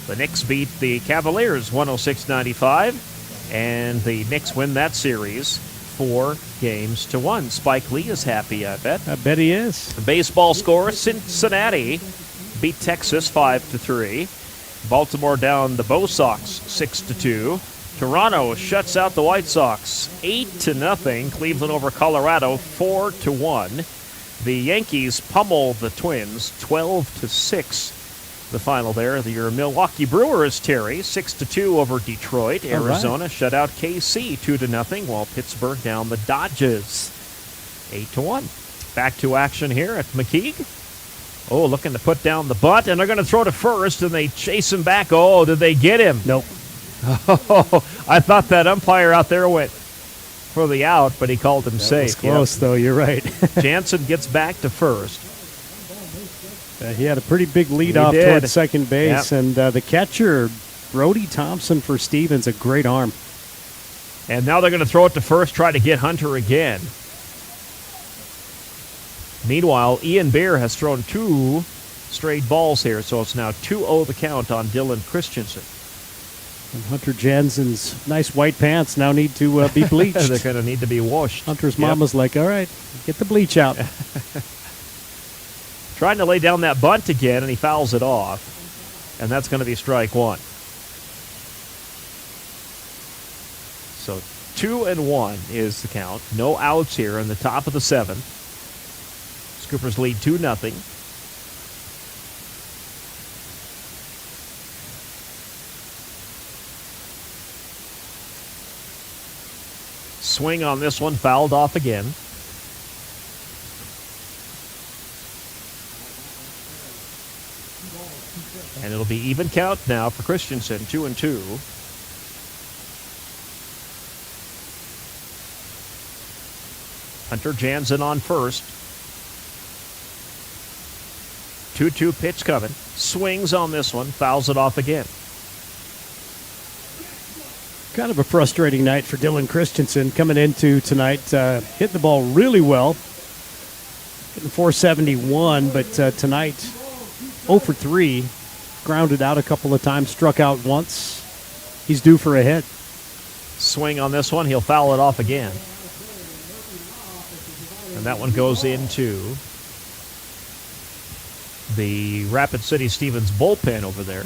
Q: The Knicks beat the Cavaliers 106-95. And the Knicks win that series 4-1. Spike Lee is happy, I bet.
O: I bet he is.
Q: Baseball score, Cincinnati beat Texas 5-3. Baltimore down the Bo Sox 6-2. Toronto shuts out the White Sox 8-0. Cleveland over Colorado 4-1. The Yankees pummel the Twins 12-6. The final there. Your Milwaukee Brewers, Terry, 6-2 over Detroit. Arizona shut out KC 2-0, while Pittsburgh down the Dodgers 8-1. Back to action here at McKeague. Oh, looking to put down the bunt, and they're going to throw to first, and they chase him back. Oh, did they get him?
O: Nope.
Q: Oh, I thought that umpire out there went for the out, but he called him safe.
O: That was close, though. You're right.
Q: Jansen gets back to first.
O: He had a pretty big lead off towards second base, and the catcher, Brody Thompson for Stevens, a great arm.
Q: And now they're going to throw it to first, try to get Hunter again. Meanwhile, Ian Beer has thrown 2 straight balls here, so it's now 2-0 the count on Dylan Christensen.
O: And Hunter Jansen's nice white pants now need to be bleached.
Q: They're going to need to be washed.
O: Hunter's mama's like, all right, get the bleach out.
Q: Trying to lay down that bunt again, and he fouls it off. And that's going to be strike 1. So 2-1 is the count. No outs here in the top of the 7th. Scoopers lead 2-0. Swing on this one, fouled off again. And it'll be even count now for Christensen, 2-2. Hunter Jansen on first. 2-2 pitch coming. Swings on this one, fouls it off again.
O: Kind of a frustrating night for Dylan Christensen coming into tonight. Hitting the ball really well. Hitting 471, but tonight 0 for 3. Grounded out a couple of times, struck out once. He's due for a hit.
Q: Swing on this one, he'll foul it off again. And that one goes into the Rapid City Stevens bullpen over there.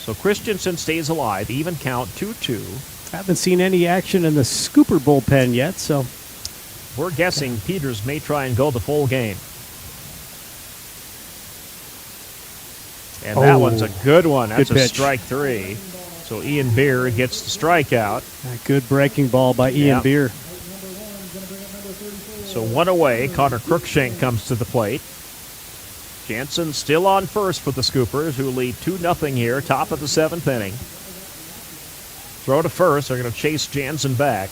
Q: So Christensen stays alive, even count 2-2.
O: Haven't seen any action in the Scooper bullpen yet, so
Q: we're guessing Peters may try and go the full game. And that one's a good one. That's a strike 3. So Ian Beer gets the strikeout.
O: A good breaking ball by Ian Beer.
Q: So 1 away. Connor Crookshank comes to the plate. Jansen still on first for the Scoopers, who lead 2-0 here, top of the 7th inning. Throw to first. They're going to chase Jansen back.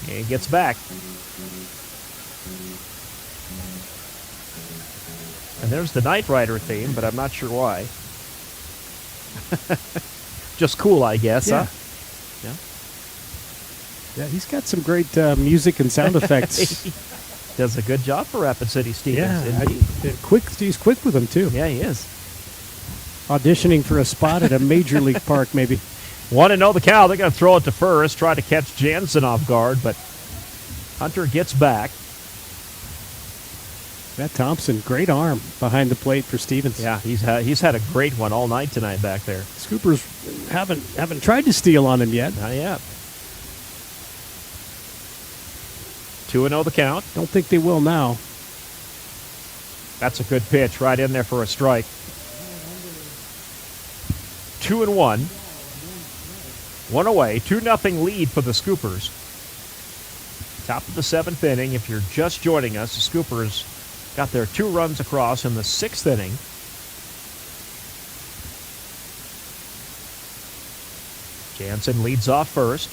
Q: And he gets back. And there's the Knight Rider theme, but I'm not sure why. Just cool, I guess,
O: yeah.
Q: Huh?
O: Yeah, he's got some great music and sound effects.
Q: Does a good job for Rapid City Stevens.
O: Yeah, he's quick with them, too.
Q: Yeah, he is.
O: Auditioning for a spot at a major league park, maybe.
Q: 1-0 the count. They're going to throw it to first, try to catch Jansen off guard, but Hunter gets back.
O: Matt Thompson, great arm behind the plate for Stevens.
Q: Yeah, he's had a great one all night tonight back there.
O: Scoopers haven't tried to steal on him yet.
Q: Not yet. 2-0 the count.
O: Don't think they will now.
Q: That's a good pitch right in there for a strike. 2-1. 1 away. 2-0 lead for the Scoopers. Top of the 7th inning. If you're just joining us, the Scoopers got their 2 runs across in the 6th inning. Jansen leads off first.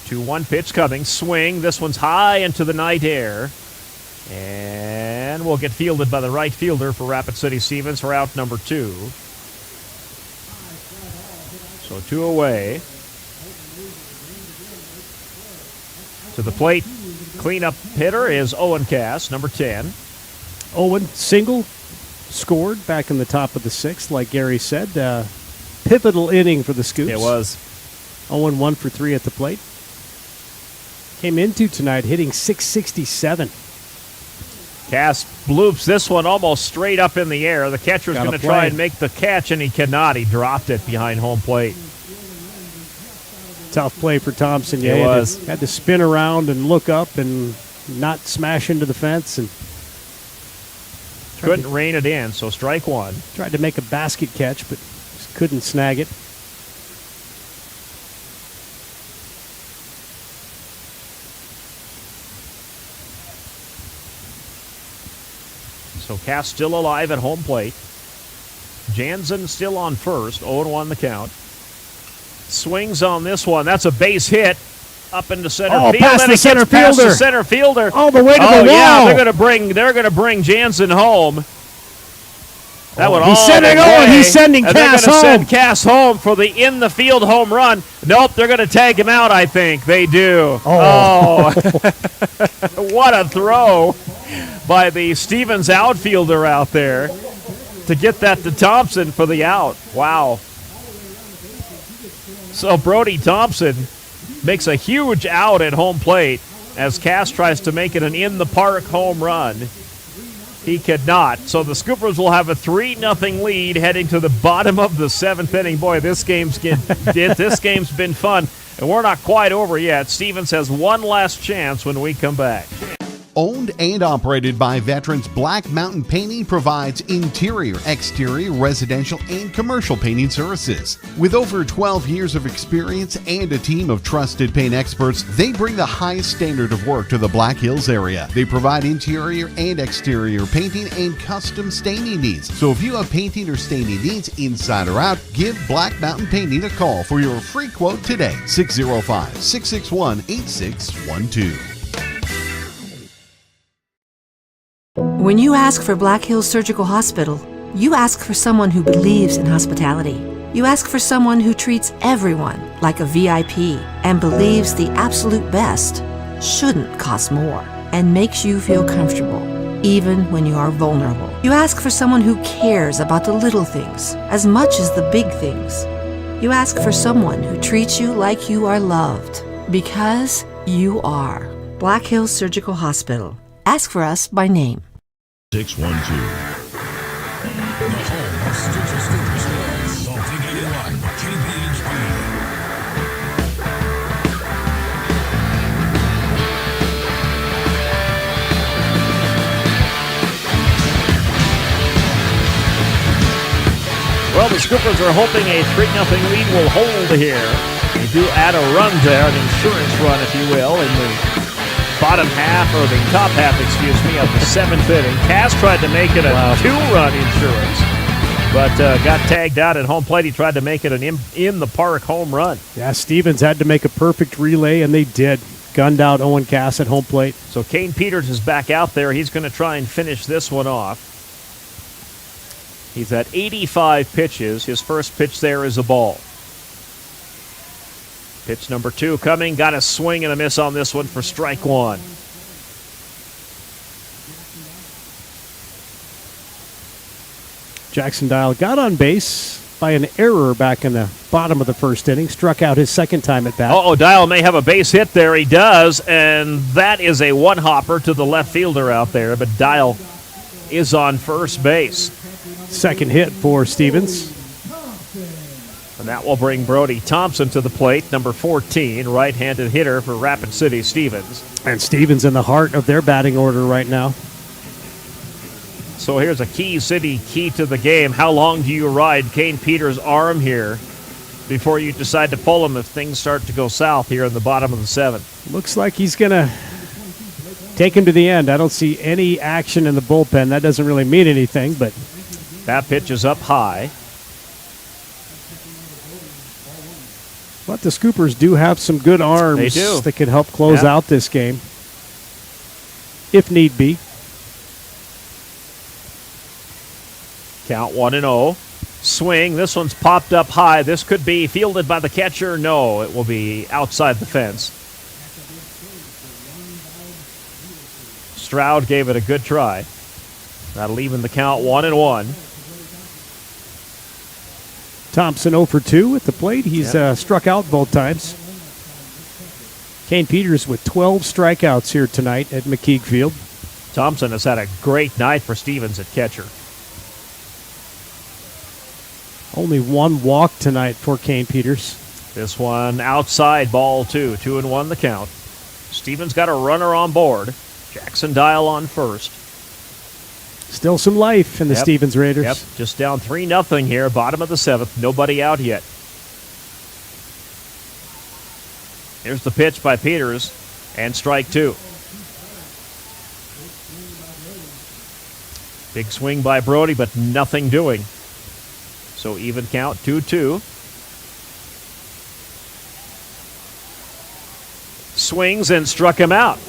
Q: 2-1 pitch coming. Swing. This one's high into the night air. And will get fielded by the right fielder for Rapid City Stevens for out number 2. So 2 away. To the plate. Cleanup hitter is Owen Cass, number 10.
O: Owen, single, scored back in the top of the 6th, like Gary said. Pivotal inning for the Scoops.
Q: It was.
O: Owen 1 for 3 at the plate. Came into tonight hitting .667.
Q: Cass bloops this one almost straight up in the air. The catcher's going to try and make the catch, and he cannot. He dropped it behind home plate.
O: Tough play for Thompson. Yeah,
Q: it was.
O: Had to spin around and look up and not smash into the fence. And
Q: couldn't rein it in, so strike 1.
O: Tried to make a basket catch, but just couldn't snag it.
Q: So Cass still alive at home plate. Jansen still on first, 0-1 the count. Swings on this one. That's a base hit up into center field.
O: Past the center fielder.
Q: Past the center fielder.
O: All the way to the wall.
Q: Yeah, they're going to bring Jansen home. That went
O: He's
Q: all
O: sending
Q: the
O: on.
Q: way,
O: He's sending
Q: and
O: Cass
Q: they're
O: home.
Q: gonna send Cass home for the in-the-field home run. Nope, they're going to tag him out, I think. They do. Oh. What a throw by the Stevens outfielder out there to get that to Thompson for the out. Wow. So Brody Thompson makes a huge out at home plate as Cass tries to make it an in-the-park home run. He could not. So the Scoopers will have a 3-0 lead heading to the bottom of the 7th inning. Boy, this game's been fun, and we're not quite over yet. Stevens has one last chance when we come back.
A: Owned and operated by veterans, Black Mountain Painting provides interior, exterior, residential, and commercial painting services. With over 12 years of experience and a team of trusted paint experts, they bring the highest standard of work to the Black Hills area. They provide interior and exterior painting and custom staining needs. So if you have painting or staining needs inside or out, give Black Mountain Painting a call for your free quote today. 605-661-8612.
B: When you ask for Black Hills Surgical Hospital, you ask for someone who believes in hospitality. You ask for someone who treats everyone like a VIP and believes the absolute best shouldn't cost more and makes you feel comfortable, even when you are vulnerable. You ask for someone who cares about the little things as much as the big things. You ask for someone who treats you like you are loved, because you are. Black Hills Surgical Hospital. Ask for us by name.
N: 612. The home of Sturgis Scoopers Sports. The Big 81 KBHP.
Q: Well, the Scoopers are hoping a 3-0 lead will hold here. They do add a run there, an insurance run, if you will, in the bottom half, or the top half, excuse me, of the 7th inning. Cass tried to make it a 2-run insurance, but got tagged out at home plate. He tried to make it an in-the-park home run.
O: Yeah, Stevens had to make a perfect relay, and they did. Gunned out Owen Cass at home plate.
Q: So Kane Peters is back out there. He's going to try and finish this one off. He's at 85 pitches. His first pitch there is a ball. Pitch number 2 coming. Got a swing and a miss on this one for strike 1.
O: Jackson Dial got on base by an error back in the bottom of the first inning. Struck out his second time at bat.
Q: Dial may have a base hit there. He does, and that is a one-hopper to the left fielder out there, but Dial is on first base.
O: Second hit for Stevens.
Q: And that will bring Brody Thompson to the plate, number 14, right-handed hitter for Rapid City Stevens.
O: And Stevens in the heart of their batting order right now.
Q: So here's a key to the game. How long do you ride Kane Peters' arm here before you decide to pull him if things start to go south here in the bottom of the 7th?
O: Looks like he's going to take him to the end. I don't see any action in the bullpen. That doesn't really mean anything, but
Q: that pitch is up high.
O: But the Scoopers do have some good arms that can help close out this game, if need be.
Q: Count 1-0. Swing. This one's popped up high. This could be fielded by the catcher. No, it will be outside the fence. Stroud gave it a good try. That'll even the count 1-1.
O: Thompson 0 for 2 at the plate. He's struck out both times. Kane Peters with 12 strikeouts here tonight at McKeague Field.
Q: Thompson has had a great night for Stevens at catcher.
O: Only one walk tonight for Kane Peters.
Q: This one outside, ball 2. 2-1 the count. Stevens got a runner on board. Jackson Dial on first.
O: Still some life in the Stevens Raiders.
Q: Yep, just down 3-0 here, bottom of the 7th. Nobody out yet. Here's the pitch by Peters, and strike 2. Big swing by Brody, but nothing doing. So even count, 2-2. Swings and struck him out.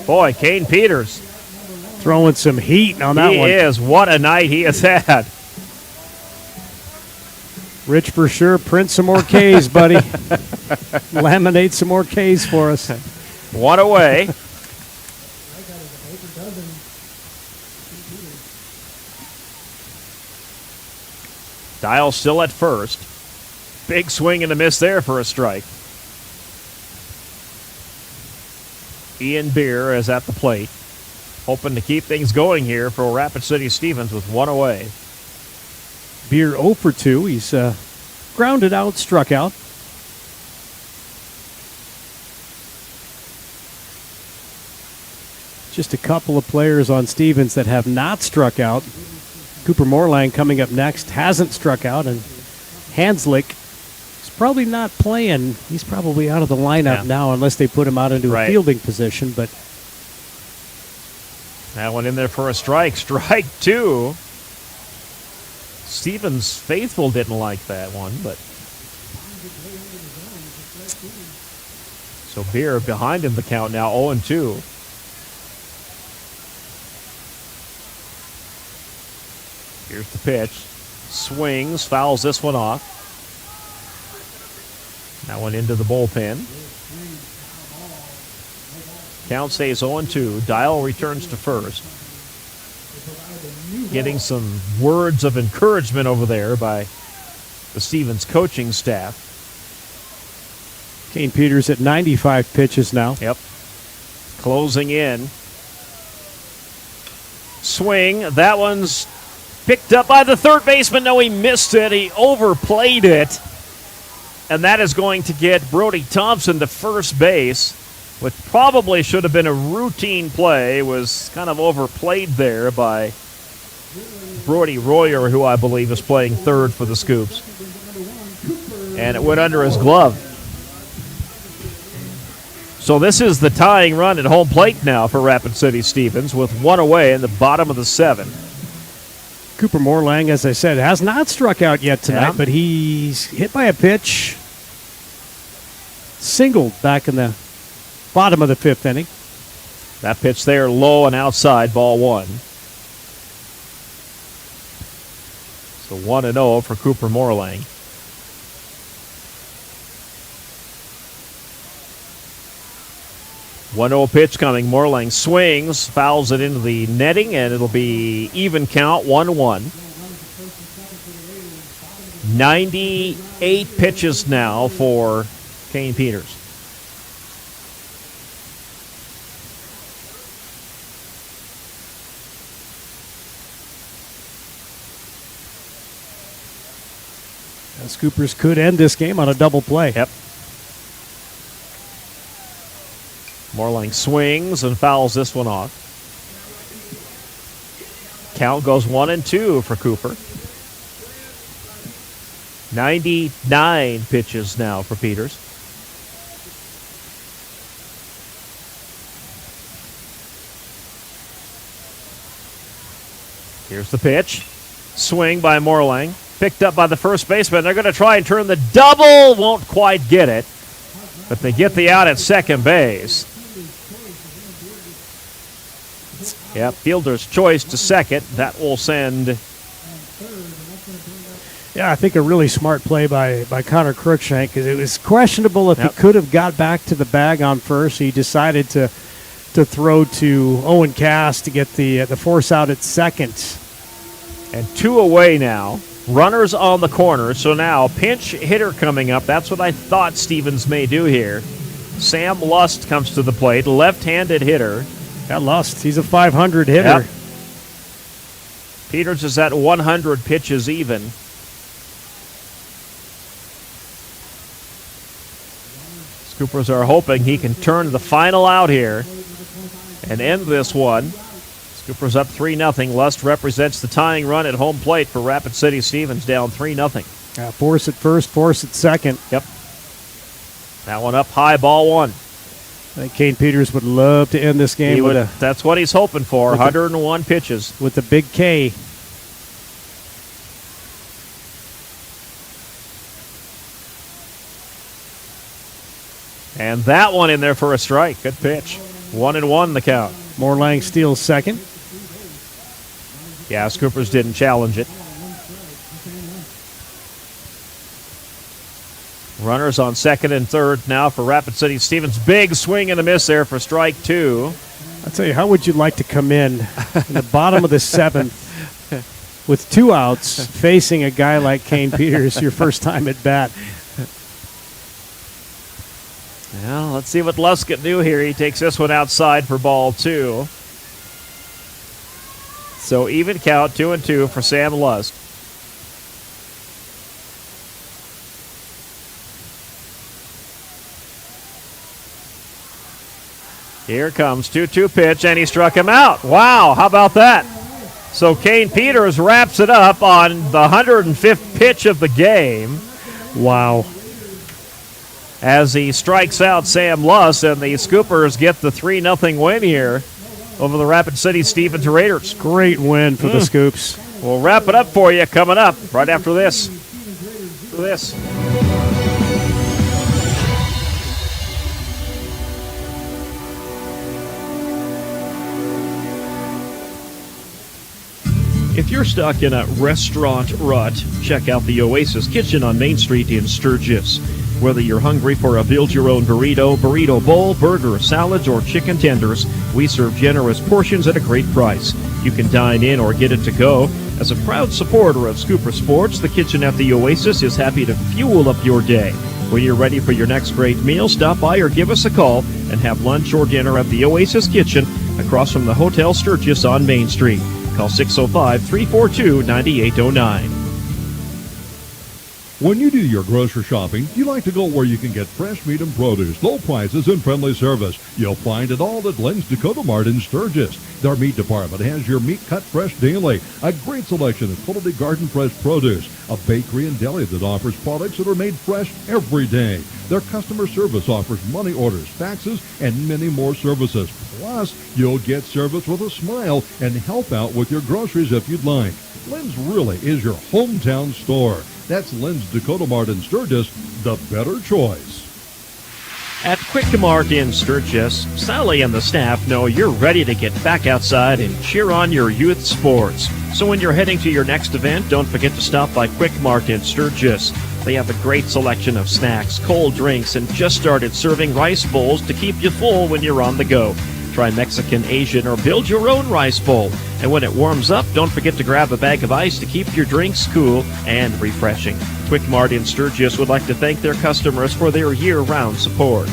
Q: Boy, Kane Peters
O: throwing some heat on that one.
Q: He is. What a night he has had.
O: Rich, for sure, print some more Ks, buddy. Laminate some more Ks for us.
Q: One away. Dial still at first. Big swing and a miss there for a strike. Ian Beer is at the plate, hoping to keep things going here for Rapid City Stevens with one away.
O: Beer 0 for 2. He's grounded out, struck out. Just a couple of players on Stevens that have not struck out. Cooper Morelang coming up next, hasn't struck out, and Hanslick is probably not playing. He's probably out of the lineup now unless they put him out into a fielding position. But
Q: that one in there for a strike. Strike 2. Stevens faithful didn't like that one, but so Beer behind him the count now 0-2. Here's the pitch. Swings, fouls this one off. That one into the bullpen. Count stays 0-2. Dial returns to first. Getting some words of encouragement over there by the Stevens coaching staff.
O: Kane Peters at 95 pitches now.
Q: Yep. Closing in. Swing. That one's picked up by the third baseman. No, he missed it. He overplayed it. And that is going to get Brody Thompson to first base, which probably should have been a routine play. Was kind of overplayed there by Brody Royer, who I believe is playing third for the Scoops. And it went under his glove. So this is the tying run at home plate now for Rapid City Stevens with one away in the bottom of the 7.
O: Cooper Morelang, as I said, has not struck out yet tonight, but he's hit by a pitch. Singled back in the bottom of the 5th inning.
Q: That pitch there low and outside, ball 1. So 1-0 for Cooper Morelang. One 1-0 pitch coming. Morelang swings, fouls it into the netting, and it'll be even count, 1-1. 98 pitches now for Kane Peters.
O: The Scoopers could end this game on a double play.
Q: Yep. Morelang swings and fouls this one off. Count goes 1-2 for Cooper. 99 pitches now for Peters. Here's the pitch. Swing by Morelang. Picked up by the first baseman. They're going to try and turn the double. Won't quite get it. But they get the out at second base. Yep, fielder's choice to second. That will send.
O: Yeah, I think a really smart play by Connor Crookshank, because it was questionable if he could have got back to the bag on first. He decided to throw to Owen Cass to get the force out at second.
Q: And 2 away now. Runners on the corner. So now pinch hitter coming up. That's what I thought Stevens may do here. Sam Lust comes to the plate, left-handed hitter.
O: Got Lust. He's a 500 hitter.
Q: Yep. Peters is at 100 pitches even. Scoopers are hoping he can turn the final out here and end this one. Scoopers up 3-0. Lust represents the tying run at home plate for Rapid City Stevens, down 3-0.
O: Force at first, force at second.
Q: Yep. That one up high, ball 1.
O: I think Kane Peters would love to end this game
Q: that's what he's hoping for, 101 pitches.
O: With a big K.
Q: And that one in there for a strike. Good pitch. 1-1 the count.
O: Morelang steals second.
Q: Yeah, Scoopers didn't challenge it. Runners on second and third now for Rapid City Stevens. Big swing and a miss there for strike two.
O: I'll tell you, how would you like to come in the bottom of the seventh with 2 outs facing a guy like Kane Peters your first time at bat?
Q: Well, let's see what Lusk can do here. He takes this one outside for ball 2. So even count, 2-2 for Sam Lusk. Here comes 2-2 pitch, and he struck him out. Wow, how about that? So Kane Peters wraps it up on the 105th pitch of the game.
O: Wow.
Q: As he strikes out Sam Lusk, and the Scoopers get the 3-0 win here over the Rapid City Stevens Raiders.
O: Great win for the Scoops.
Q: We'll wrap it up for you coming up right after this.
I: If you're stuck in a restaurant rut, check out the Oasis Kitchen on Main Street in Sturgis. Whether you're hungry for a build-your-own burrito, burrito bowl, burger, salads, or chicken tenders, we serve generous portions at a great price. You can dine in or get it to go. As a proud supporter of Scooper Sports, the kitchen at the Oasis is happy to fuel up your day. When you're ready for your next great meal, stop by or give us a call and have lunch or dinner at the Oasis Kitchen across from the Hotel Sturgis on Main Street. Call 605-342-9809.
M: When you do your grocery shopping, you like to go where you can get fresh meat and produce, low prices, and friendly service. You'll find it all at Lynn's Dakota Mart in Sturgis. Their meat department has your meat cut fresh daily, a great selection of quality garden fresh produce, a bakery and deli that offers products that are made fresh every day. Their customer service offers money orders, faxes, and many more services. Plus, you'll get service with a smile and help out with your groceries if you'd like. Lynn's really is your hometown store. That's Lynn's Dakota Mart in Sturgis, the better choice.
Q: At Quick Mart in Sturgis, Sally and the staff know you're ready to get back outside and cheer on your youth sports. So when you're heading to your next event, don't forget to stop by Quick Mart in Sturgis. They have a great selection of snacks, cold drinks, and just started serving rice bowls to keep you full when you're on the go. Try Mexican, Asian, or build your own rice bowl. And when it warms up, don't forget to grab a bag of ice to keep your drinks cool and refreshing. Quick Mart in Sturgis would like to thank their customers for their year-round support.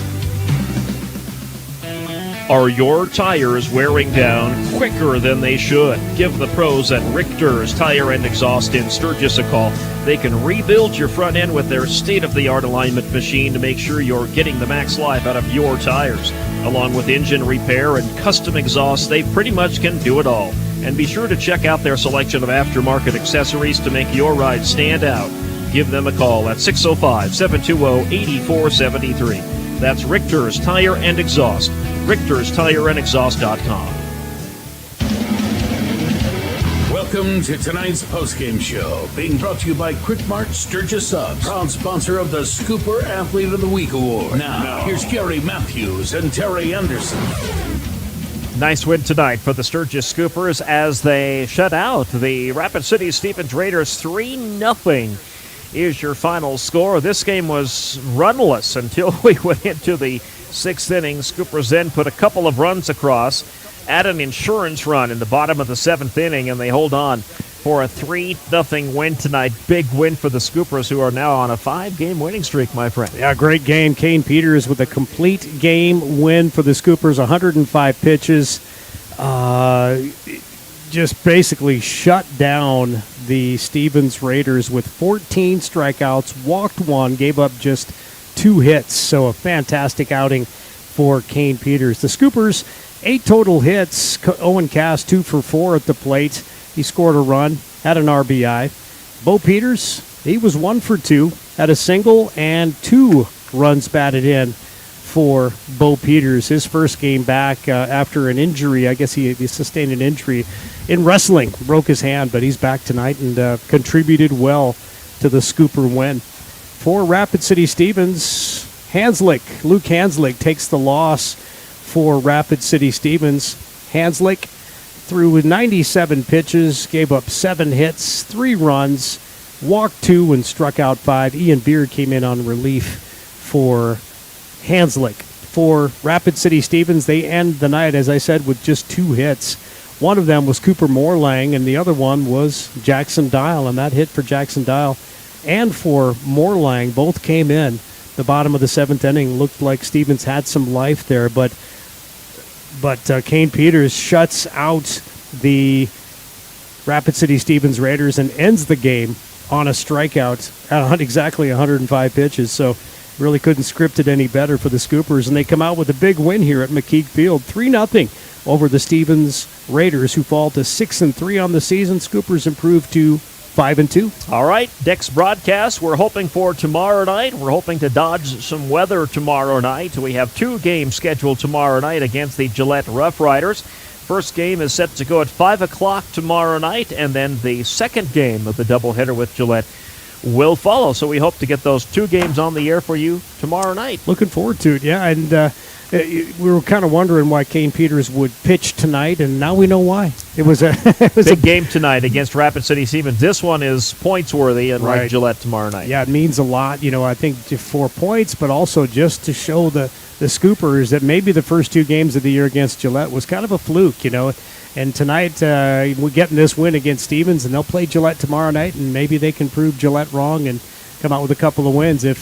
Q: Are your tires wearing down quicker than they should? Give the pros at Richter's Tire and Exhaust in Sturgis a call. They can rebuild your front end with their state-of-the-art alignment machine to make sure you're getting the max life out of your tires. Along with engine repair and custom exhaust, they pretty much can do it all. And be sure to check out their selection of aftermarket accessories to make your ride stand out. Give them a call at 605-720-8473. That's Richter's Tire and Exhaust. RichtersTireandExhaust.com.
N: Welcome to tonight's postgame show, being brought to you by Quick Mart Sturgis Subs, proud sponsor of the Scooper Athlete of the Week Award. Now, here's Gary Matthews and Terry Anderson.
Q: Nice win tonight for the Sturgis Scoopers as they shut out the Rapid City Stevens Raiders. 3-0 is your final score. This game was runless until we went into the sixth inning. Scoopers then put a couple of runs across, add an insurance run in the bottom of the seventh inning, and they hold on for a 3-0 win tonight. Big win for the Scoopers, who are now on a 5-game winning streak, my friend.
O: Yeah, great game. Kane Peters with a complete game win for the Scoopers, 105 pitches. Just basically shut down the Stevens Raiders with 14 strikeouts, walked one, gave up just 2 hits. So a fantastic outing for Kane Peters. The Scoopers, 8 total hits. Owen Cass, 2 for 4 at the plate. He scored a run, had an RBI. Bo Peters, he was 1 for 2, had a single and 2 runs batted in for Bo Peters. His first game back after an injury. I guess he sustained an injury in wrestling, broke his hand, but he's back tonight and contributed well to the Scooper win. For Rapid City Stevens, Luke Hanslick takes the loss for Rapid City Stevens. Hanslick threw 97 pitches, gave up 7 hits, 3 runs, walked 2 and struck out 5. Ian Beard came in on relief for Hanslick. For Rapid City Stevens, they end the night, as I said, with just 2 hits. One of them was Cooper Morlang, and the other one was Jackson Dial, and that hit for Jackson Dial and for Morlang both came in. The bottom of the 7th inning looked like Stevens had some life there, but Kane Peters shuts out the Rapid City Stevens Raiders and ends the game on a strikeout at exactly 105 pitches. So really couldn't script it any better for the Scoopers, and they come out with a big win here at McKeag Field, 3-0 over the Stevens Raiders, who fall to 6-3 on the season. Scoopers improve to 5-2.
Q: All right, Dick's broadcast. We're hoping for tomorrow night. We're hoping to dodge some weather tomorrow night. We have 2 games scheduled tomorrow night against the Gillette Rough Riders. First game is set to go at 5 o'clock tomorrow night, and then the second game of the doubleheader with Gillette will follow. So we hope to get those 2 games on the air for you tomorrow night.
O: Looking forward to it, yeah. And we were kind of wondering why Kane Peters would pitch tonight, and now we know why. It was a
Q: big game tonight against Rapid City Stevens. This one is points worthy, and like Gillette tomorrow night.
O: Yeah, it means a lot. I think for points, but also just to show the Scoopers that maybe the first 2 games of the year against Gillette was kind of a fluke, And tonight, we're getting this win against Stevens, and they'll play Gillette tomorrow night, and maybe they can prove Gillette wrong and come out with a couple of wins. If